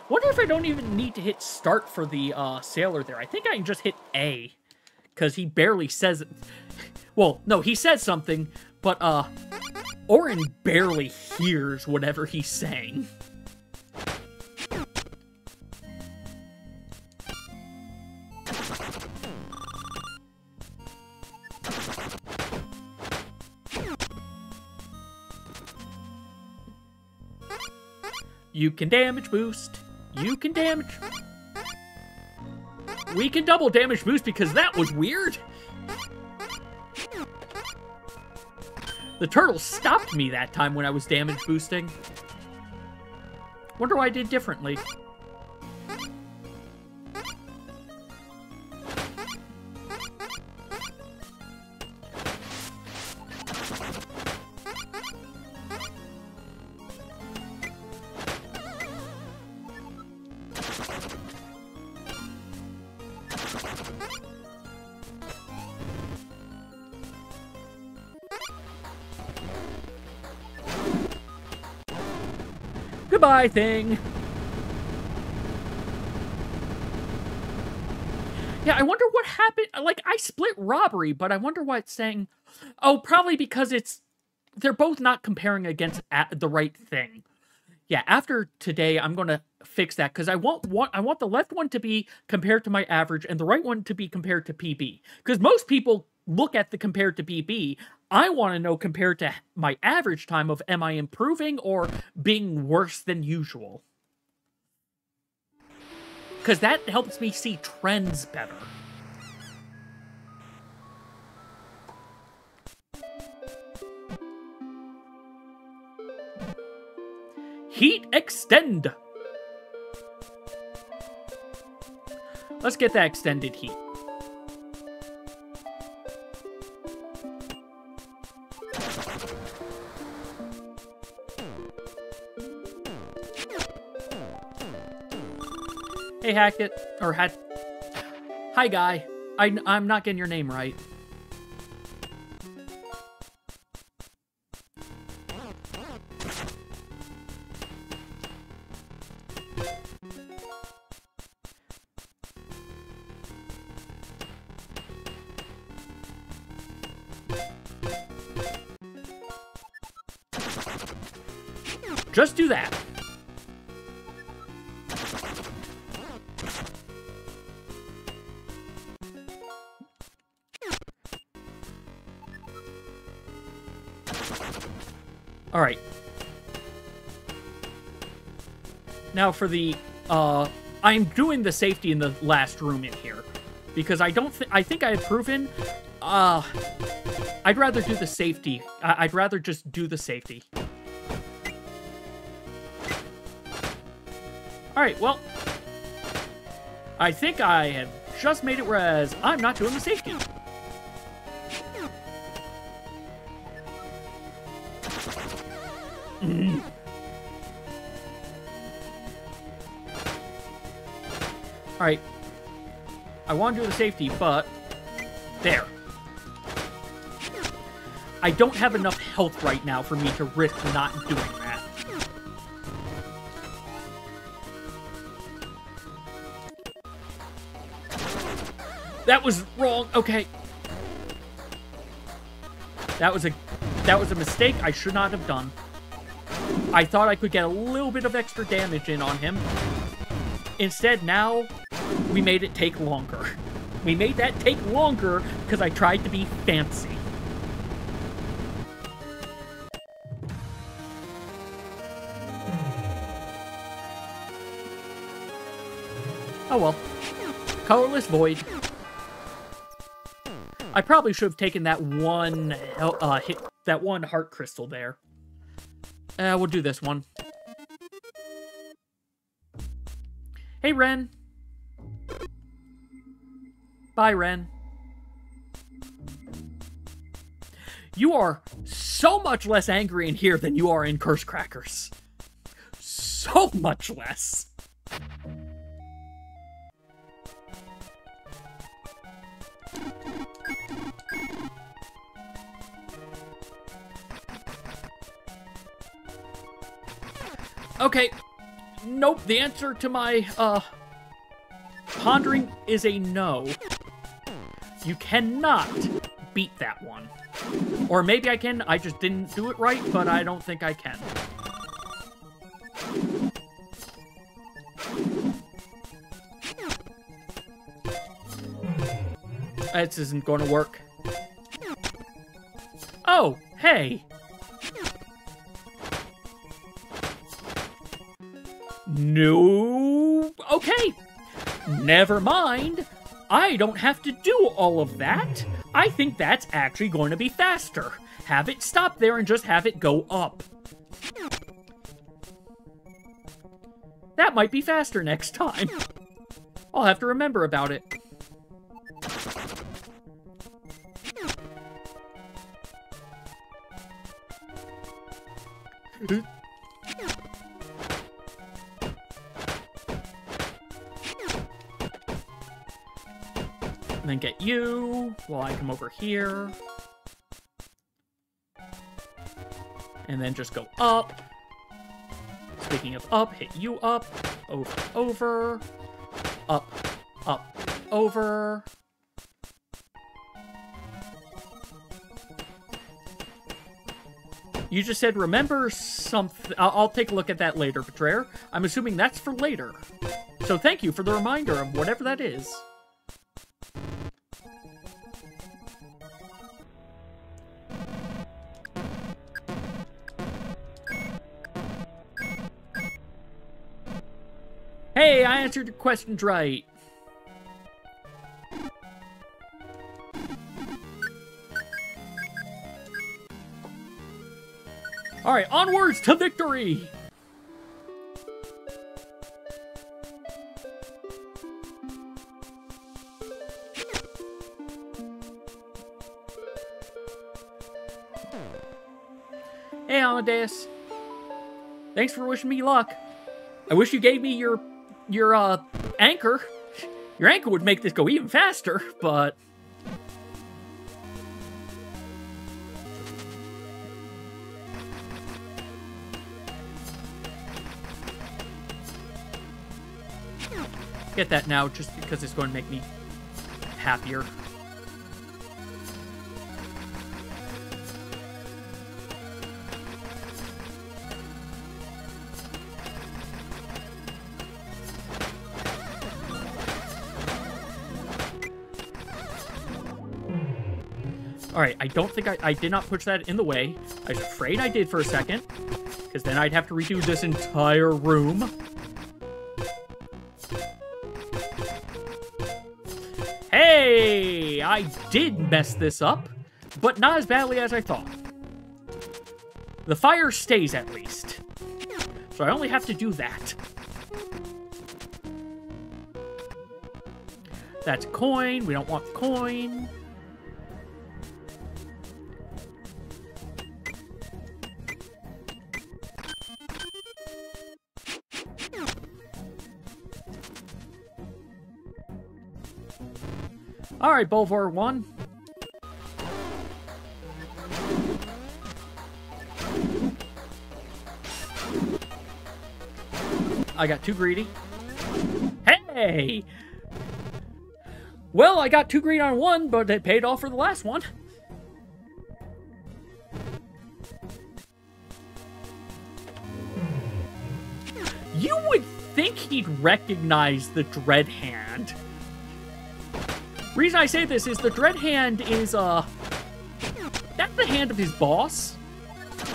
Wonder if I don't even need to hit start for the sailor there. I think I can just hit A. Because he barely says it. Well, no, he says something, but Orin barely hears whatever he's saying. You can damage boost. You can damage... We can double damage boost because that was weird. The turtle stopped me that time when I was damage boosting. Wonder why I did differently. Goodbye, thing. Yeah, I wonder what happened. Like, I split robbery, but I wonder why it's saying... Oh, probably because it's... They're both not comparing against the right thing. Yeah, after today, I'm going to fix that, because I want the left one to be compared to my average, and the right one to be compared to PB. Because most people look at the compared to PB. I want to know compared to my average time of am I improving or being worse than usual. Because that helps me see trends better. Heat extend. Let's get that extended heat. Hey, Hackett, or Hi, guy. I'm not getting your name right. Just do that. All right. Now for the, I'm doing the safety in the last room in here. Because I think I have proven, I'd rather do the safety. I'd rather just do the safety. All right, well, I think I have just made it whereas I'm not doing the safety. Alright. I want to do the safety, but... There. I don't have enough health right now for me to risk not doing that. That was wrong. Okay. That was a mistake I should not have done. I thought I could get a little bit of extra damage in on him. Instead, now, we made it take longer. We made that take longer because I tried to be fancy. Oh well. Colorless Void. I probably should have taken that one that one heart crystal there. We'll do this one. Hey, Ren. Bye, Ren. You are so much less angry in here than you are in Curse Crackers. So much less. Okay, Nope, the answer to my, pondering is a no. You cannot beat that one. Or maybe I can, I just didn't do it right, but I don't think I can. This isn't going to work. Oh, hey! No... Okay. Never mind. I don't have to do all of that. I think that's actually going to be faster. Have it stop there and just have it go up. That might be faster next time. I'll have to remember about it. And then get you while I come over here. And then just go up. Speaking of up, hit you up. Over, over. Up, up, over. You just said remember something. I'll take a look at that later, Betrayer. I'm assuming that's for later. So thank you for the reminder of whatever that is. Hey, I answered your questions right. Alright, onwards to victory! Hey, Amadeus. Thanks for wishing me luck. I wish you gave me your anchor. Your anchor would make this go even faster, but... Get that now, just because it's going to make me happier. Alright, I don't think I did not push that in the way. I was afraid I did for a second, because then I'd have to redo this entire room. Hey! I did mess this up, but not as badly as I thought. The fire stays at least. So I only have to do that. That's a coin. We don't want the coin. Alright, Bolvar 1. I got too greedy. Hey! Well, I got too greedy on one, but it paid off for the last one. You would think he'd recognize the Dread Hand. Reason I say this is the Dread Hand is, that's the hand of his boss,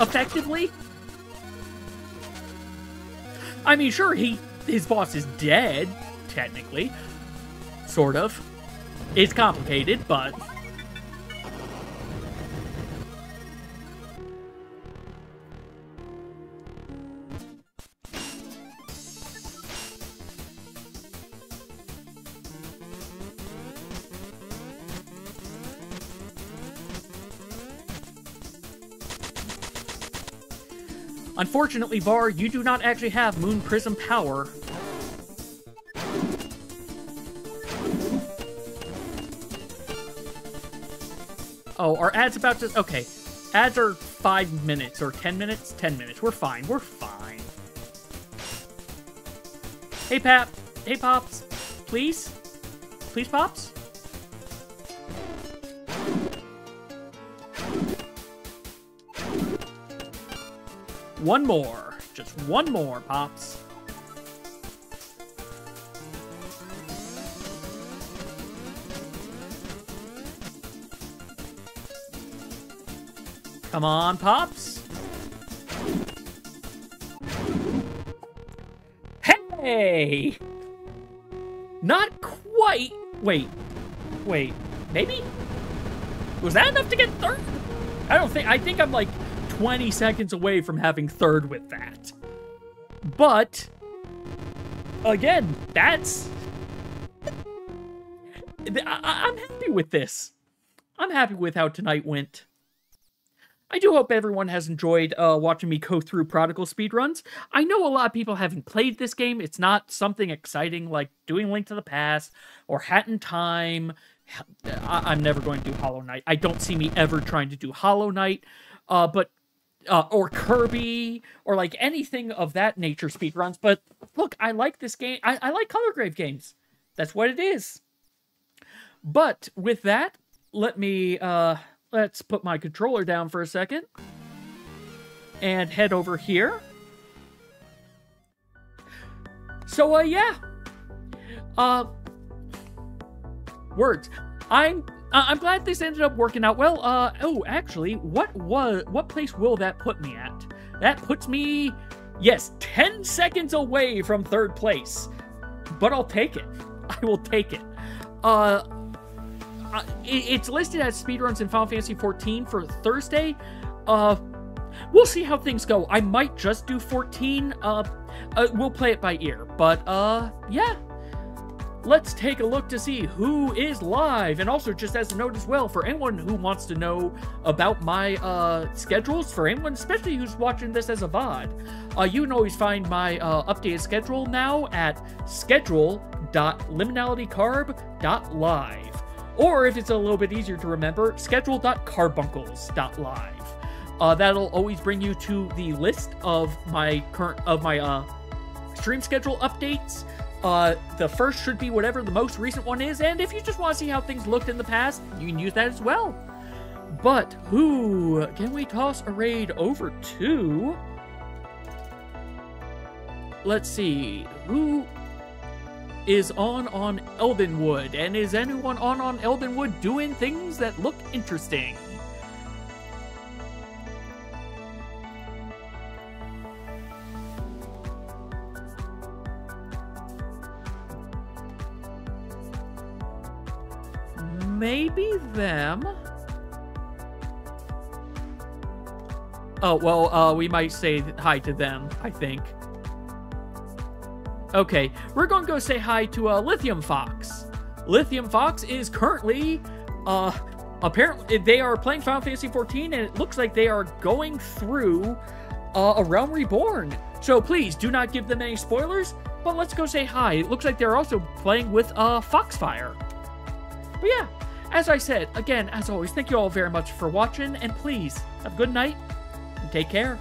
effectively. I mean, sure, his boss is dead, technically. Sort of. It's complicated, but... Unfortunately, Var, you do not actually have Moon Prism power. Oh, are ads about to... Okay. Ads are 5 minutes or 10 minutes? 10 minutes. We're fine. We're fine. Hey, Pap. Hey, Pops. Please? Please, Pops? One more. Just one more, Pops. Come on, Pops. Hey! Not quite. Wait. Maybe? Was that enough to get third? I think I'm like 20 seconds away from having third with that. But, again, that's... I'm happy with this. I'm happy with how tonight went. I do hope everyone has enjoyed watching me go through Prodigal speedruns. I know a lot of people haven't played this game. It's not something exciting like doing Link to the Past or Hat in Time. I'm never going to do Hollow Knight. I don't see me ever trying to do Hollow Knight, or Kirby, or like anything of that nature speedruns. But look, I like this game. I like Color Grave games. That's what it is. But with that, let me... let's put my controller down for a second. And head over here. So, yeah. Words. I'm glad this ended up working out well. Oh, actually, what place will that put me at? That puts me, yes, 10 seconds away from third place. But I'll take it. I will take it. It's listed as speedruns in Final Fantasy XIV for Thursday. We'll see how things go. I might just do 14. We'll play it by ear. But, yeah. Let's take a look to see who is live. And also, just as a note as well, for anyone who wants to know about my schedules, for anyone especially who's watching this as a VOD, you can always find my updated schedule now at schedule.liminalitycarb.live. Or if it's a little bit easier to remember, schedule.carbuncles.live. That'll always bring you to the list of my stream schedule updates. The first should be whatever the most recent one is, and if you just want to see how things looked in the past, you can use that as well. But who can we toss a raid over to? Let's see, who is on Eldenwood, and is anyone on Eldenwood doing things that look interesting? Maybe them. Oh, well, we might say hi to them, I think. Okay, we're going to go say hi to Lithium Fox. Lithium Fox is currently, apparently, they are playing Final Fantasy XIV, and it looks like they are going through A Realm Reborn. So please, do not give them any spoilers, but let's go say hi. It looks like they're also playing with Foxfire. But yeah, as I said, again, as always, thank you all very much for watching, and please, have a good night, and take care.